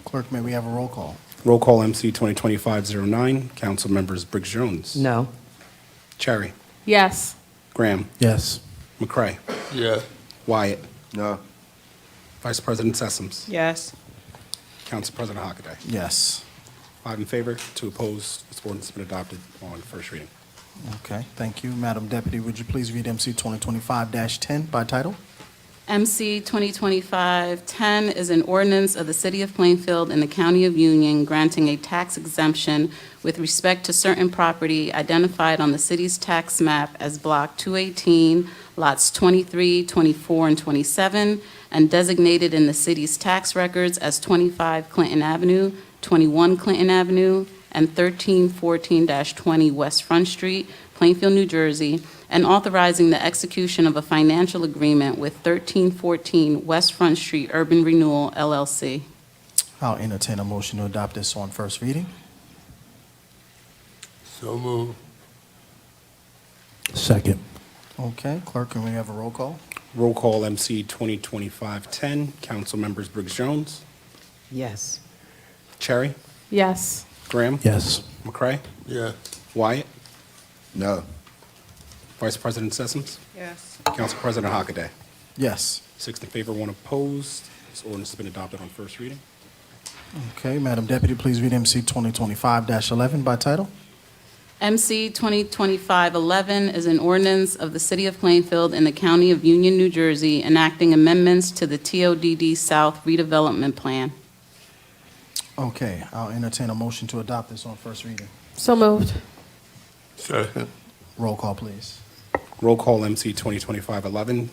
A: Clerk, may we have a roll call?
W: Roll call MC 2025-09. Council members Briggs Jones.
N: No.
W: Cherry.
D: Yes.
W: Graham.
A: Yes.
W: McCray.
T: Yes.
W: Wyatt.
G: No.
W: Vice President Sessoms.
C: Yes.
W: Council President Hockaday.
A: Yes.
W: 5 in favor, 2 opposed. This ordinance has been adopted on first reading.
A: Okay, thank you. Madam Deputy, would you please read MC 2025-10 by title?
H: MC 2025-10 is an ordinance of the City of Plainfield and the County of Union granting a tax exemption with respect to certain property identified on the city's tax map as Block 218, lots 23, 24, and 27, and designated in the city's tax records as 25 Clinton Avenue, 21 Clinton Avenue, and 1314-20 West Front Street, Plainfield, New Jersey, and authorizing the execution of a financial agreement with 1314 West Front Street Urban Renewal, LLC.
A: I'll entertain a motion to adopt this on first reading.
T: So move.
A: Second. Okay, clerk, can we have a roll call?
W: Roll call MC 2025-10. Council members Briggs Jones.
N: Yes.
W: Cherry.
D: Yes.
W: Graham.
A: Yes.
W: McCray.
T: Yes.
W: Wyatt.
G: No.
W: Vice President Sessoms.
C: Yes.
W: Council President Hockaday.
A: Yes.
W: 6 in favor, 1 opposed. This ordinance has been adopted on first reading.
A: Okay, Madam Deputy, please read MC 2025-11 by title.
H: MC 2025-11 is an ordinance of the City of Plainfield and the County of Union, New Jersey, enacting amendments to the TODD South redevelopment plan.
A: Okay, I'll entertain a motion to adopt this on first reading.
D: So moved.
T: Second.
A: Roll call, please.
W: Roll call MC 2025-11.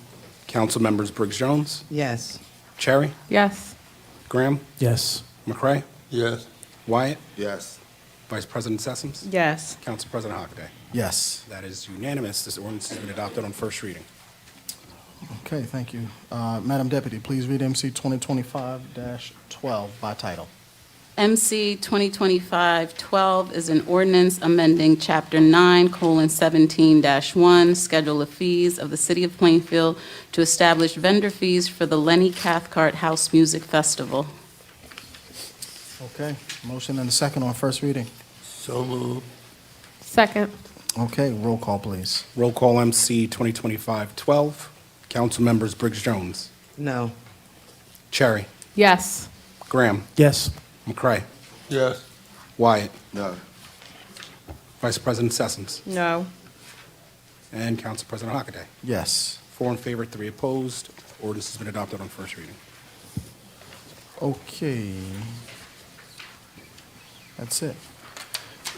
W: Council members Briggs Jones.
N: Yes.
W: Cherry.
D: Yes.
W: Graham.
A: Yes.
W: McCray.
T: Yes.
W: Wyatt.
G: Yes.
W: Vice President Sessoms.
C: Yes.
W: Council President Hockaday.
A: Yes.
W: That is unanimous. This ordinance has been adopted on first reading.
A: Okay, thank you. Madam Deputy, please read MC 2025-12 by title.
H: MC 2025-12 is an ordinance amending Chapter 9:17-1, Schedule of Fees of the City of Plainfield to establish vendor fees for the Lenny Cathcart House Music Festival.
A: Okay, motion and a second on first reading.
T: So move.
D: Second.
A: Okay, roll call, please.
W: Roll call MC 2025-12. Council members Briggs Jones.
N: No.
W: Cherry.
D: Yes.
W: Graham.
A: Yes.
W: McCray.
T: Yes.
W: Wyatt.
G: No.
W: Vice President Sessoms.
C: No.
W: And Council President Hockaday.
A: Yes.
W: 4 in favor, 3 opposed. Ordinance has been adopted on first reading.
A: Okay. That's it.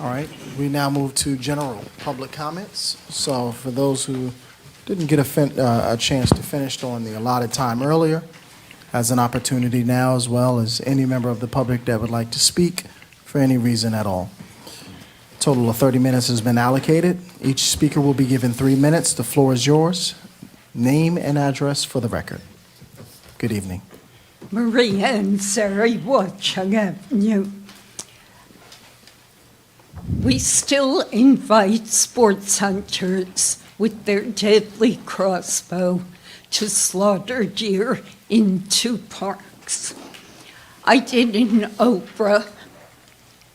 A: All right, we now move to general public comments. So for those who didn't get a chance to finish on the allotted time earlier, has an opportunity now, as well as any member of the public that would like to speak for any reason at all. A total of 30 minutes has been allocated. Each speaker will be given 3 minutes. The floor is yours. Name and address for the record. Good evening.
L: Maria and Surrey, Watchung Avenue. We still invite sports hunters with their deadly crossbow to slaughter deer in 2 parks. I did an Oprah.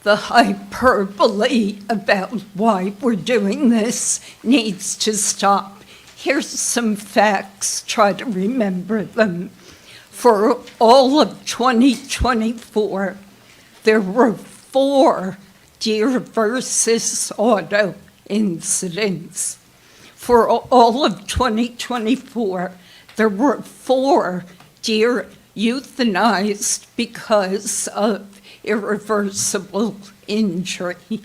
L: The hyperbole about why we're doing this needs to stop. Here's some facts, try to remember them. For all of 2024, there were 4 deer versus auto incidents. For all of 2024, there were 4 deer euthanized because of irreversible injury.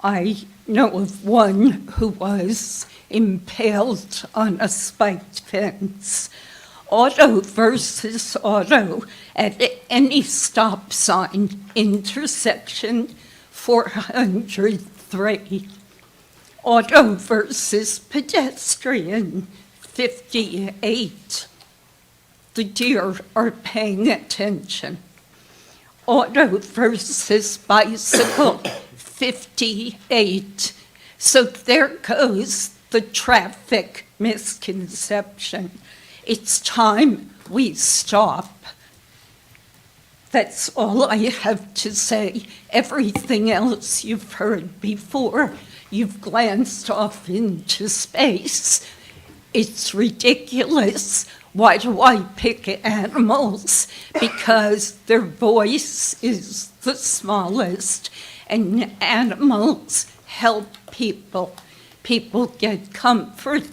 L: I know of one who was impaled on a spiked fence. auto versus auto at any stop sign, intersection 403. Auto versus pedestrian, 58. The deer are paying attention. Auto versus bicycle, 58. So there goes the traffic misconception. It's time we stop. That's all I have to say. Everything else you've heard before. You've glanced off into space. It's ridiculous. Why do I pick animals? Because their voice is the smallest, and animals help people. People get comfort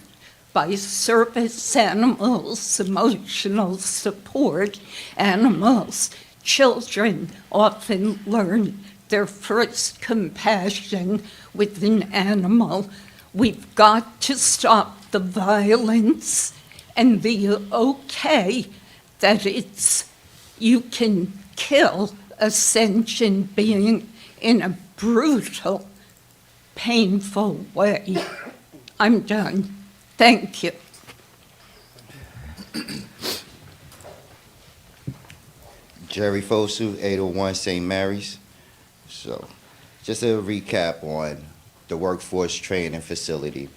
L: by service animals, emotional support animals. Children often learn their first compassion with an animal. We've got to stop the violence and the okay that you can kill a sentient being in a brutal, painful way. I'm done. Thank you.
J: Jerry Fosu, 801 St. Mary's. So, just a recap on the workforce training facility.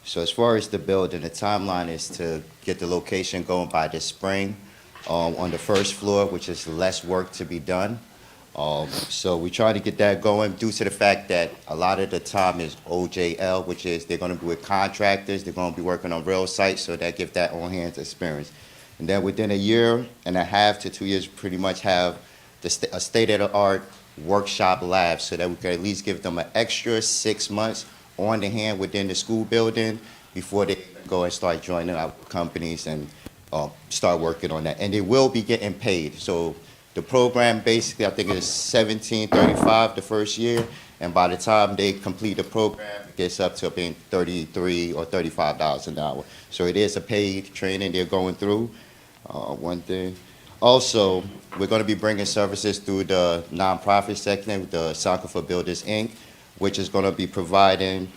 J: So as far as the building, the timeline is to get the location going by this spring on the first floor, which is less work to be done. So we try to get that going due to the fact that a lot of the time is OJL, which is they're going to be with contractors, they're going to be working on real sites, so that gives that on-hands experience. And then within a year and a half to 2 years, pretty much have a state-of-the-art workshop lab so that we can at least give them an extra 6 months on the hand within the school building before they go and start joining our companies and start working on that. And they will be getting paid. So the program basically, I think it is $17.35 the first year, and by the time they complete the program, it gets up to being $33 or $35 an hour. So it is a paid training they're going through. One thing. Also, we're going to be bringing services through the nonprofit section, the Soccer for Builders, Inc., which is going to be providing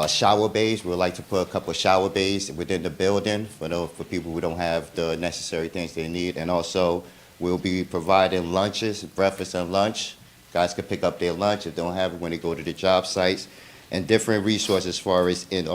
J: shower bays. We'd like to put a couple of shower bays within the building for people who don't have the necessary things they need. And also, we'll be providing lunches, breakfast and lunch. Guys can pick up their lunch if they don't have it when they go to the job sites. And different resources as far as in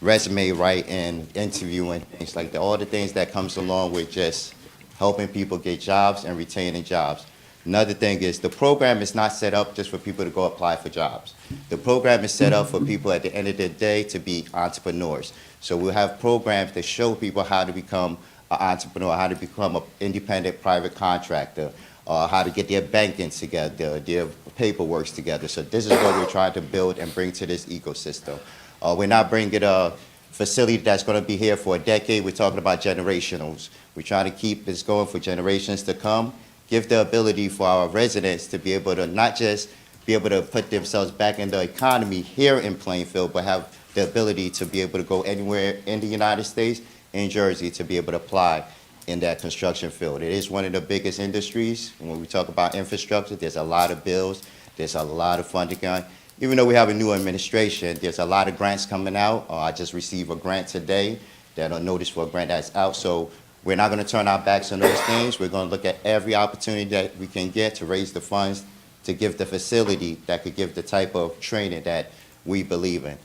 J: resume writing, interviewing, things like that. All the things that comes along with just helping people get jobs and retaining jobs. Another thing is the program is not set up just for people to go apply for jobs. The program is set up for people at the end of the day to be entrepreneurs. So we'll have programs that show people how to become an entrepreneur, how to become an independent private contractor, how to get their banking together, their paperwork together. So this is what we're trying to build and bring to this ecosystem. We're not bringing a facility that's going to be here for a decade. We're talking about generationals. We're trying to keep this going for generations to come. Give the ability for our residents to be able to not just be able to put themselves back in the economy here in Plainfield, but have the ability to be able to go anywhere in the United States, in Jersey, to be able to apply in that construction field. It is one of the biggest industries. When we talk about infrastructure, there's a lot of bills, there's a lot of funding going. Even though we have a new administration, there's a lot of grants coming out. I just received a grant today, that a notice for a grant that's out. So we're not going to turn our backs on those things. We're going to look at every opportunity that we can get to raise the funds to give the facility that could give the type of training that we believe in.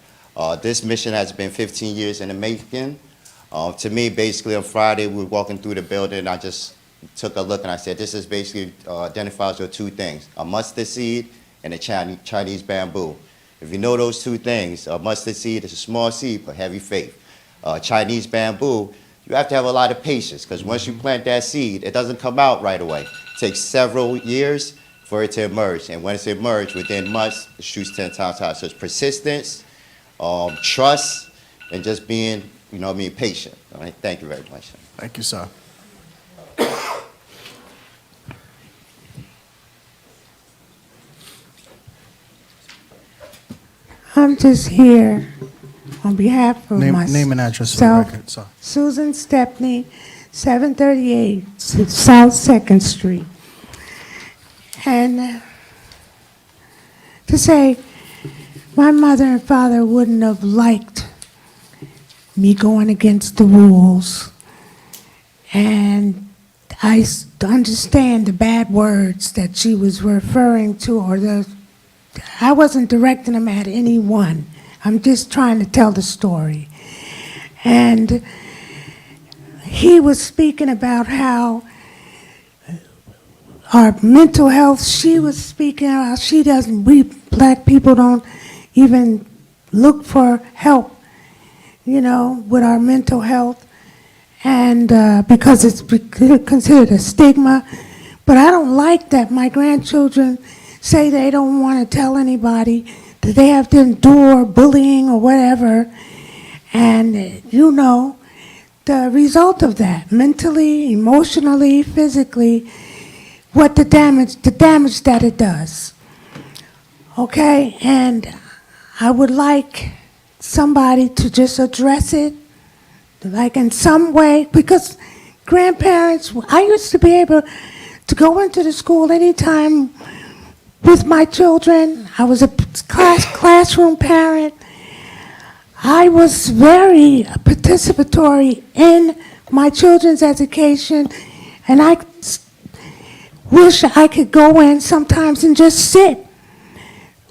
J: This mission has been 15 years in the making. To me, basically, on Friday, we were walking through the building, and I just took a look, and I said, this is basically identifies with two things, a mustard seed and a Chinese bamboo. If you know those two things, a mustard seed is a small seed, but heavy faith. Chinese bamboo, you have to have a lot of patience, because once you plant that seed, it doesn't come out right away. It takes several years for it to emerge, and when it's emerged, within months, it shoots 10 times higher. So it's persistence, trust, and just being, patient. All right, thank you very much.
A: Thank you, sir.
M: I'm just here on behalf of
A: Name
M: myself.
A: and address for the record, sorry.
M: Susan Stepney, 738 South Second Street. And to say, my mother and father wouldn't have liked me going against the rules. And I understand the bad words that she was referring to, I wasn't directing them at anyone. I'm just trying to tell the story. And he was speaking about how our mental health, she was speaking about we black people don't even look for help, with our mental health. And because it's considered a stigma. But I don't like that my grandchildren say they don't want to tell anybody, that they have to endure bullying or whatever. And the result of that, mentally, emotionally, physically, what the damage that it does. Okay, and I would like somebody to just address it, like in some way, because grandparents, I used to be able to go into the school anytime with my children. I was a classroom parent. I was very participatory in my children's education, and I wish I could go in sometimes and just sit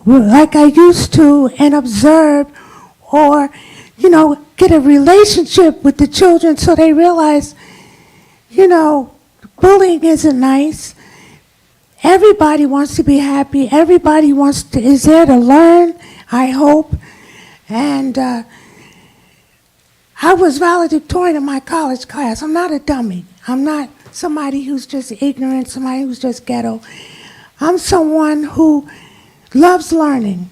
M: like I used to and observe, or get a relationship with the children so they realize, bullying isn't nice. Everybody wants to be happy. Everybody is there to learn, I hope. And I was valedictorian in my college class. I'm not a dummy. I'm not somebody who's just ignorant, somebody who's just ghetto. I'm someone who loves learning,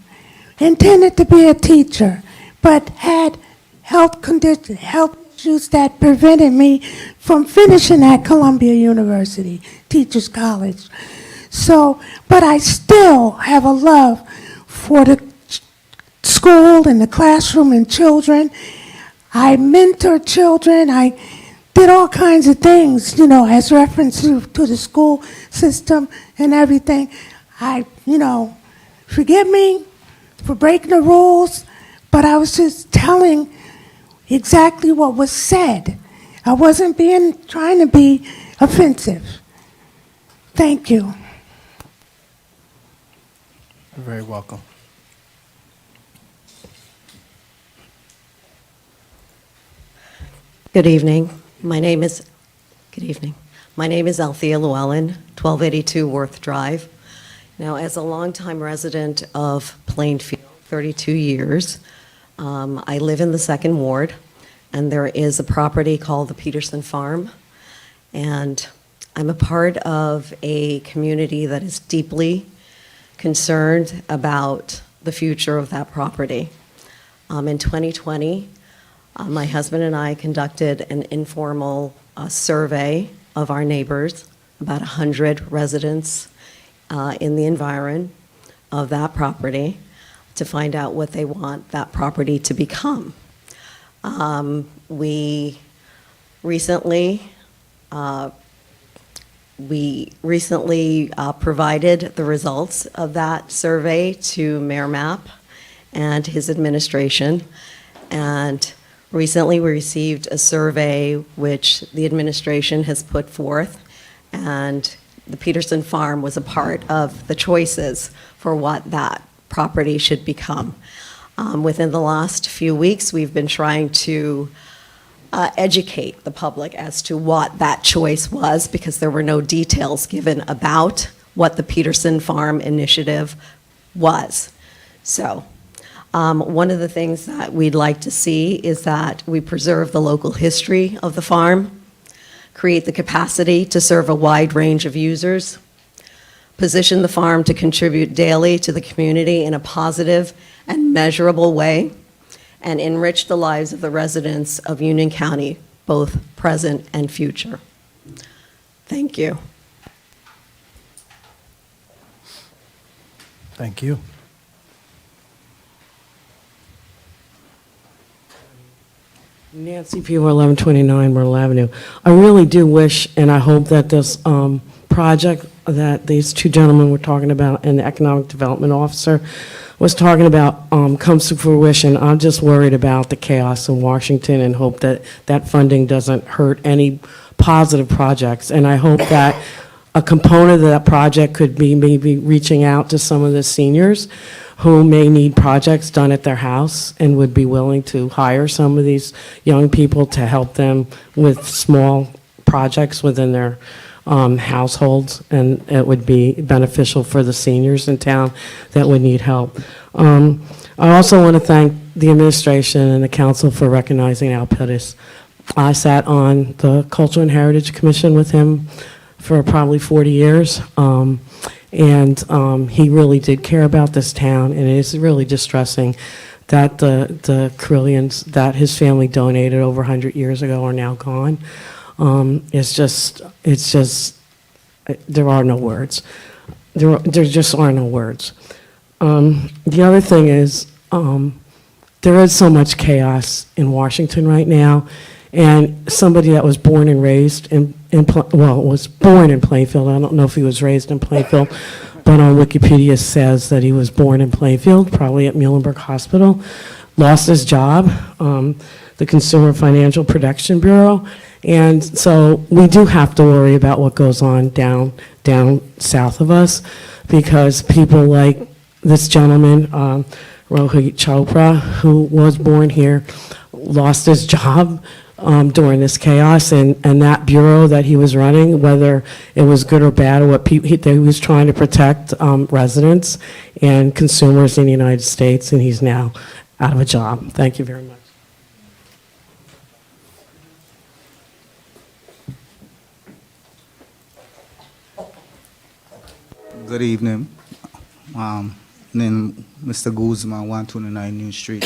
M: intended to be a teacher, but had health issues that prevented me from finishing at Columbia University, Teachers College. So, but I still have a love for the school and the classroom and children. I mentor children. I did all kinds of things, as reference to the school system and everything. Forgive me for breaking the rules, but I was just telling exactly what was said. I wasn't trying to be offensive. Thank you.
A: You're very welcome.
O: Good evening. My name is Althea Llewellyn, 1282 Worth Drive. Now, as a longtime resident of Plainfield, 32 years, I live in the second ward, and there is a property called the Peterson Farm, and I'm a part of a community that is deeply concerned about the future of that property. In 2020, my husband and I conducted an informal survey of our neighbors, about 100 residents in the environ of that property, to find out what they want that property to become. We recently provided the results of that survey to Mayor Mapp and his administration, and recently we received a survey which the administration has put forth, and the Peterson Farm was a part of the choices for what that property should become. Within the last few weeks, we've been trying to educate the public as to what that choice was, because there were no details given about what the Peterson Farm initiative was. So one of the things that we'd like to see is that we preserve the local history of the farm, create the capacity to serve a wide range of users, position the farm to contribute daily to the community in a positive and measurable way, and enrich the lives of the residents of Union County, both present and future. Thank you.
A: Thank you.
B: Nancy Pugh, 1129 Myrtle Avenue. I really do wish, and I hope that this project that these two gentlemen were talking about and the Economic Development Officer was talking about comes to fruition. I'm just worried about the chaos in Washington and hope that that funding doesn't hurt any positive projects. And I hope that a component of that project could be maybe reaching out to some of the seniors who may need projects done at their house and would be willing to hire some of these young people to help them with small projects within their households, and it would be beneficial for the seniors in town that would need help. I also want to thank the administration and the council for recognizing Al Pettis. I sat on the Cultural and Heritage Commission with him for probably 40 years. He really did care about this town, and it is really distressing that the Carillions that his family donated over 100 years ago are now gone. It's just, there are no words. There just are no words. The other thing is, there is so much chaos in Washington right now, and somebody that was born and raised was born in Plainfield. I don't know if he was raised in Plainfield, but on Wikipedia says that he was born in Plainfield, probably at Muhlenberg Hospital, lost his job, the Consumer Financial Protection Bureau, and so we do have to worry about what goes on down south of us, because people like this gentleman, Rohit Chopra, who was born here, lost his job during this chaos, and that bureau that he was running, whether it was good or bad, or what he was trying to protect residents and consumers in the United States, and he's now out of a job. Thank you very much.
P: Good evening. Name Mr. Guzman, 129 New Street.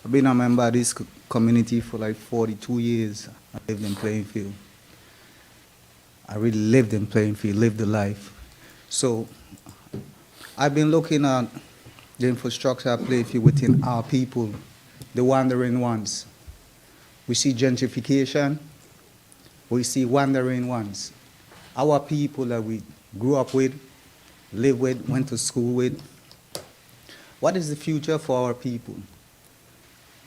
P: I've been a member of this community for like 42 years. I lived in Plainfield. I really lived in Plainfield, lived the life. So I've been looking at the infrastructure of Plainfield within our people, the wandering ones. We see gentrification, we see wandering ones. Our people that we grew up with, lived with, went to school with. What is the future for our people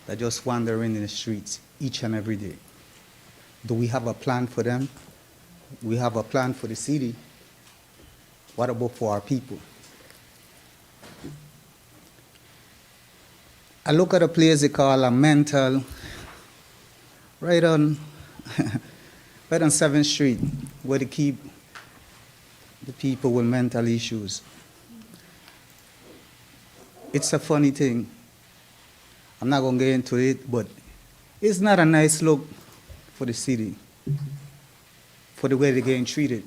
P: that just wandering in the streets each and every day? Do we have a plan for them? We have a plan for the city. What about for our people? I look at a place they call a mental, right on 7th Street, where they keep the people with mental issues. It's a funny thing. I'm not going to get into it, but it's not a nice look for the city, for the way they're getting treated,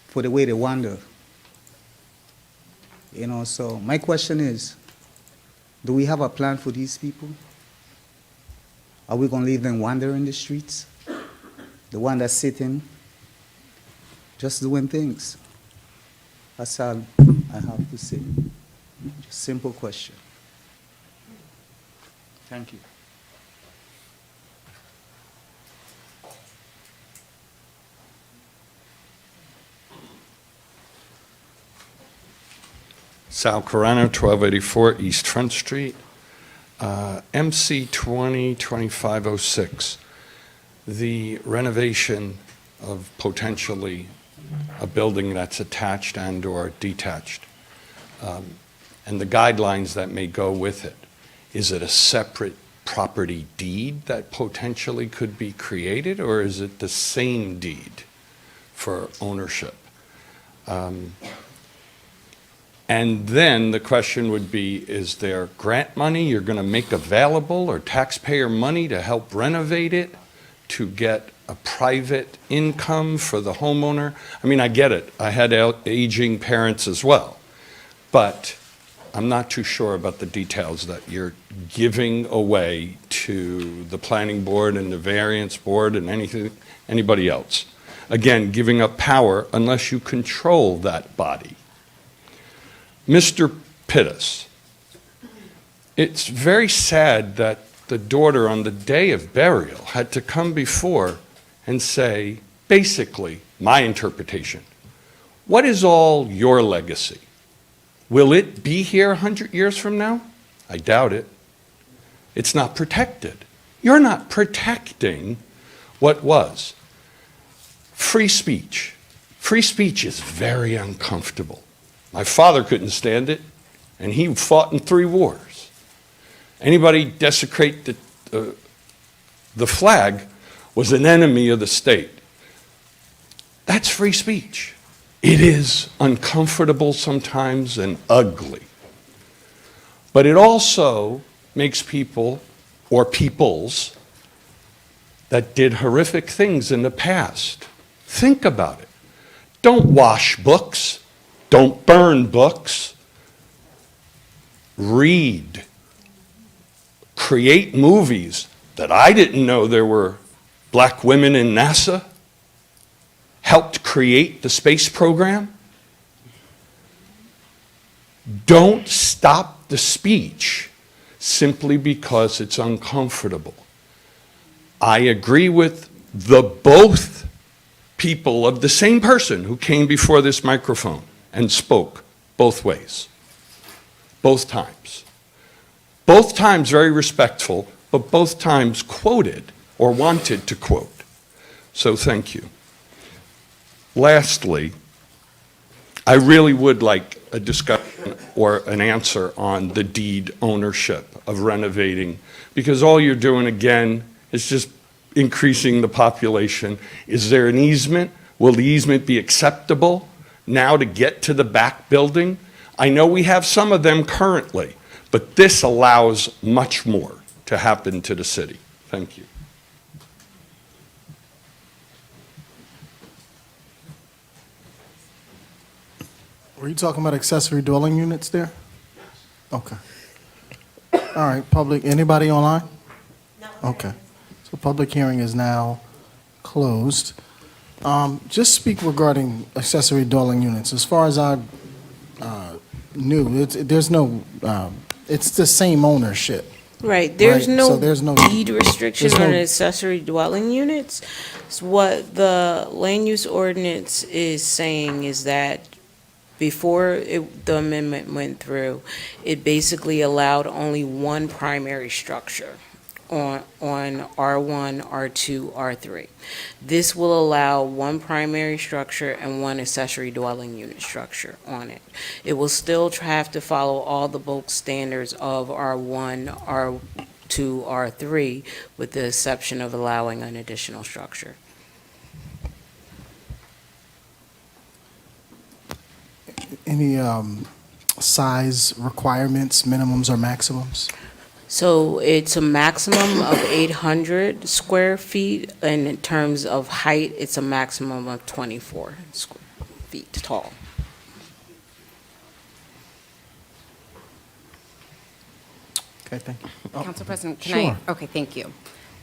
P: for the way they wander. So my question is, do we have a plan for these people? Are we going to leave them wander in the streets? The one that's sitting, just doing things. That's all I have to say. Just simple question. Thank you.
T: Sal Carano, 1284 East Front Street, MC 202506. The renovation of potentially a building that's attached and or detached, and the guidelines that may go with it. Is it a separate property deed that potentially could be created, or is it the same deed for ownership? And then the question would be, is there grant money you're going to make available or taxpayer money to help renovate it, to get a private income for the homeowner? I mean, I get it. I had aging parents as well. But I'm not too sure about the details that you're giving away to the planning board and the variance board and anybody else. Again, giving up power unless you control that body. Mr. Pittis, it's very sad that the daughter on the day of burial had to come before and say, basically, my interpretation, what is all your legacy? Will it be here 100 years from now? I doubt it. It's not protected. You're not protecting what was. Free speech. Free speech is very uncomfortable. My father couldn't stand it, and he fought in 3 wars. Anybody desecrate the flag was an enemy of the state. That's free speech. It is uncomfortable sometimes and ugly. But it also makes people, or peoples, that did horrific things in the past, think about it. Don't wash books. Don't burn books. Read. Create movies that I didn't know there were black women in NASA. Helped create the space program. Don't stop the speech simply because it's uncomfortable. I agree with the both people of the same person who came before this microphone and spoke both ways, both times. Both times very respectful, but both times quoted or wanted to quote. So thank you. Lastly, I really would like a discussion or an answer on the deed ownership of renovating, because all you're doing again is just increasing the population. Is there an easement? Will the easement be acceptable now to get to the back building? I know we have some of them currently, but this allows much more to happen to the city. Thank you.
A: Were you talking about accessory dwelling units there? Okay. All right, public, anybody online? No. Okay. So public hearing is now closed. Just speak regarding accessory dwelling units. As far as I knew, there's no, it's the same ownership.
K: Right, there's
A: Right,
K: no
A: so there's no-
K: deed restriction
A: there's no-
K: on accessory dwelling units. So what the land use ordinance is saying is that before the amendment went through, it basically allowed only one primary structure on R1, R2, R3. This will allow one primary structure and one accessory dwelling unit structure on it. It will still have to follow all the bulk standards of R1, R2, R3, with the exception of allowing an additional structure.
A: Any size requirements, minimums or maximums?
K: So it's a maximum of 800 square feet, and in terms of height, it's a maximum of 24 square feet tall.
A: Okay, thank you.
E: Council President, can
A: Sure.
E: I? Okay, thank you.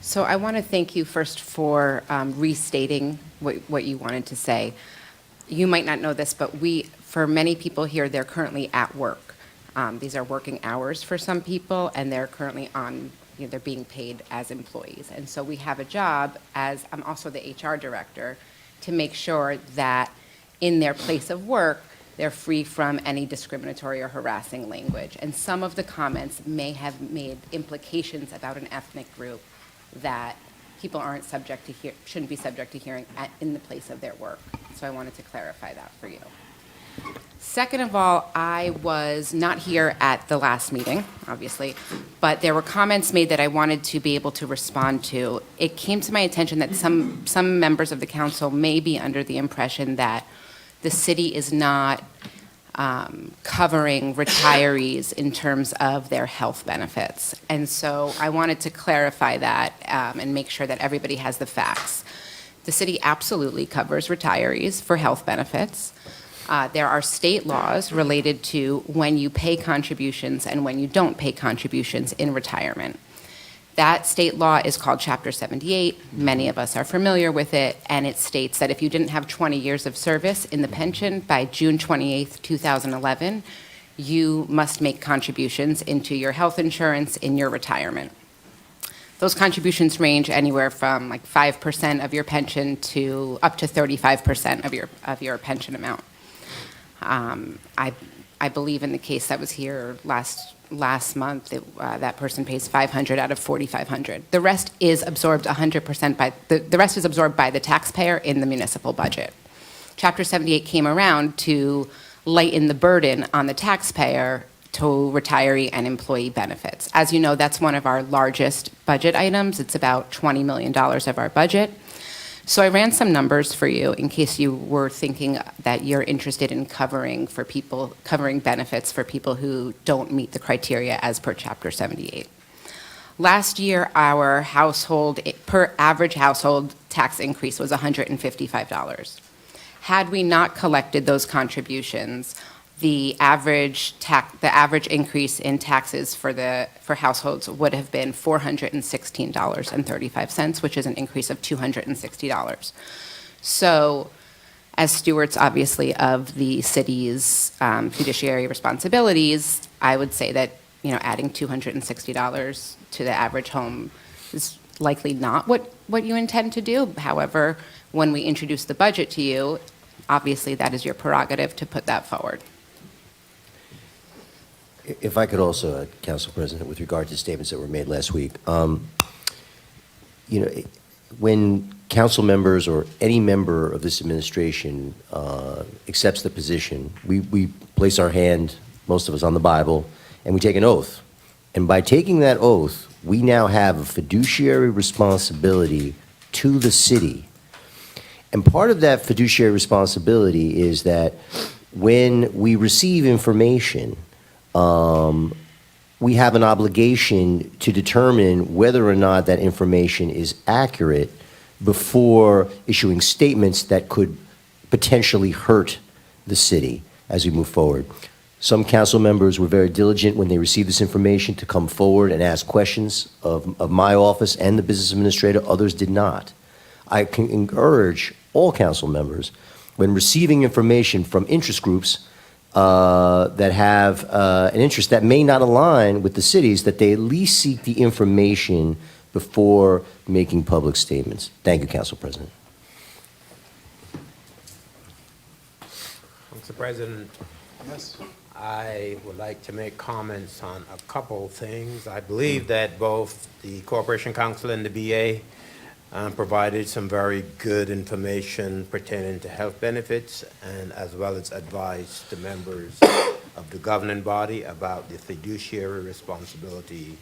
E: So I want to thank you first for restating what you wanted to say. You might not know this, but for many people here, they're currently at work. These are working hours for some people, and they're currently they're being paid as employees. And so we have a job, as I'm also the HR director, to make sure that in their place of work, they're free from any discriminatory or harassing language. And some of the comments may have made implications about an ethnic group that people shouldn't be subject to hearing in the place of their work. So I wanted to clarify that for you. Second of all, I was not here at the last meeting, obviously, but there were comments made that I wanted to be able to respond to. It came to my attention that some members of the council may be under the impression that the city is not covering retirees in terms of their health benefits. And so I wanted to clarify that and make sure that everybody has the facts. The city absolutely covers retirees for health benefits. There are state laws related to when you pay contributions and when you don't pay contributions in retirement. That state law is called Chapter 78. Many of us are familiar with it, and it states that if you didn't have 20 years of service in the pension by June 28th, 2011, you must make contributions into your health insurance in your retirement. Those contributions range anywhere from like 5% of your pension to up to 35% of your pension amount. I believe in the case that was here last month, that person pays $500 out of $4,500. The rest is absorbed 100% by the rest is absorbed by the taxpayer in the municipal budget. Chapter 78 came around to lighten the burden on the taxpayer to retiree and employee benefits. As you know, that's one of our largest budget items. It's about $20 million of our budget. So I ran some numbers for you in case you were thinking that you're interested in covering benefits for people who don't meet the criteria as per Chapter 78. Last year, our average household tax increase was $155. Had we not collected those contributions, the average increase in taxes for households would have been $416.35, which is an increase of $260. So, as stewards, obviously, of the city's fiduciary responsibilities, I would say that adding $260 to the average home is likely not what you intend to do. However, when we introduce the budget to you, obviously, that is your prerogative to put that forward.
U: If I could also, Council President, with regard to statements that were made last week, when council members or any member of this administration accepts the position, we place our hand, most of us, on the Bible, and we take an oath. And by taking that oath, we now have a fiduciary responsibility to the city. And part of that fiduciary responsibility is that when we receive information, we have an obligation to determine whether or not that information is accurate before issuing statements that could potentially hurt the city as we move forward. Some council members were very diligent when they received this information to come forward and ask questions of my office and the business administrator. Others did not. I can encourage all council members, when receiving information from interest groups that have an interest that may not align with the city's, that they at least seek the information before making public statements. Thank you, Council President.
I: Council President, yes. I would like to make comments on a couple things. I believe that both the Corporation Council and the BA provided some very good information pertaining to health benefits, and as well as advice to members of the governing body about the fiduciary responsibility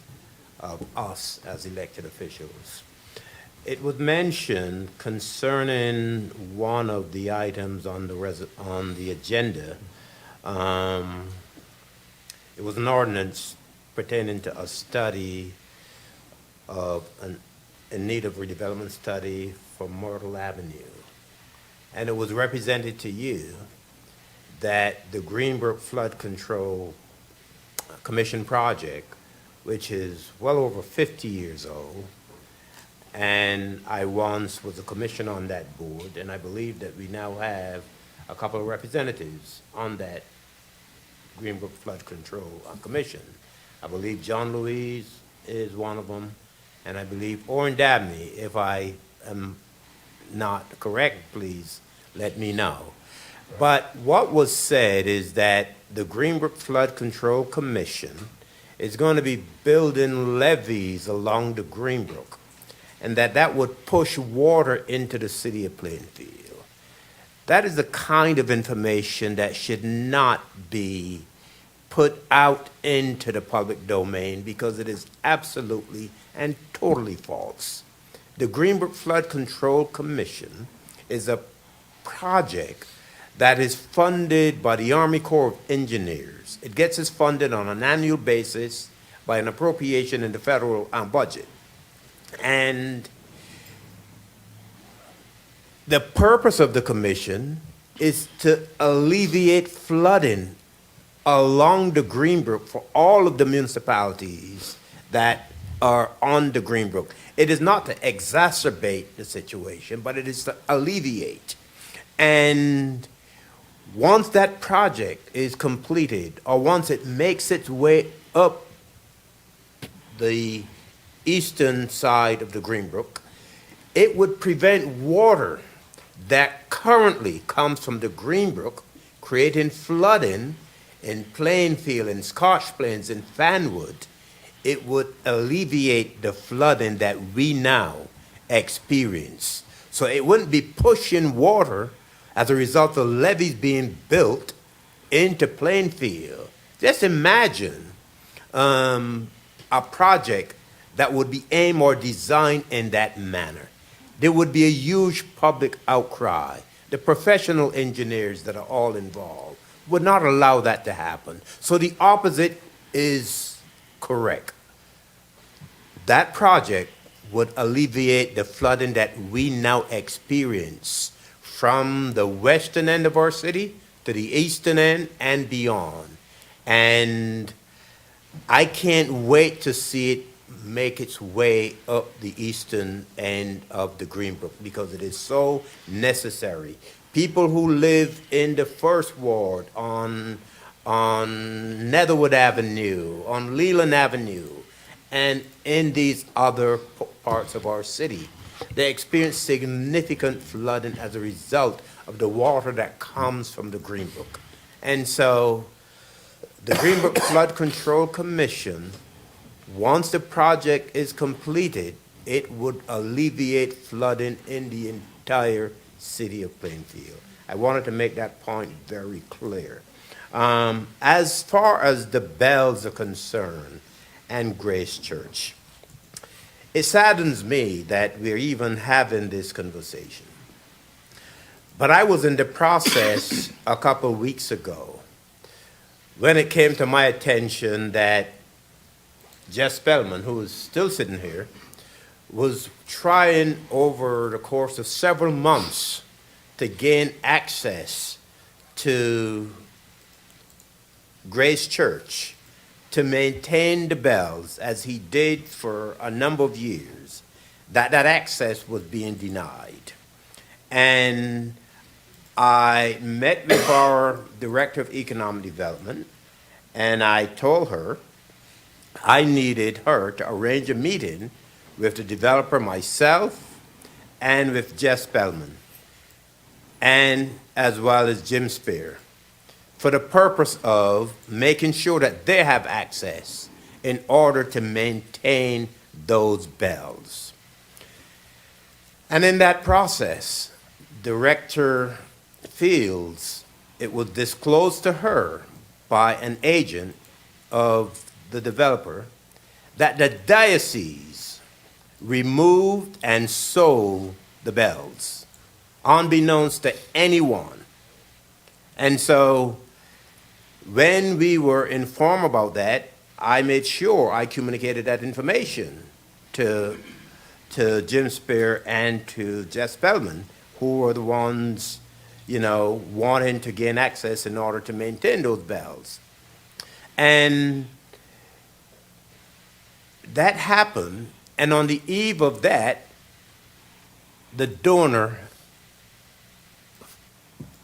I: of us as elected officials. It was mentioned concerning one of the items on the agenda. It was an ordinance pertaining to a study of in need of redevelopment study for Myrtle Avenue. And it was represented to you that the Greenbrook Flood Control Commission project, which is well over 50 years old, and I once was a commissioner on that board, and I believe that we now have a couple of representatives on that Greenbrook Flood Control Commission. I believe John Louise is one of them, and I believe Orrin Dabney. If I am not correct, please let me know. But what was said is that the Greenbrook Flood Control Commission is going to be building levees along the Greenbrook, and that would push water into the city of Plainfield. That is the kind of information that should not be put out into the public domain, because it is absolutely and totally false. The Greenbrook Flood Control Commission is a project that is funded by the Army Corps of Engineers. It gets its funded on an annual basis by an appropriation in the federal budget. And the purpose of the commission is to alleviate flooding along the Greenbrook for all of the municipalities that are on the Greenbrook. It is not to exacerbate the situation, but it is to alleviate. And once that project is completed, or once it makes its way up the eastern side of the Greenbrook, it would prevent water that currently comes from the Greenbrook, creating flooding in Plainfield, in Scotch Plains, in Fanwood. It would alleviate the flooding that we now experience. So it wouldn't be pushing water as a result of levees being built into Plainfield. Just imagine a project that would be aimed or designed in that manner. There would be a huge public outcry. The professional engineers that are all involved would not allow that to happen. So the opposite is correct. That project would alleviate the flooding that we now experience from the western end of our city to the eastern end and beyond. And I can't wait to see it make its way up the eastern end of the Greenbrook because it is so necessary. People who live in the First Ward on Netherwood Avenue, on Leland Avenue, and in these other parts of our city, they experience significant flooding as a result of the water that comes from the Greenbrook. And so the Greenbrook Flood Control Commission, once the project is completed, it would alleviate flooding in the entire city of Plainfield. I wanted to make that point very clear. As far as the bells are concerned and Grace Church, it saddens me that we're even having this conversation. But I was in the process a couple weeks ago when it came to my attention that Jess Spellman, who is still sitting here, was trying over the course of several months to gain access to Grace Church to maintain the bells as he did for a number of years. That access was being denied. And I met with our Director of Economic Development, and I told her I needed her to arrange a meeting with the developer, myself, and with Jess Spellman, and as well as Jim Spear, for the purpose of making sure that they have access in order to maintain those bells. And in that process, Director Fields, it was disclosed to her by an agent of the developer that the diocese removed and sold the bells, unbeknownst to anyone. And so when we were informed about that, I made sure I communicated that information to Jim Spear and to Jess Spellman, who were the ones, wanting to gain access in order to maintain those bells. And that happened, and on the eve of that, the donor,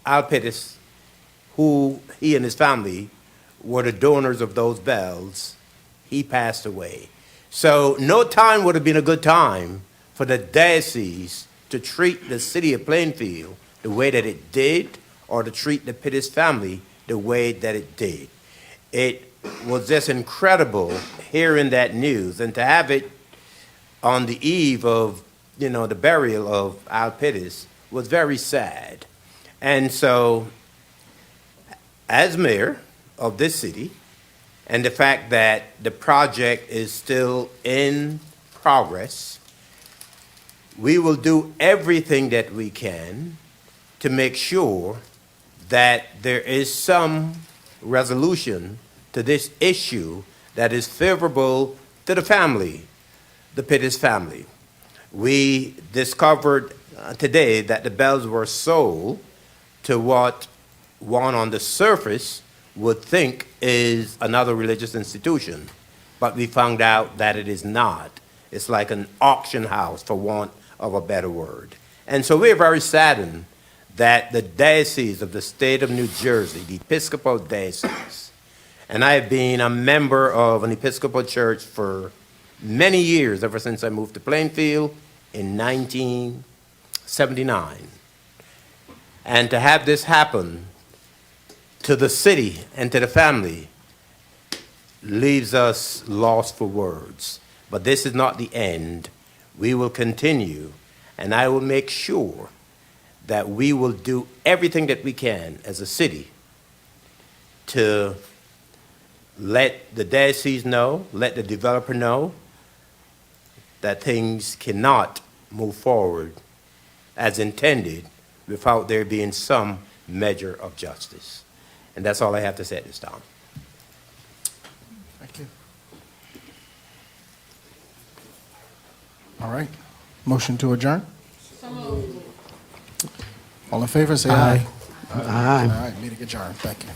I: Al Pettis, who he and his family were the donors of those bells, he passed away. So no time would have been a good time for the diocese to treat the city of Plainfield the way that it did, or to treat the Pettis family the way that it did. It was just incredible hearing that news, and to have it on the eve of, the burial of Al Pettis was very sad. And so, as mayor of this city, and the fact that the project is still in progress, we will do everything that we can to make sure that there is some resolution to this issue that is favorable to the family, the Pettis family. We discovered today that the bells were sold to what one on the surface would think is another religious institution, but we found out that it is not. It's like an auction house, for want of a better word. And so we're very saddened that the diocese of the state of New Jersey, the Episcopal Diocese, and I have been a member of an Episcopal church for many years, ever since I moved to Plainfield in 1979. And to have this happen to the city and to the family leaves us lost for words. But this is not the end. We will continue, and I will make sure that we will do everything that we can as a city to let the diocese know, let the developer know that things cannot move forward as intended without there being some measure of justice. And that's all I have to say at this time.
A: Thank you. All right. Motion to adjourn? All in favor, say aye.
N: Aye.
A: All right, meeting adjourned. Thank you.